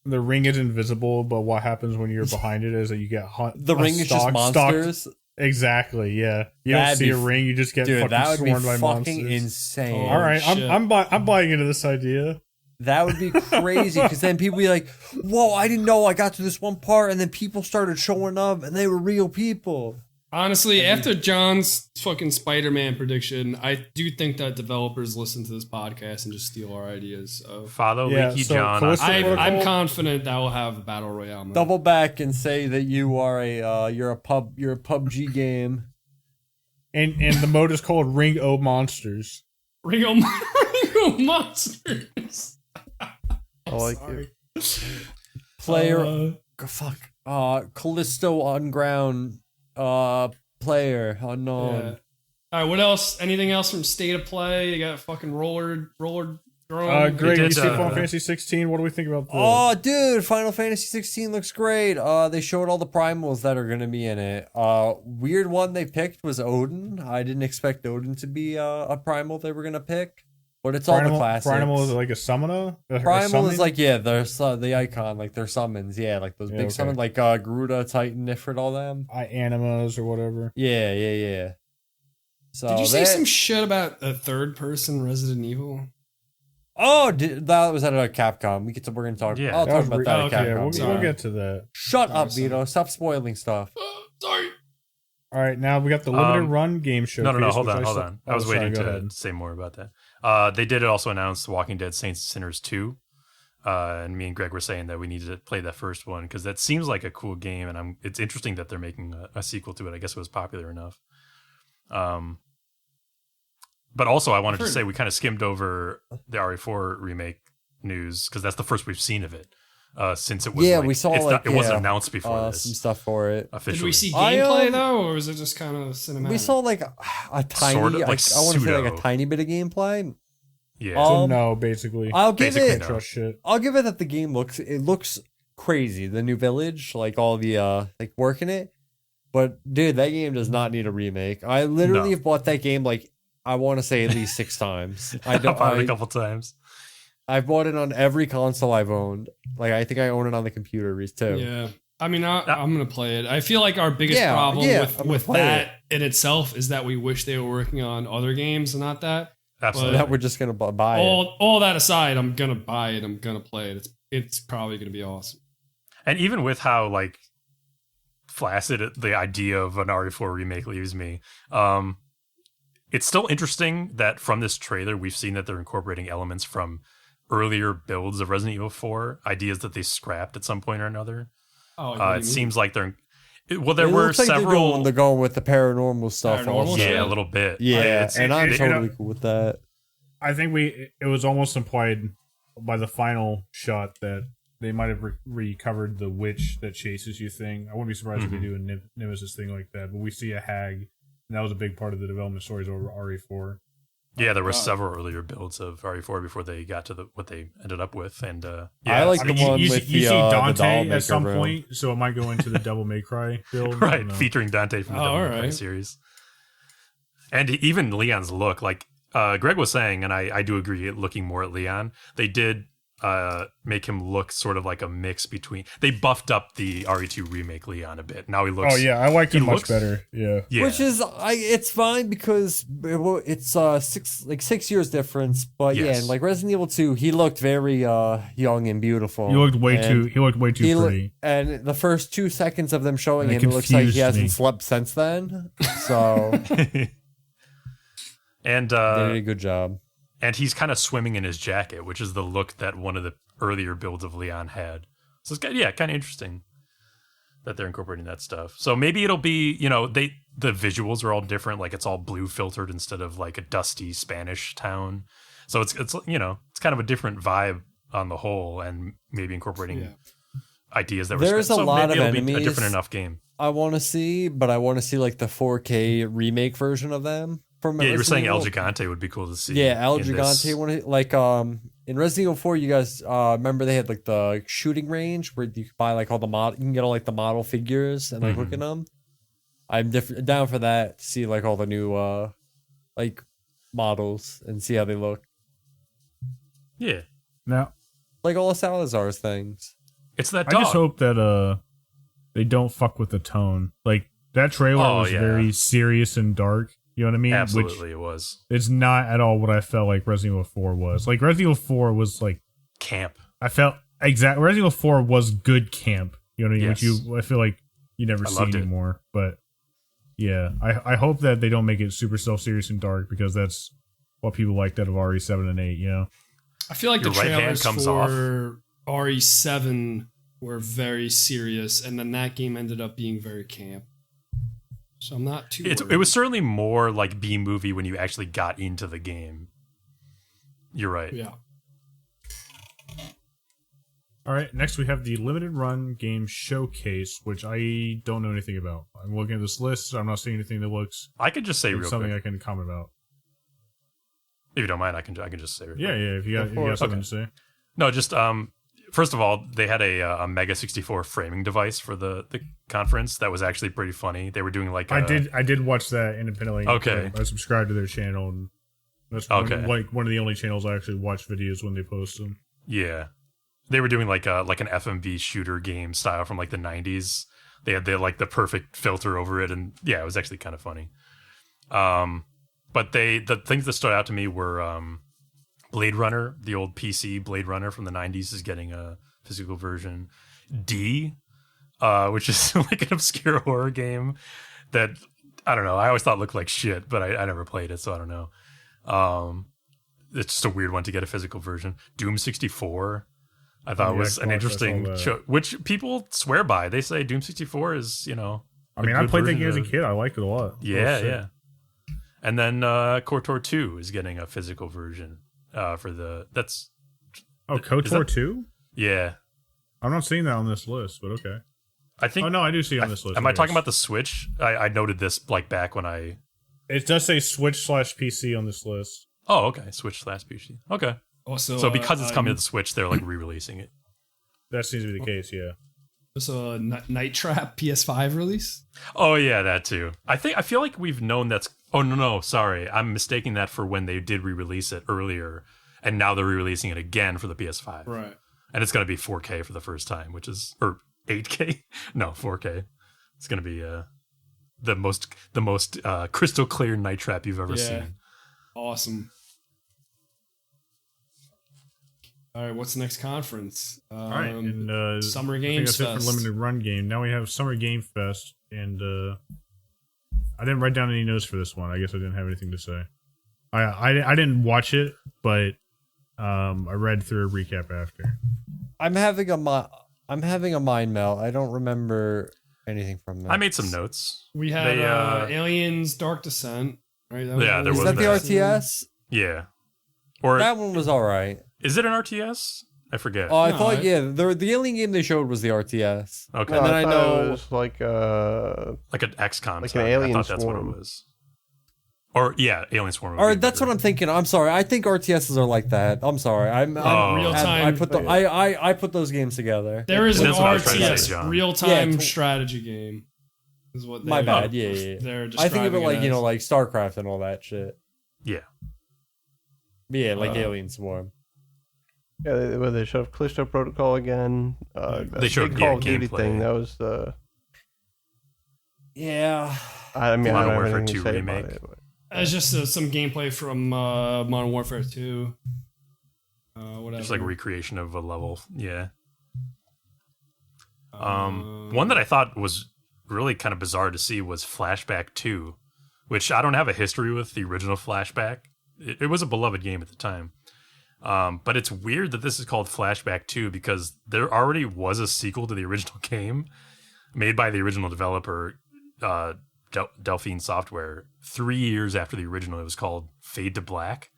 The ring is invisible, but what happens when you're behind it is that you get The ring is just monsters. Exactly, yeah. You don't That'd see be a ring, you just get Dude, fucking that would be swarmed by fucking monsters. insane. Oh, All right, shit. I'm buying into this idea. That would be crazy because then people be like, whoa, I didn't know I got to this one part. And then people started showing up and they were real people. Honestly, after John's fucking Spider-Man prediction, I do think that developers listen to this podcast and just steal our ideas. So Follow Yeah, Leaky so John. on Callisto Twitter. Protocol- I'm confident that we'll have a battle royale mode. Double back and say that you are you're a PUBG game. And the mode is called Ring O Monsters. Ringo Monsters. I like Sorry. it. Player, Callisto on ground, player unknown. Yeah. All right, what else? Anything else from State of Play? You got fucking roller drone. Great, did, you see uh, Final Fantasy 16. What do we think about that? Oh, dude, Final Fantasy 16 looks great. They showed all the primals that are going to be in it. Weird one they picked was Odin. I didn't expect Odin to be a primal they were going to pick, but it's all the classics. Primal is like a summoner? Primal is like, yeah, there's the icon, like their summons. Yeah, like those Yeah, big okay. summons, like Garuda, Titan, Ifrit, all them. Animas or whatever. Yeah. So Did you say that- some shit about a third-person Resident Evil? Oh, that was at a Capcom. We're gonna talk. Yeah. I'll That talk was about re- that oh, at okay, Yeah, Capcom. we'll get to that. Shut up, Sorry. Vito. Stop spoiling stuff. Sorry. All right, now we got the limited run game show. No, hold on. I was waiting to say more about that. They did also announce The Walking Dead Saints and Sinners 2. And me and Greg were saying that we needed to play that first one because that seems like a cool game, and it's interesting that they're making a sequel to it. I guess it was popular enough. But also, I wanted to say we kind of skimmed over the RE4 remake news because that's the first we've seen of it since it was. Yeah, we saw it wasn't announced before some this stuff for it. officially. Did we see I, gameplay though, or was it just kind of cinematic? We saw like a tiny, Sort of, like I want to say like a pseudo. tiny bit of gameplay. Yeah. So no, basically. I'll give Basically, it. no. Trust shit. I'll give it that the game looks crazy. The new village, like all the like work in it. But dude, that game does not need a remake. I literally No. have bought that game like I want to say at least 6 times. I I've bought it a couple times. I've bought it on every console I've owned. Like I think I own it on the computer too. Yeah. I mean, I'm gonna play it. I feel like our biggest problem with that in itself is that we wish they were working on other games and not that. Absolutely. That we're just gonna buy it. All that aside, I'm gonna buy it. I'm gonna play it. It's probably gonna be awesome. And even with how like flaccid the idea of an RE4 remake leaves me, it's still interesting that from this trailer we've seen that they're incorporating elements from earlier builds of Resident Evil 4, ideas that they scrapped at some point or another. Oh, It seems like there were looks like several. they're going with the paranormal stuff. Paranormal also. shit. Yeah, a little bit. Yeah, and I'm it- totally cool with that. I think it was almost implied by the final shot that they might have recovered the witch that chases you thing. I wouldn't be surprised if they do a Nemesis thing like that. But we see a hag, and that was a big part of the development stories over RE4. Yeah, there were several earlier builds of RE4 before they got to what they ended up with, and I like I the mean, one you with see the doll Dante maker at some room. point, so it might go into the Devil May Cry build. I right, don't know. featuring Dante from the Devil May Cry alright. series, and even Leon's look. Like Greg was saying, and I do agree, looking more at Leon, they did make him look sort of like a mix between. They buffed up the RE2 remake Leon a bit. Now he looks. Oh yeah, I liked he him much looks- better. Yeah. Yeah, Which is it's fine because it's 6 years difference. But yeah, Yes. and like Resident Evil 2, he looked very young and beautiful. He looked way And too he pretty. and the first 2 seconds of them showing And him, it it looks like he confused hasn't me. slept since then. So and they did a good job. and he's kind of swimming in his jacket, which is the look that one of the earlier builds of Leon had. So it's kind of interesting that they're incorporating that stuff. So maybe it'll be, the visuals are all different, like it's all blue filtered instead of like a dusty Spanish town. So it's it's kind of a different vibe on the whole, and maybe incorporating ideas that were There's so a lot maybe of it'll be a enemies different enough game. I want to see, but I want to see like the 4K remake version of them. From Yeah, you were saying Resident El Evil. Gigante would be cool to see. Yeah, El in this. Gigante. Like in Resident Evil 4, you guys remember they had like the shooting range where you could buy like all the you can get all like the model figures and like look at them. I'm down for that to see like all the new like models and see how they look. Yeah, Now, Like all of Salazar's things. it's that I dog. just hope that they don't fuck with the tone. Like that trailer was very serious and dark. You know what I mean? Absolutely, it was Which is not at all what I felt like Resident Evil 4 was. Like Resident Evil 4 was like camp. I felt exactly Resident Evil 4 was good camp. You know what I mean? Yes. Which I feel like you never see loved it. anymore. But yeah, I hope that they don't make it super self-serious and dark because that's what people liked out of RE7 and 8. You know? I feel like Your the right hand trailers comes for RE7 were very serious, and then that game ended up being very camp. So I'm not too. It was certainly more like B movie when you actually got into the game. You're right. Yeah. All right, next we have the limited run game showcase, which I don't know anything about. I'm looking at this list. I'm not seeing anything that looks I could just say like real something quick. I can comment about. If you don't mind, I can just say real quick. Yeah, if you got something to say. No, just first of all, they had a Mega 64 framing device for the conference that was actually pretty funny. They were doing like I did watch that independently. Okay. I subscribed to their channel, and that's Okay. one of the only channels I actually watch videos when they post them. Yeah, they were doing like an FMV shooter game style from like the 90s. They had the perfect filter over it, and yeah, it was actually kind of funny. But the things that stood out to me were Blade Runner, the old PC Blade Runner from the 90s, is getting a physical version. D, which is like an obscure horror game that I don't know. I always thought looked like shit, but I never played it, so I don't know. It's just a weird one to get a physical version. Doom 64, I thought was an interesting show, which people swear by. They say Doom 64 is, I mean, I played that game as a kid. I liked it a lot. Yeah. And then KOTOR 2 is getting a physical version that's KOTOR 2? Yeah. I'm not seeing that on this list, but okay. I think Oh no, I do see it on this list. Am I talking about the Switch? I noted this like back when It does say Switch/PC on this list. Oh, okay. Switch/PC. Okay. Also, So because it's coming to the Switch, they're like re-releasing it. That seems to be the case, yeah. Also, a Night Trap PS5 release. Oh yeah, that too. I feel like we've known that's. Oh no, sorry, I'm mistaking that for when they did re-release it earlier, and now they're re-releasing it again for the PS5. Right. And it's gonna be 4K for the first time, which is 8K. No, 4K. It's gonna be the most crystal clear Night Trap you've ever seen. Awesome. All right, what's the next conference? All right, and Summer I think Games that's it Fest. for Limited Run Game. Now we have Summer Game Fest, and I didn't write down any notes for this one. I guess I didn't have anything to say. I didn't watch it, but I read through a recap after. I'm having a mind melt. I don't remember anything from that. I made some notes. We had Aliens Dark Descent. Right? There was that. The RTS? Yeah. Or that one was all right. Is it an RTS? I forget. I thought the alien game they showed was the RTS. Okay. No, And then I I thought know it was like an XCOM. like an Alien I thought that's Swarm. what it was. Or Alien Swarm. All right, that's what I'm thinking. I'm sorry. I think RTSs are like that. I'm sorry. real time. I put those games together. There is an That's what I was trying to say, RTS, John. real time strategy game. Is what My bad. Yeah. They're I think of it describing like as. like StarCraft and all that shit. Yeah. But yeah, like Alien Swarm. Yeah, they showed Callisto Protocol again. They showed Call of Duty gameplay. thing. That was the. Yeah. I mean, I Modern don't have Warfare anything 2 to say remake. about it. But. It's just some gameplay from Modern Warfare 2. Whatever. Just like recreation of a level. Yeah. One that I thought was really kind of bizarre to see was Flashback 2, which I don't have a history with the original Flashback. It was a beloved game at the time. But it's weird that this is called Flashback 2 because there already was a sequel to the original game made by the original developer, Delphine Software, 3 years after the original. It was called Fade to Black.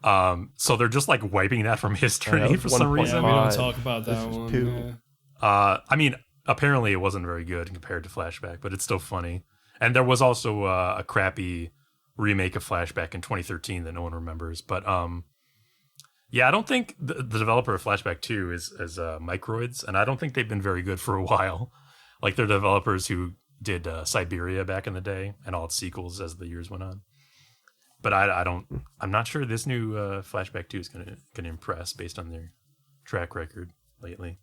So they're just like wiping that from history for some reason. We don't talk about that one. I mean, apparently it wasn't very good compared to Flashback, but it's still funny. And there was also a crappy remake of Flashback in 2013 that no one remembers. But yeah, I don't think the developer of Flashback 2 is Microids, and I don't think they've been very good for a while. Like they're developers who did Siberia back in the day and all its sequels as the years went on. But I'm not sure this new Flashback 2 is gonna impress based on their track record lately.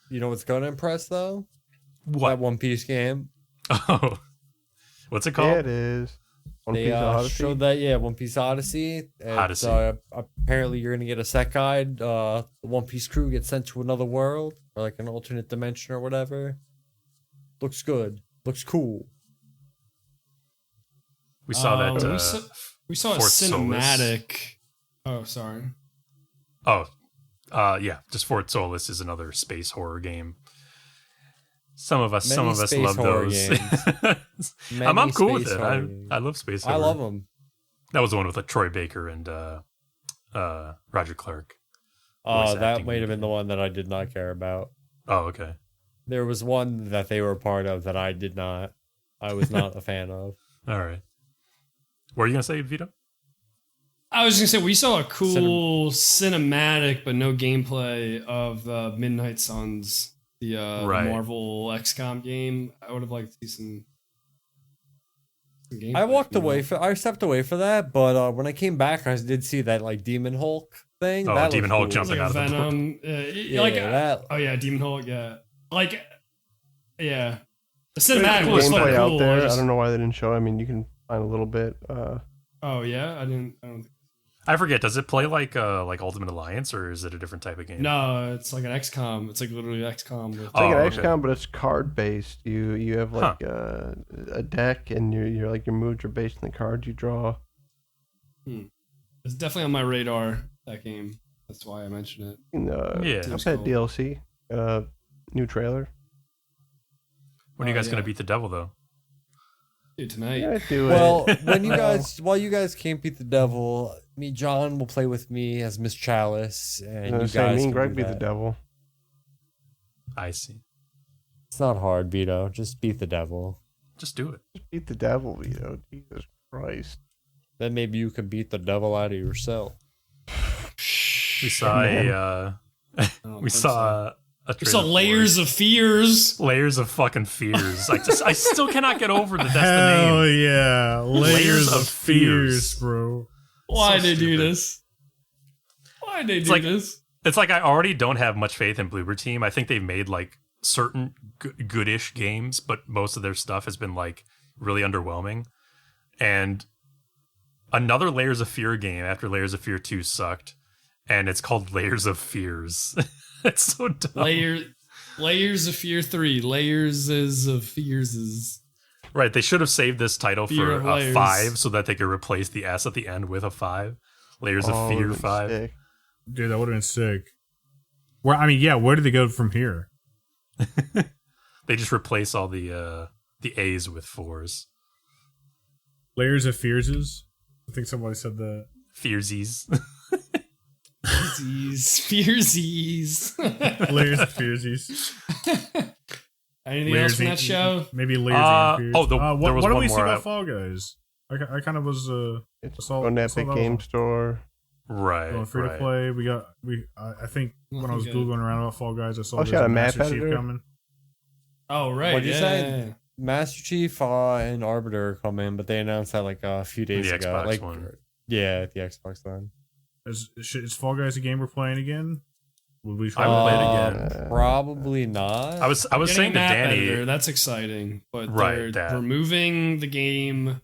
You know what's gonna impress though? What? That One Piece game. Oh, what's it called? Yeah, it is. One They Piece Odyssey. showed that, One Piece Odyssey. Odyssey. Apparently, you're gonna get a set guide. The One Piece crew gets sent to another world or like an alternate dimension or whatever. Looks good. Looks cool. We saw that. We saw a Fort cinematic. Oh, sorry. Yeah, just Fort Solis is another space horror game. Some of us love those. I'm cool with it. I love space horror. I love them. That was the one with like Troy Baker and Roger Clark. Oh, that might have been the one that I did not care about. Oh, okay. There was one that they were part of that I did not. I was not a fan of. All right. What are you gonna say, Vito? I was gonna say we saw a cool cinematic, but no gameplay of Midnight Suns, the Marvel XCOM game. I would have liked to see some gameplay. I stepped away for that, but when I came back, I did see that like Demon Hulk thing. Oh, that Demon Hulk jumping like out of the Venom. Demon Hulk. Yeah. The cinematic was gameplay cool. out there. I don't know why they didn't show it. I mean, you can find a little bit. Oh yeah, I don't think. I forget. Does it play like Ultimate Alliance, or is it a different type of game? No, it's like an XCOM. It's like literally XCOM. It's like an XCOM, but it's card based. You have like a deck, and your moves are based on the cards you draw. It's definitely on my radar. That game. That's why I mentioned it. I've had DLC. New trailer. When are you guys gonna beat the devil though? Dude, tonight. Yeah, do well, while you guys can't beat the devil, John will play with me as Miss Chalice, and you guys. Me and Greg beat the devil. I see. It's not hard, Vito. Just beat the devil. Just do it. Just beat the devil, Vito. Jesus Christ. Then maybe you can beat the devil out of yourself. We saw we saw layers of fears. Layers of fucking fears. I still cannot get over that. That's Hell the name. Yeah, layers of fears, bro. Why they do this? Why they do this? It's like I already don't have much faith in Bloober Team. I think they've made like certain goodish games, but most of their stuff has been like really underwhelming. And another Layers of Fear game after Layers of Fear 2 sucked, and it's called Layers of Fears. It's so dumb. Layers of Fear 3. Layers of Fears. Right, they should have saved this title Fear for a 5 so that they could replace the S at the end with a 5. Layers of Fear 5. Sick. Dude, that would have been sick. Where did they go from here? They just replace all the A's with 4s. Layers of Fearses? I think somebody said that. Fearsies. Fearsies. Layers of Fearsies. Anything else from that show? Maybe Layers of Fears. There was what do one we see more about Fall Guys? I kind of was It's on Epic Game Store. Right. Going free to play. I think when I was googling around about Fall Guys, I saw got a map Master Chief editor? coming. Oh right. What'd you say? Master Chief and Arbiter come in, but they announced that like a few days ago. Xbox One. Yeah, the Xbox One. Is Fall Guys a game we're playing again? Would we I try would to play it again. Probably not. I was saying to map Danny, editor, that's exciting, but Right, they're that. removing the game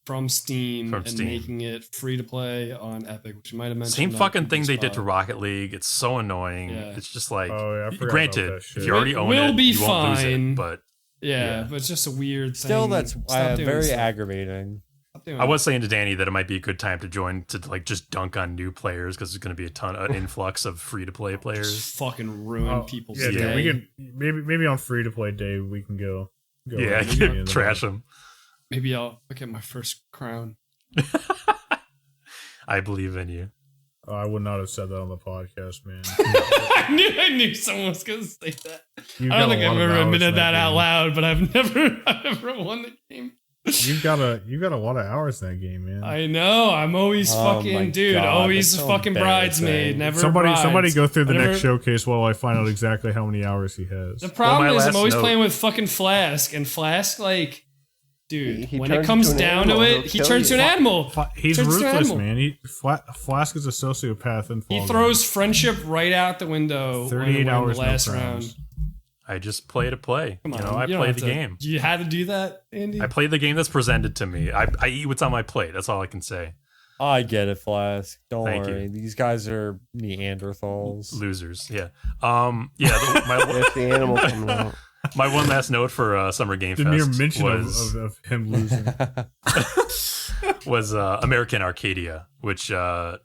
from Steam and Steam. making it free to play on Epic, which you might have mentioned. same on fucking thing previous they did to pod. Rocket League. It's so annoying. Yeah. It's just like, Oh, yeah, I forgot granted, about that shit. if you already It own will it, be you won't lose fine. it. But Yeah, but it's just a weird thing. Still, that's Stop doing very stuff. aggravating. Stop doing I it. was saying to Danny that it might be a good time to join to like just dunk on new players because there's going to be a ton of influx of free to play players. Just fucking ruin people's yeah, day. dude, we can maybe on free to play day we can go. Yeah, at the beginning of the trash month. them. Maybe I'll get my first crown. I believe in you. Oh, I would not have said that on the podcast, man. I knew someone was gonna say that. You've I don't got think a lot I've of ever hours admitted in that out game. loud, but I've never won the game. You've got a lot of hours in that game, man. I know. I'm always Oh my fucking dude. God, always that's a so fucking bridesmaid. embarrassing. Never Somebody brides. go through the I next never- showcase while I find out exactly how many hours he has. The problem my is I'm last always note- playing with fucking Flask, and Flask like, dude, He when turns it comes into an down to animal, it, he'll he kill turns to you. an animal. He's Turns to an ruthless, animal. man. Flask is a sociopath in Fall He Guys. throws friendship right out the window. 38 when hours, the no last crowns. round. I just play to play. Come on, You know, I you don't play have the to- game. You had to do that, Andy. I play the game that's presented to me. I eat what's on my plate. That's all I can say. I get it, Flask. Don't Thank worry. you. These guys are Neanderthals. Losers. Yeah. There's the animal coming out. My one last note for Summer Game The Fest mere mention was of him losing. was American Arcadia, which by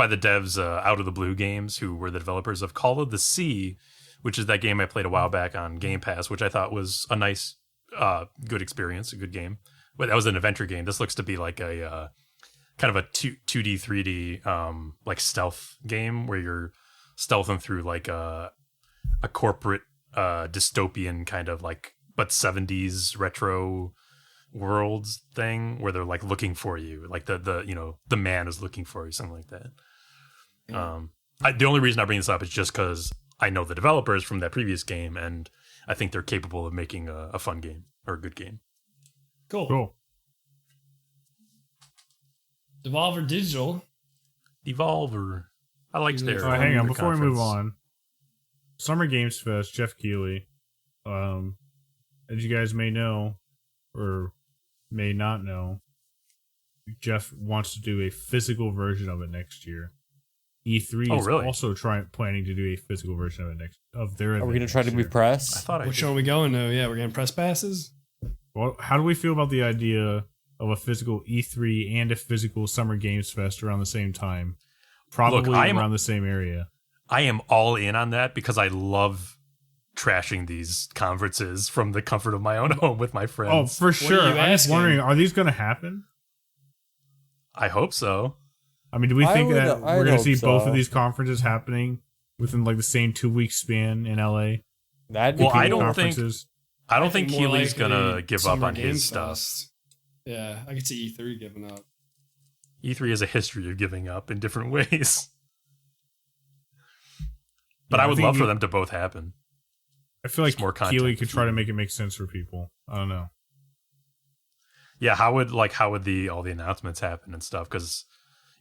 the devs Out of the Blue Games, who were the developers of Call of the Sea, which is that game I played a while back on Game Pass, which I thought was a nice, good experience, a good game. But that was an adventure game. This looks to be like a kind of a 2D, 3D like stealth game where you're stealthing through like a corporate dystopian kind of like, but 70s retro worlds thing where they're like looking for you, like the man is looking for you, something like that. The only reason I bring this up is just because I know the developers from that previous game, and I think they're capable of making a fun game or a good game. Cool. Devolver Digital. Devolver. I like their. Hang on, their before we move conference. on. Summer Games Fest, Jeff Keighley. As you guys may know, or may not know, Jeff wants to do a physical version of it next year. E3 Oh, is really? also planning to do a physical version of it of their Are event we going to try next to be year. I press? thought I Which did. one are we going to? Yeah, we're getting press passes. Well, how do we feel about the idea of a physical E3 and a physical Summer Games Fest around the same time? Probably around the same area. I am all in on that because I love trashing these conferences from the comfort of my own home with my Oh, friends. for sure. you I'm just asking? wondering, are these going to happen? I hope so. I mean, do we think that I'd we're going to hope see both so. of these conferences happening within like the same 2-week span in LA? That'd be Well, I cool. don't think Conferences? I don't think more Keely's likely gonna give up Summer on Game his stuff. Fest. Yeah, I could see E3 giving up. E3 has a history of giving up in different ways. But Yeah, I would love for them to both happen. I feel like more Keighley could try to make it make sense for people. I don't know. Yeah, how would all the announcements happen and stuff? Because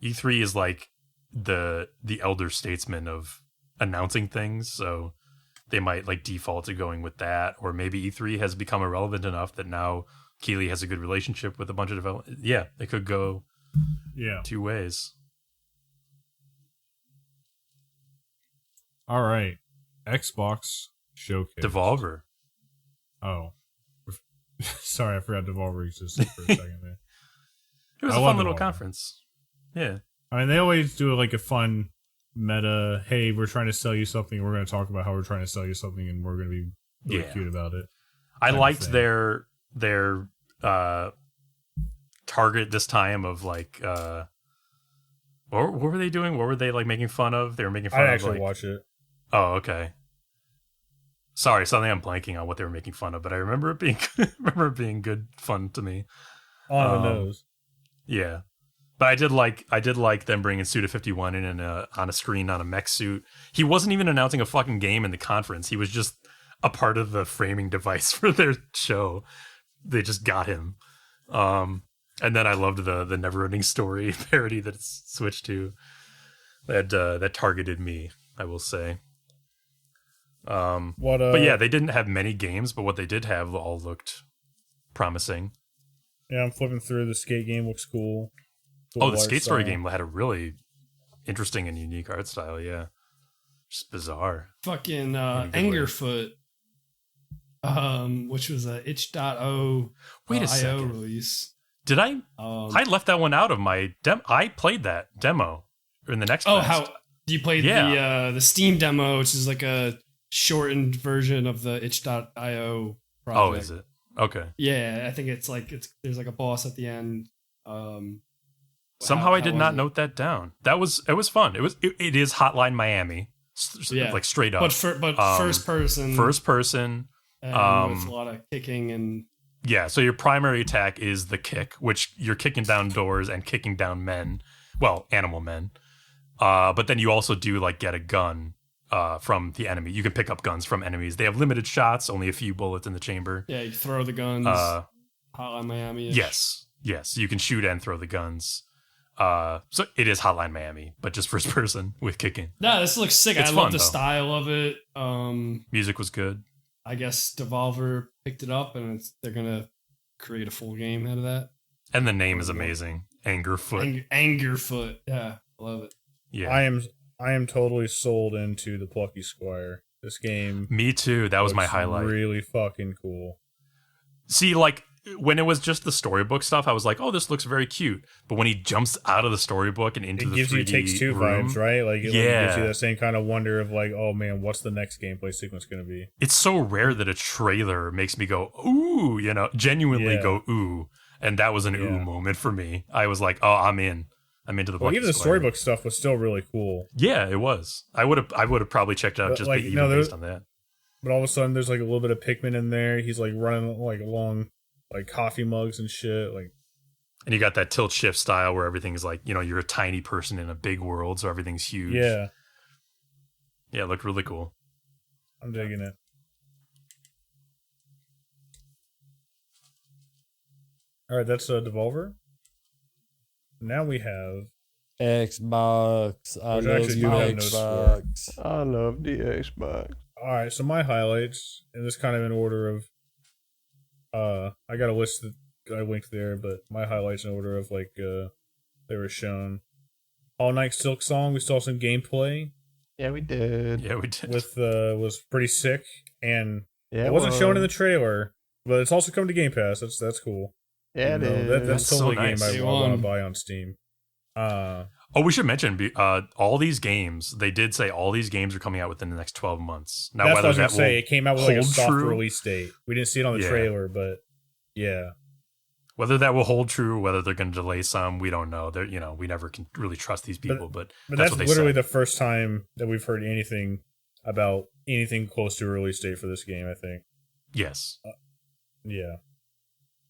E3 is like the elder statesman of announcing things, so they might like default to going with that, or maybe E3 has become irrelevant enough that now Keighley has a good relationship with a bunch of developers. Yeah, it could go two ways. All right, Xbox Showcase. Devolver. Oh, sorry, I forgot Devolver existed for a second there. It was a fun little conference. Yeah. I mean, they always do like a fun meta. Hey, we're trying to sell you something. We're going to talk about how we're trying to sell you something, and we're going to be really cute about it. I liked their target this time of like what were they doing? What were they like making fun of? They were making fun of. I actually watch it. Oh, okay. Sorry, something I'm blanking on what they were making fun of, but I remember it being good fun to me. On the nose. Yeah. But I did like them bringing Suda51 in on a screen on a mech suit. He wasn't even announcing a fucking game in the conference. He was just a part of the framing device for their show. They just got him. And then I loved the Neverending Story parody that it's switched to. That targeted me, I will say. But yeah, they didn't have many games, but what they did have all looked promising. Yeah, I'm flipping through. The skate game looks cool. The Skate Story game had a really interesting and unique art style, yeah. Just bizarre. Fucking Angerfoot, which was a itch.io Wait a IO second. release. Did I? I left that one out of my I played that demo in the next. How you played the Steam demo, which is like a shortened version of the itch.io project. Oh, is it? Okay. Yeah, I think it's there's like a boss at the end. Somehow I did not note that down. It was fun. It is Hotline Miami, like straight up. But first person. First person. With a lot of kicking and. Yeah, so your primary attack is the kick, which you're kicking down doors and kicking down men. Well, animal men. But then you also do like get a gun from the enemy. You can pick up guns from enemies. They have limited shots, only a few bullets in the chamber. Yeah, you throw the guns. Hotline Miami. Yes. You can shoot and throw the guns. So it is Hotline Miami, but just first person with kicking. Yeah, this looks sick. I love the style of it. Music was good. I guess Devolver picked it up, and they're gonna create a full game out of that. And the name is amazing, Angerfoot. Angerfoot, yeah, I love it. Yeah, I am totally sold into the Plucky Squire. This game. Me too. That was my highlight. Really fucking cool. See, like when it was just the storybook stuff, I was like, "Oh, this looks very cute." But when he jumps out of the storybook and into the 3D gives you Takes Two room, vibes, right? Like it gives you that same kind of wonder of like, "Oh man, what's the next gameplay sequence going to be?" It's so rare that a trailer makes me go, "Ooh," genuinely go, "Ooh," and that was an ooh moment for me. I was like, "Oh, I'm in. I'm into the." Well, even the storybook stuff was still really cool. Yeah, it was. I would have probably checked it out based on that. But all of a sudden, there's like a little bit of Pikmin in there. He's like running like along like coffee mugs and shit. Like, and you got that tilt shift style where everything's like, you're a tiny person in a big world, so everything's huge. Yeah, it looked really cool. I'm digging it. All right, that's Devolver. Now we have Xbox. I love Xbox. I love the Xbox. All right, so my highlights, and this kind of in order of, I got a list that I linked there, but my highlights in order of like they were shown. All Night Silk Song, we saw some gameplay. Yeah, we did. With was pretty sick, and it wasn't shown in the trailer, but it's also coming to Game Pass. That's cool. Yeah, that's totally so nice. A game I want to buy on Steam. We should mention all these games. They did say all these games are coming out within the next 12 months. Now, that's whether what I was going to say. It came out with like a soft release date. We didn't see it on the trailer, but yeah. Whether that will hold true, whether they're going to delay some, we don't know. They're, we never can really trust these people. But that's what they literally said. The first time that we've heard anything about anything close to a release date for this game. I think. Yes. Yeah.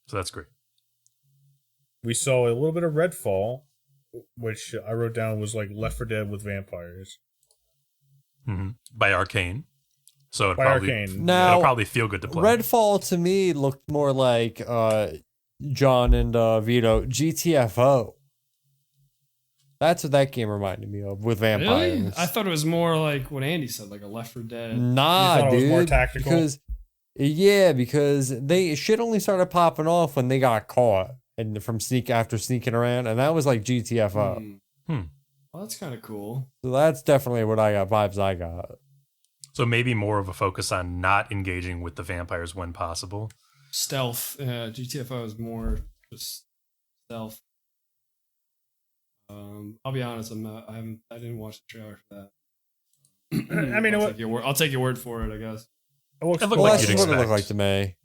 So that's great. We saw a little bit of Redfall, which I wrote down was like Left 4 Dead with vampires. By Arcane. So Now, it'll probably feel good to play. Redfall to me looked more like John and Vito GTFO. That's what that game reminded me of with vampires. Really? I thought it was more like what Andy said, like a Left 4 Dead. Nah, dude. It was more tactical? Because shit only started popping off when they got caught and after sneaking around, and that was like GTFO. Well, that's kind of cool. So that's definitely what vibes I got. So maybe more of a focus on not engaging with the vampires when possible. Stealth. GTFO is more just stealth. I'll be honest. I didn't watch the trailer for that. I mean, I'll take your word for it, I guess. It looked Well, like that's you'd what it expect. looked like to me.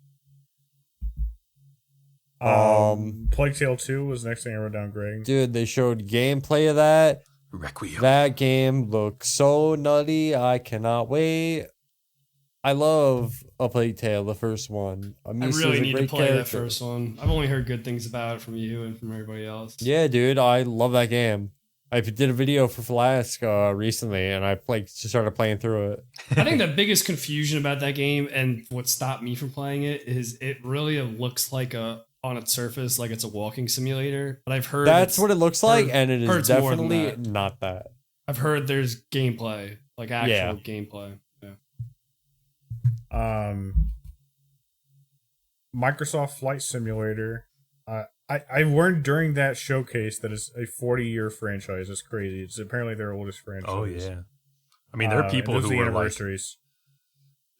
Plague Tale 2 was the next thing I wrote down, Greg. Dude, they showed gameplay of that. Requiem. That game looks so nutty. I cannot wait. I love A Plague Tale, the first one. I really need to play that first one. I've only heard good things about it from you and from everybody else. Yeah, dude, I love that game. I did a video for Flask recently, and I started playing through it. I think the biggest confusion about that game and what stopped me from playing it is it really looks like on its surface like it's a walking simulator. But I've heard that's what it looks like, and it is it's more than definitely that. not that. I've heard there's gameplay, like actual gameplay. Yeah. Microsoft Flight Simulator. I learned during that showcase that it's a 40-year franchise. It's crazy. It's apparently their oldest franchise. Oh yeah. I mean, there are people who are like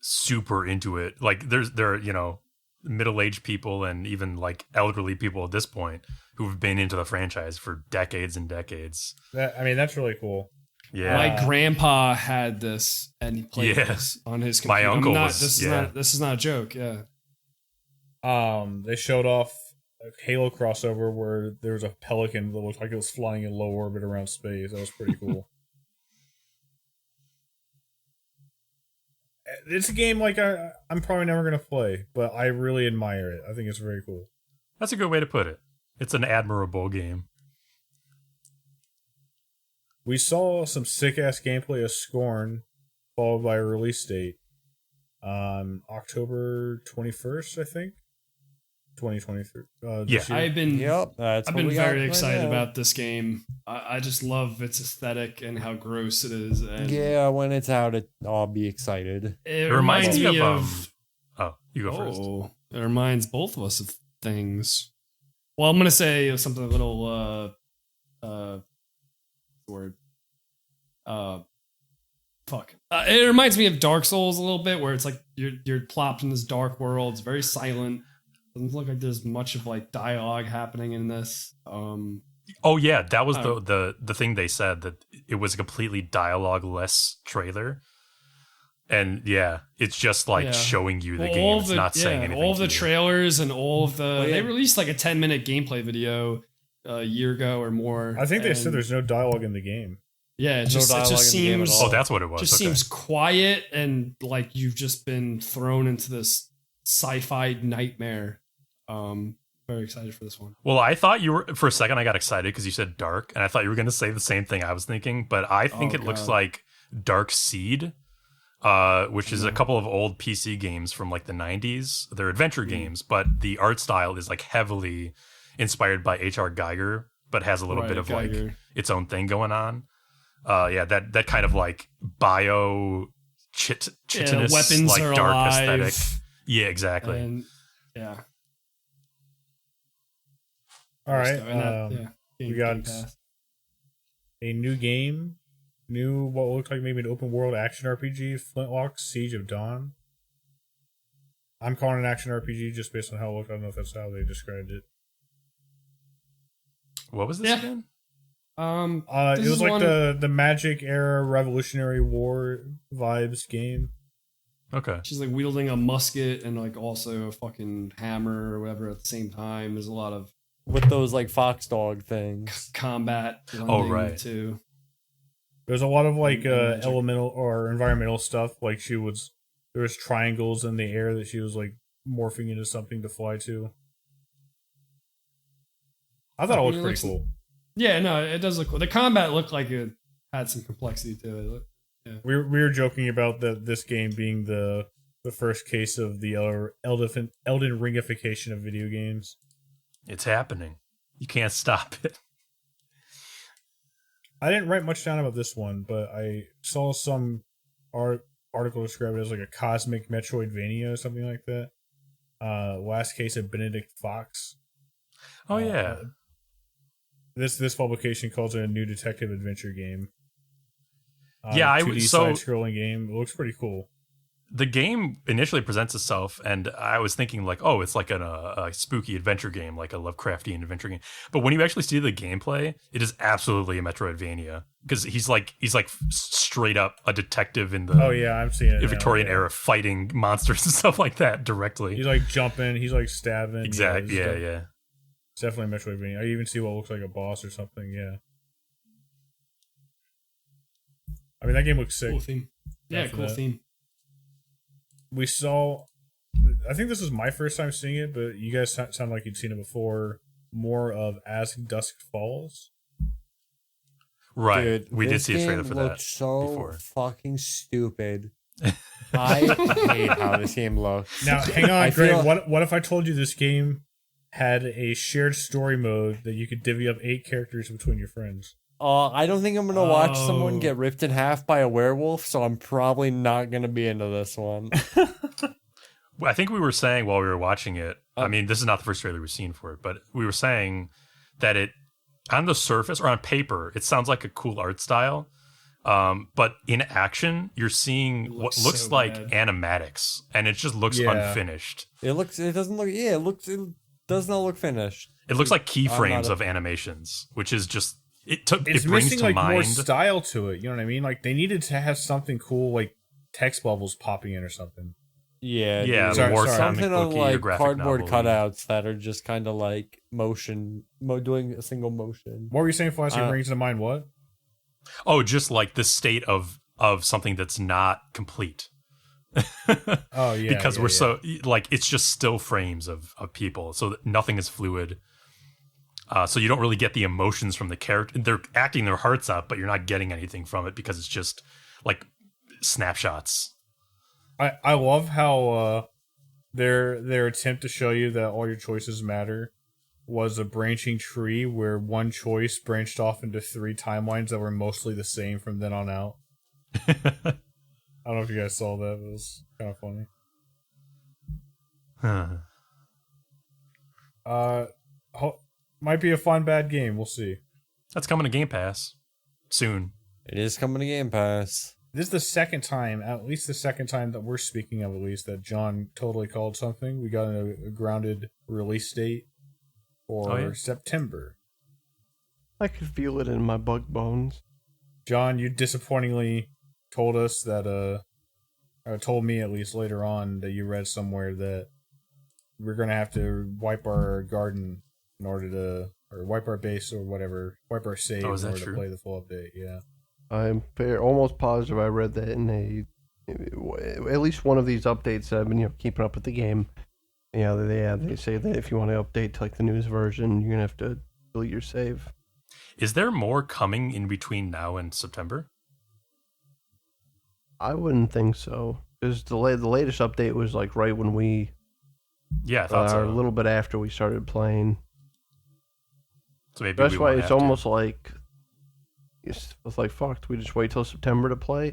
super into it. Like there are middle-aged people and even like elderly people at this point who've been into the franchise for decades and decades. That's really cool. Yeah. My grandpa had this and he played this on his computer. My uncle this is not a joke, yeah. They showed off a Halo crossover where there was a pelican that looked like it was flying in low orbit around space. That was pretty cool. It's a game like I'm probably never going to play, but I really admire it. I think it's very cool. That's a good way to put it. It's an admirable game. We saw some sick-ass gameplay of Scorn, followed by a release date. October 21st, I think? 2023. Yeah. I've been very excited right about this game. I just love its aesthetic and how gross it is. And Yeah, when it's out, I'll be excited. it reminds me of you go first. It reminds both of us of things. Well, I'm gonna say something a little it reminds me of Dark Souls a little bit, where it's like you're plopped in this dark world. It's very silent. Doesn't look like there's much of like dialogue happening in this. Oh yeah, that was the thing they said, that it was a completely dialogue-less trailer. And yeah, it's just like showing you the game. It's not saying anything. All of the to you. trailers and all of the they released like a 10-minute gameplay video a year ago or more. I think they said there's no dialogue in the game. Yeah, it just seems. Oh, that's what it was. Just seems quiet and like you've just been thrown into this sci-fi nightmare. Very excited for this one. Well, I thought you were, for a second I got excited because you said dark, and I thought you were going to say the same thing I was thinking, but I think it looks like Dark Seed, which is a couple of old PC games from like the 90s. They're adventure games, but the art style is like heavily inspired by H.R. Geiger, but has a little bit of like its own thing going on. That kind of like chitinous, weapons like are dark alive. aesthetic. Yeah, exactly. And, yeah. All right. We got a new game. What looked like maybe an open world action RPG, Flintlock Siege of Dawn. I'm calling it an action RPG just based on how it looked. I don't know if that's how they described it. What was this again? It was like the Magic era Revolutionary War vibes game. Okay. She's like wielding a musket and like also a fucking hammer or whatever at the same time. There's a lot of with those like fox dog things. Combat. Right. Too. There's a lot of like elemental or environmental stuff. Like there was triangles in the air that she was like morphing into something to fly to. I thought it looked pretty cool. Yeah, no, it does look cool. The combat looked like it had some complexity to it. Yeah. We were joking about this game being the first case of the Elden Ringification of video games. It's happening. You can't stop it. I didn't write much down about this one, but I saw some article describe it as like a cosmic Metroidvania or something like that. Last case of Benedict Fox. Oh yeah. This publication calls it a new detective adventure game. Yeah, 2D side-scrolling game. It looks pretty cool. The game initially presents itself, and I was thinking like, oh, it's like a spooky adventure game, like a Lovecraftian adventure game. But when you actually see the gameplay, it is absolutely a Metroidvania because he's like straight up a detective in the I'm seeing it Victorian era, fighting monsters and stuff like that directly. He's like jumping, he's like stabbing. Exactly. Yeah. It's definitely a Metroidvania. I even see what looks like a boss or something. Yeah. I mean, that game looks sick. Cool theme. Yeah, cool theme. We saw, I think this was my first time seeing it, but you guys sound like you'd seen it before. More of As Dusk Falls. Right. Dude, we did see a trailer for that. Looked so before. fucking stupid. I hate how this game looks. Now, hang on, Greg. What if I told you this game had a shared story mode that you could divvy up 8 characters between your friends? I don't think I'm gonna watch someone get ripped in half by a werewolf, so I'm probably not gonna be into this one. I think we were saying while we were watching it, I mean, this is not the first trailer we've seen for it, but we were saying that it, on the surface or on paper, it sounds like a cool art style. But in action, you're seeing what looks so like animatics, and it just looks unfinished. It doesn't look. Yeah, it does not look finished. It looks like keyframes of animations, which is just. It's brings missing to like mind more style to it. You know what I mean? Like they needed to have something cool, like text bubbles popping in or something. Yeah, something of like cardboard cutouts that are just kind of like doing a single motion. What were you saying, Flask? Brings to mind what? Oh, just like the state of something that's not complete. Because we're so like it's just still frames of people, so that nothing is fluid. So you don't really get the emotions from the character. They're acting their hearts out, but you're not getting anything from it because it's just like snapshots. I love how their attempt to show you that all your choices matter was a branching tree where one choice branched off into 3 timelines that were mostly the same from then on out. I don't know if you guys saw that. It was kind of funny. Might be a fun, bad game. We'll see. That's coming to Game Pass soon. It is coming to Game Pass. This is the second time, at least the second time that we're speaking of, at least, that John totally called something. We got a grounded release date for September. I could feel it in my bug bones. John, you disappointingly told us that, or told me at least later on that you read somewhere that we're going to have to wipe our garden in order to, or wipe our base or whatever, wipe our save in order to play the full update. Yeah, I'm almost positive I read that in at least one of these updates that I've been keeping up with the game. Yeah, they say that if you want to update to like the newest version, you're gonna have to delete your save. Is there more coming in between now and September? I wouldn't think so, because the latest update was like right when we, I thought so. A little bit after we started playing. So maybe that's why it's almost like it's like fucked. We just wait till September to play. You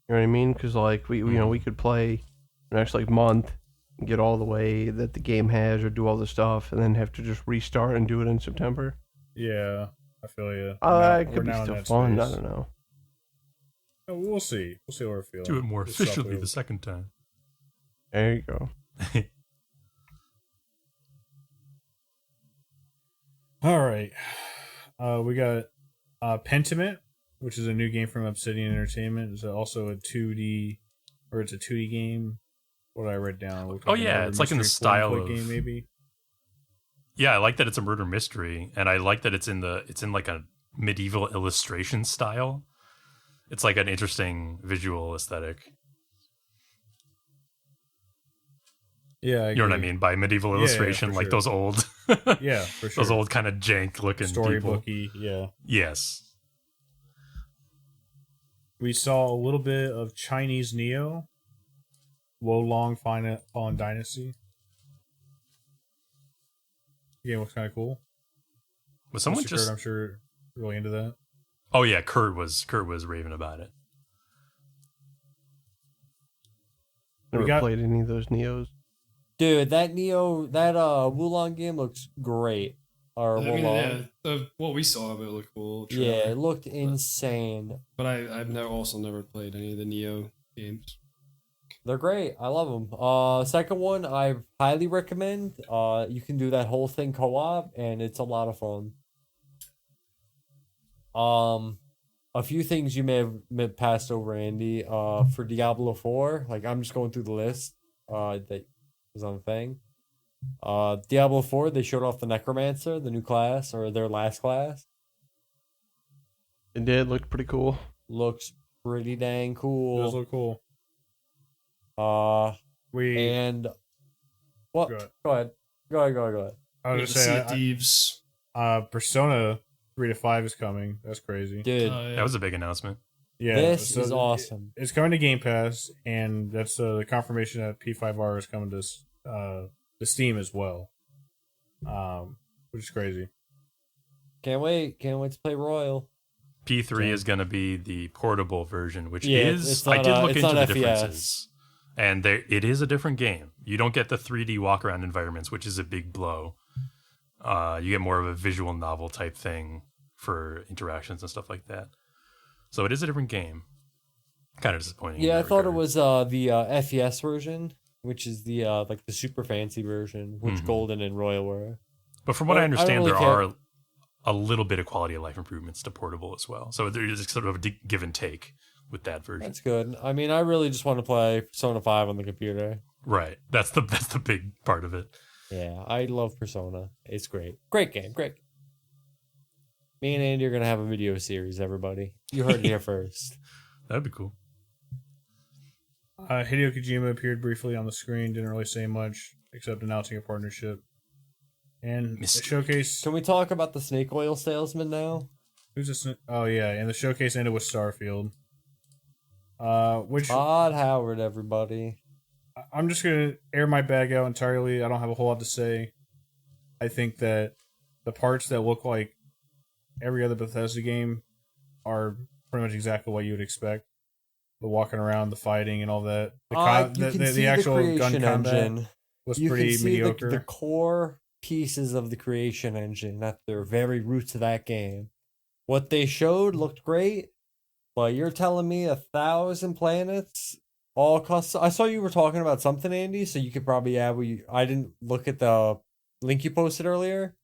know what I mean? Because like we could play the next like month and get all the way that the game has or do all the stuff, and then have to just restart and do it in September. Yeah, I feel you. It could be still fun. I don't know. We'll see. We'll see what we're feeling. Do it more efficiently the second time. There you go. All right. We got Pentiment, which is a new game from Obsidian Entertainment. It's also a 2D, or it's a 2D game. What did I write down? It's like in the style of game, maybe. Yeah, I like that it's a murder mystery, and I like that it's in like a medieval illustration style. It's like an interesting visual aesthetic. Yeah, you know what I mean by medieval illustration, like sure. those old, yeah, for sure. those old kind of jank looking storybooky. Yeah. Yes. We saw a little bit of Chinese Neo, Wolong Fallen Dynasty. The game looks kind of cool. Was someone Mr. just? Kurt, I'm sure, really into that. Oh yeah, Kurt was raving about it. Never played any of those Neos. Dude, that Wulong game looks great. Or Wulong. What we saw of it looked cool. Yeah, it looked insane. But I've also never played any of the Neo games. They're great. I love them. Second one, I highly recommend. You can do that whole thing co-op, and it's a lot of fun. A few things you may have passed over, Andy. For Diablo 4, like I'm just going through the list. That was on the thing. Diablo 4, they showed off the Necromancer, the new class, or their last class. It did. Looked pretty cool. Looks pretty dang cool. It does look cool. And what? Go ahead. I was just saying, Thieves. Persona 3 to 5 is coming. That's crazy, dude. That was a big announcement. Yeah, this is awesome. It's coming to Game Pass, and that's the confirmation that P5R is coming to Steam as well, which is crazy. Can't wait to play Royal. P3 is going to be the portable version, which is I did look into the FPS. differences. And it is a different game. You don't get the 3D walk-around environments, which is a big blow. You get more of a visual novel type thing for interactions and stuff like that. So it is a different game. Kind of disappointing. Yeah, I thought it was the FES version, which is the like the super fancy version, which Golden and Royal were. But from what I understand, there are a little bit of quality of life improvements to portable as well. So there's sort of a give and take with that version. That's good. I mean, I really just want to play Persona 5 on the computer. Right. That's the big part of it. Yeah, I love Persona. It's great. Great game. Me and Andy are going to have a video series, everybody. You heard it here first. That'd be cool. Hideo Kojima appeared briefly on the screen, didn't really say much, except announcing a partnership. And the showcase... Can we talk about the snake oil salesman now? Who's this? Oh, yeah, and the showcase ended with Starfield. Which Todd Howard, everybody. I'm just going to air my bag out entirely. I don't have a whole lot to say. I think that the parts that look like every other Bethesda game are pretty much exactly what you would expect. The walking around, the fighting, and all that. The actual gun combat was pretty mediocre. The core pieces of the creation engine at their very roots of that game. What they showed looked great, but you're telling me 1,000 planets all custom? I saw you were talking about something, Andy, so you could probably add. I didn't look at the link you posted earlier,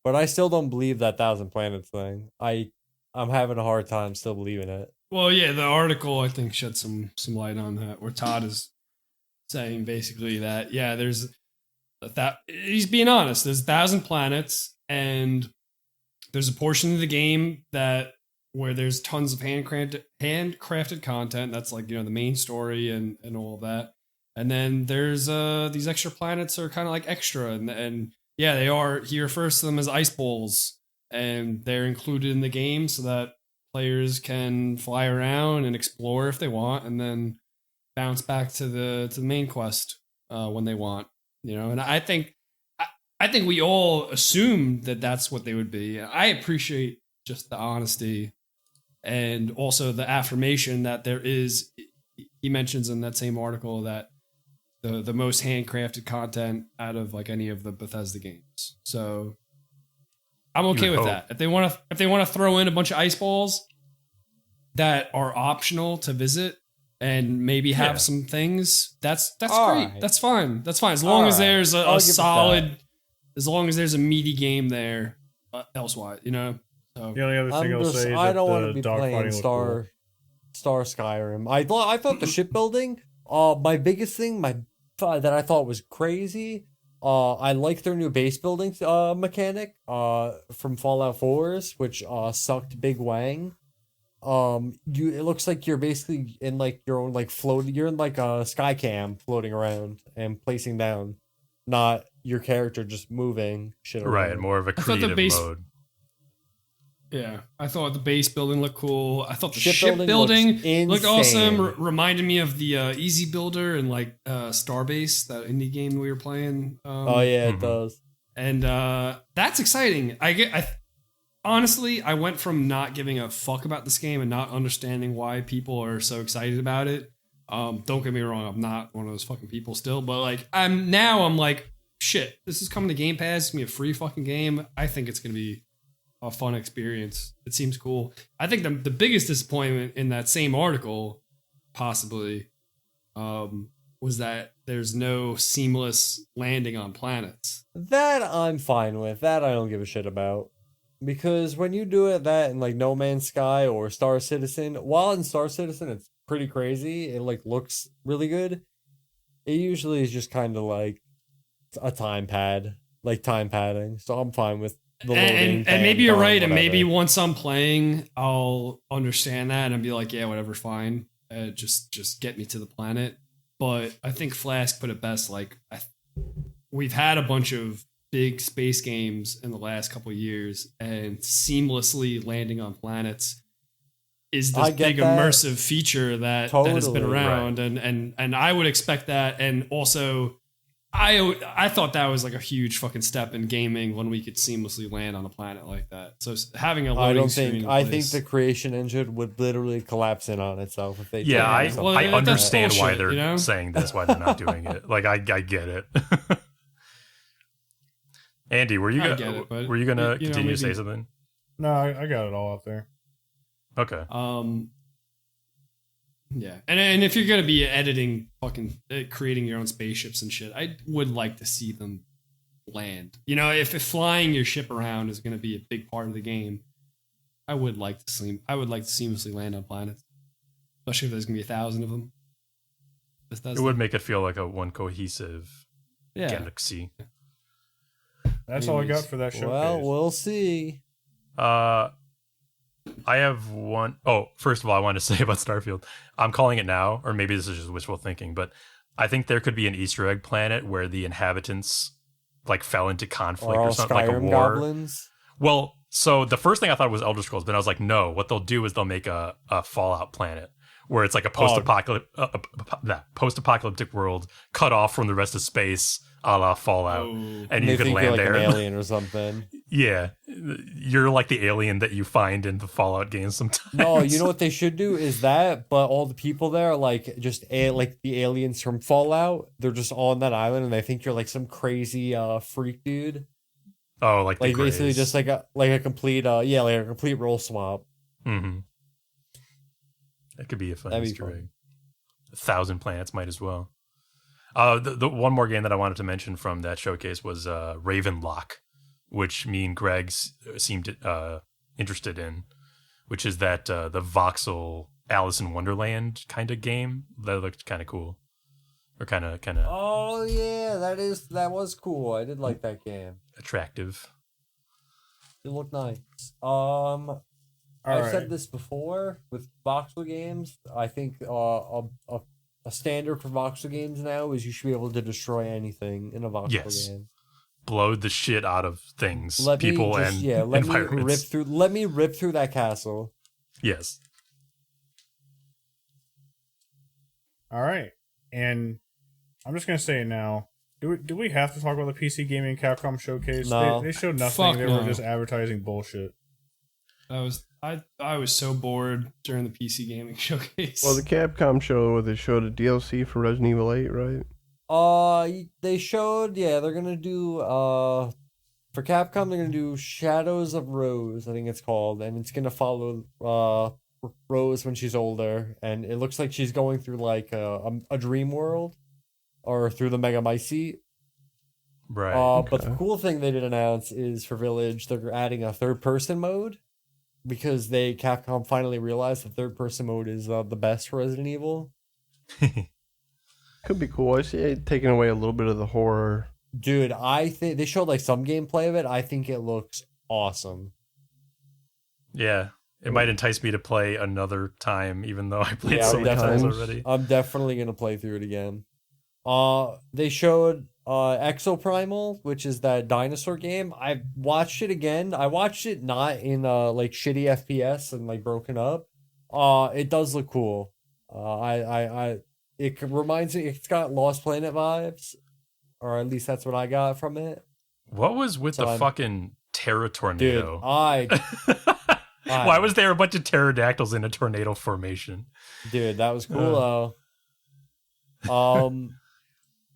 but I still don't believe that 1,000 planets thing. I'm having a hard time still believing it. Well, yeah, the article I think shed some light on that, where Todd is saying basically that there's he's being honest. There's 1,000 planets, and there's a portion of the game where there's tons of handcrafted content. That's like the main story and all of that. And then there's these extra planets are kind of like extra, and yeah, they are. He refers to them as ice bowls, and they're included in the game so that players can fly around and explore if they want, and then bounce back to the main quest when they want. And I think we all assumed that that's what they would be. I appreciate just the honesty and also the affirmation that there is. He mentions in that same article that the most handcrafted content out of like any of the Bethesda games. So I'm okay with that. If they want to throw in a bunch of ice balls that are optional to visit and maybe have some things, that's great. Right. That's fine. As long as there's a solid, as long as there's a meaty game there elsewise, So the only other thing I'll say is I don't want to be playing Star Skyrim. I thought the shipbuilding, my biggest thing, that I thought was crazy. I like their new base building mechanic from Fallout 4's, which sucked Big Wang. It looks like you're basically in like your own like float. You're in like a sky cam floating around and placing down. not your character just moving shit around. Right, more of a creative mode. Yeah, I thought the base building looked cool. I thought the ship Shipbuilding building looked awesome. insane. Reminded me of the Easy Builder and like Starbase, that indie game we were playing. Oh yeah, it does. And that's exciting. Honestly, I went from not giving a fuck about this game and not understanding why people are so excited about it. Don't get me wrong, I'm not one of those fucking people still, but like I'm like, shit, this is coming to Game Pass. It's gonna be a free fucking game. I think it's gonna be a fun experience. It seems cool. I think the biggest disappointment in that same article, possibly, was that there's no seamless landing on planets. That I'm fine with. That I don't give a shit about. Because when you do it that in like No Man's Sky or Star Citizen, while in Star Citizen it's pretty crazy, it like looks really good. It usually is just kind of like a time padding. So I'm fine with the loading. And maybe you're right, and maybe once I'm playing, I'll understand that and be like, yeah, whatever, fine. Just get me to the planet. But I think Flask put it best. Like we've had a bunch of big space games in the last couple of years, and seamlessly landing on planets is this big immersive feature that has been around, right. and I would expect that. And also I thought that was like a huge fucking step in gaming when we could seamlessly land on a planet like that. So having a loading screen, I think the creation engine would literally collapse in on itself if they. Yeah, I understand why they're saying this, why they're not doing it. Like I get it. Andy, were you gonna continue to say something? No, I got it all out there. Okay. Yeah, and if you're gonna be editing, fucking creating your own spaceships and shit, I would like to see them land. You know, if flying your ship around is gonna be a big part of the game, I would like to seamlessly land on planets, especially if there's gonna be 1,000 of them. It would make it feel like a one cohesive galaxy. That's all I got for that showcase. Well, we'll see. I have one. Oh, first of all, I want to say about Starfield. I'm calling it now, or maybe this is just wishful thinking, but I think there could be an Easter egg planet where the inhabitants like fell into conflict or something, Skyrim like a war. Goblins? Well, so the first thing I thought was Elder Scrolls, but I was like, no. What they'll do is they'll make a Fallout planet where it's like a post-apocalyptic world cut off from the rest of space, a la Fallout, and you can land you're like there. An alien or something. Yeah, you're like the alien that you find in the Fallout games sometimes. No, you know what they should do is that, but all the people there are like just like the aliens from Fallout. They're just all on that island, and they think you're like some crazy freak dude. Oh, like basically just like a complete a complete role swap. Mm-hmm. That could be a fun Easter egg. 1,000 planets might as well. The one more game that I wanted to mention from that showcase was Ravenlock, which me and Greg seemed interested in, which is that the voxel Alice in Wonderland kind of game that looked kind of cool, or kind of. Oh yeah, that was cool. I did like that game. Attractive. It looked nice. I've said this before with voxel games. I think a standard for voxel games now is you should be able to destroy anything in a voxel game. Blow the shit out of things, people, and environments. Let me rip through that castle. Yes. All right, and I'm just gonna say it now. Do we have to talk about the PC Gaming Capcom showcase? No. They showed nothing. They were just advertising bullshit. I was so bored during the PC Gaming showcase. Well, the Capcom show where they showed a DLC for Resident Evil 8, right? They showed, they're gonna do, for Capcom, they're gonna do Shadows of Rose, I think it's called, and it's gonna follow, Rose when she's older, and it looks like she's going through, like, a dream world, or through the Mega Mycete. Right. But the cool thing they did announce is for Village, they're adding a third-person mode, because Capcom finally realized that third-person mode is the best for Resident Evil. Could be cool. I see it taking away a little bit of the horror. Dude, I think they showed like some gameplay of it. I think it looks awesome. Yeah, it might entice me to play another time, even though I played so many times already. I'm definitely gonna play through it again. They showed Exoprimal, which is that dinosaur game. I watched it again. I watched it not in like shitty FPS and like broken up. It does look cool. It reminds me. It's got Lost Planet vibes, or at least that's what I got from it. What was with the fucking Terra tornado? Dude, why was there a bunch of pterodactyls in a tornado formation? Dude, that was cool though.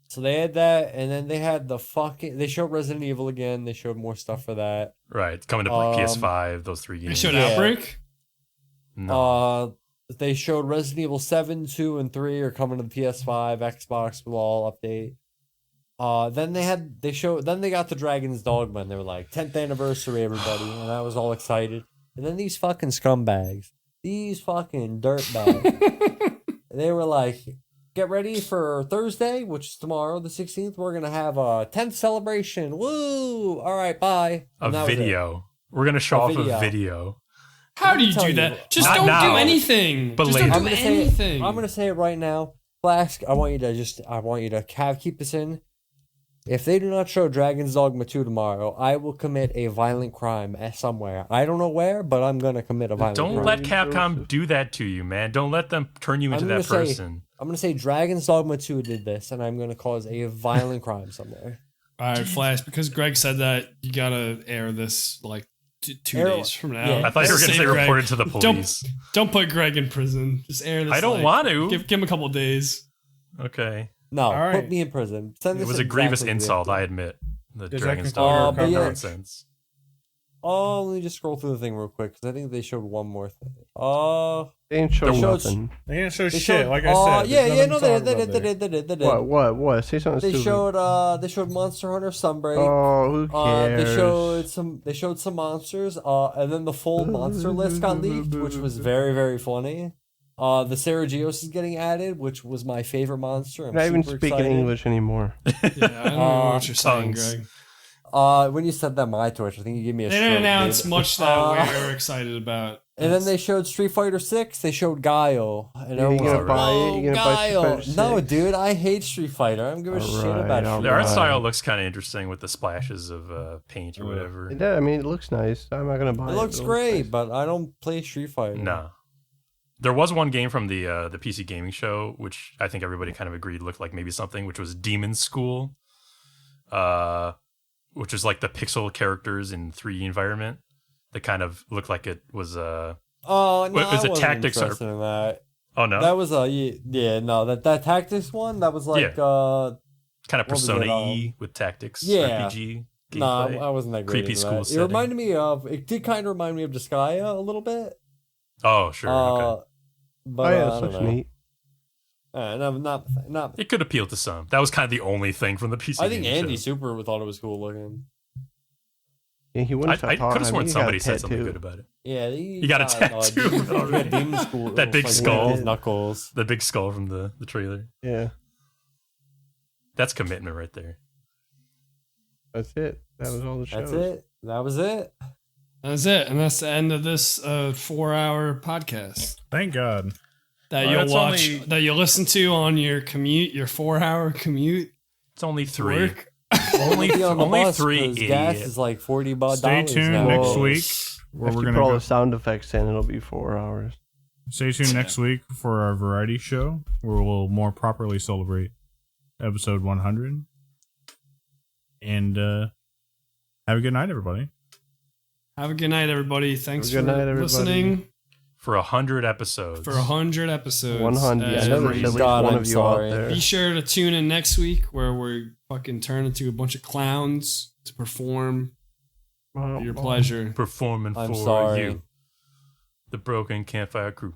So they had that, and then they had they showed Resident Evil again. They showed more stuff for that. Right, coming to PS5. Those 3 games. They showed Outbreak. No. They showed Resident Evil 7, 2, and 3 are coming to the PS5, Xbox will all update. Then they got the Dragon's Dogma, and they were like 10th anniversary, everybody, and I was all excited. And then these fucking scumbags, these fucking dirtbags, they were like, get ready for Thursday, which is tomorrow, the 16th. We're gonna have a 10th celebration. Woo! All right, bye. A video. We're gonna show off a video. How do you do that? Just don't do anything. But just later. don't do anything. I'm gonna say it right now, Flask. I want you to keep this in. If they do not show Dragon's Dogma 2 tomorrow, I will commit a violent crime somewhere. I don't know where, but I'm going to commit a violent crime. Don't let Capcom do that to you, man. Don't let them turn you into that person. I'm going to say Dragon's Dogma 2 did this, and I'm going to cause a violent crime somewhere. All right, Flash, because Greg said that, you got to air this like 2 days from now. Yeah. I thought you were going to say reported to the police. Don't put Greg in prison. Just air this. I don't want to. Give him a couple days. Okay. No, put me in prison. It was a grievous insult, I admit. The Dragon's Dogma nonsense. Oh, let me just scroll through the thing real quick, because I think they showed one more thing. They didn't show nothing. They didn't show shit, like I said. They did. What? Say something They stupid. they showed Monster Hunter Sunbreak. Oh, who cares? They showed some monsters. And then the full monster list got leaked, which was very, very funny. The Saragios is getting added, which was my favorite monster. I'm not even super speaking excited. English anymore. Yeah, I don't know what you're saying, Greg. When you said that my Twitch, I think you gave me a They stroke. didn't announce much that we were excited about. And then they showed Street Fighter 6. They showed Guile. And Are you everyone was gonna buy it? You gonna buy Street Fighter 6? No, dude, I hate Street Fighter. I don't give a shit about Street The art Fighter. style looks kind of interesting with the splashes of paint or whatever. I mean, it looks nice. I'm not gonna buy it. It looks great, but I don't play Street Fighter. No. There was one game from the PC gaming show, which I think everybody kind of agreed looked like maybe something, which was Demon's School, which is like the pixel characters in 3D environment that kind of looked like it was Oh no, it was I a wasn't tactics interested in that. Oh no, that was that tactics one. That was like kind of Persona-y with tactics. RPG. Gameplay. No, I wasn't that great. Creepy school that. setting. It reminded me of. It did kind of remind me of Disgaea a little bit. Oh sure. Okay. But that's looks neat. No, not. It could appeal to some. That was kind of the only thing from the PC. I think Andy show. Super thought it was cool looking. Yeah, he wouldn't. I could have sworn somebody said something good about it. Yeah, he got a tattoo. Demon School. That big skull. His knuckles. The big skull from the trailer. Yeah. That's commitment right there. That's it. That was all the shows. That's it. That was it. That's it, and that's the end of this 4-hour podcast. Thank God. That you'll watch, that you'll listen to on your commute, your 4-hour commute. It's only 3. Work. only 3. Idiot. Gas is like $40. Stay tuned now. next week. Where If we're you gonna put all go. the sound effects in, it'll be 4 hours. Stay tuned next week for our variety show, where we'll more properly celebrate episode 100. And have a good night, everybody. Have a good night, everybody. Thanks for everybody. listening. For 100 episodes. For 100 episodes. 100. I know there's at least God, one I'm of you sorry. out there. Be sure to tune in next week where we fucking turn into a bunch of clowns to perform for your pleasure. Performing I'm for sorry. you. The Broken Campfire Crew.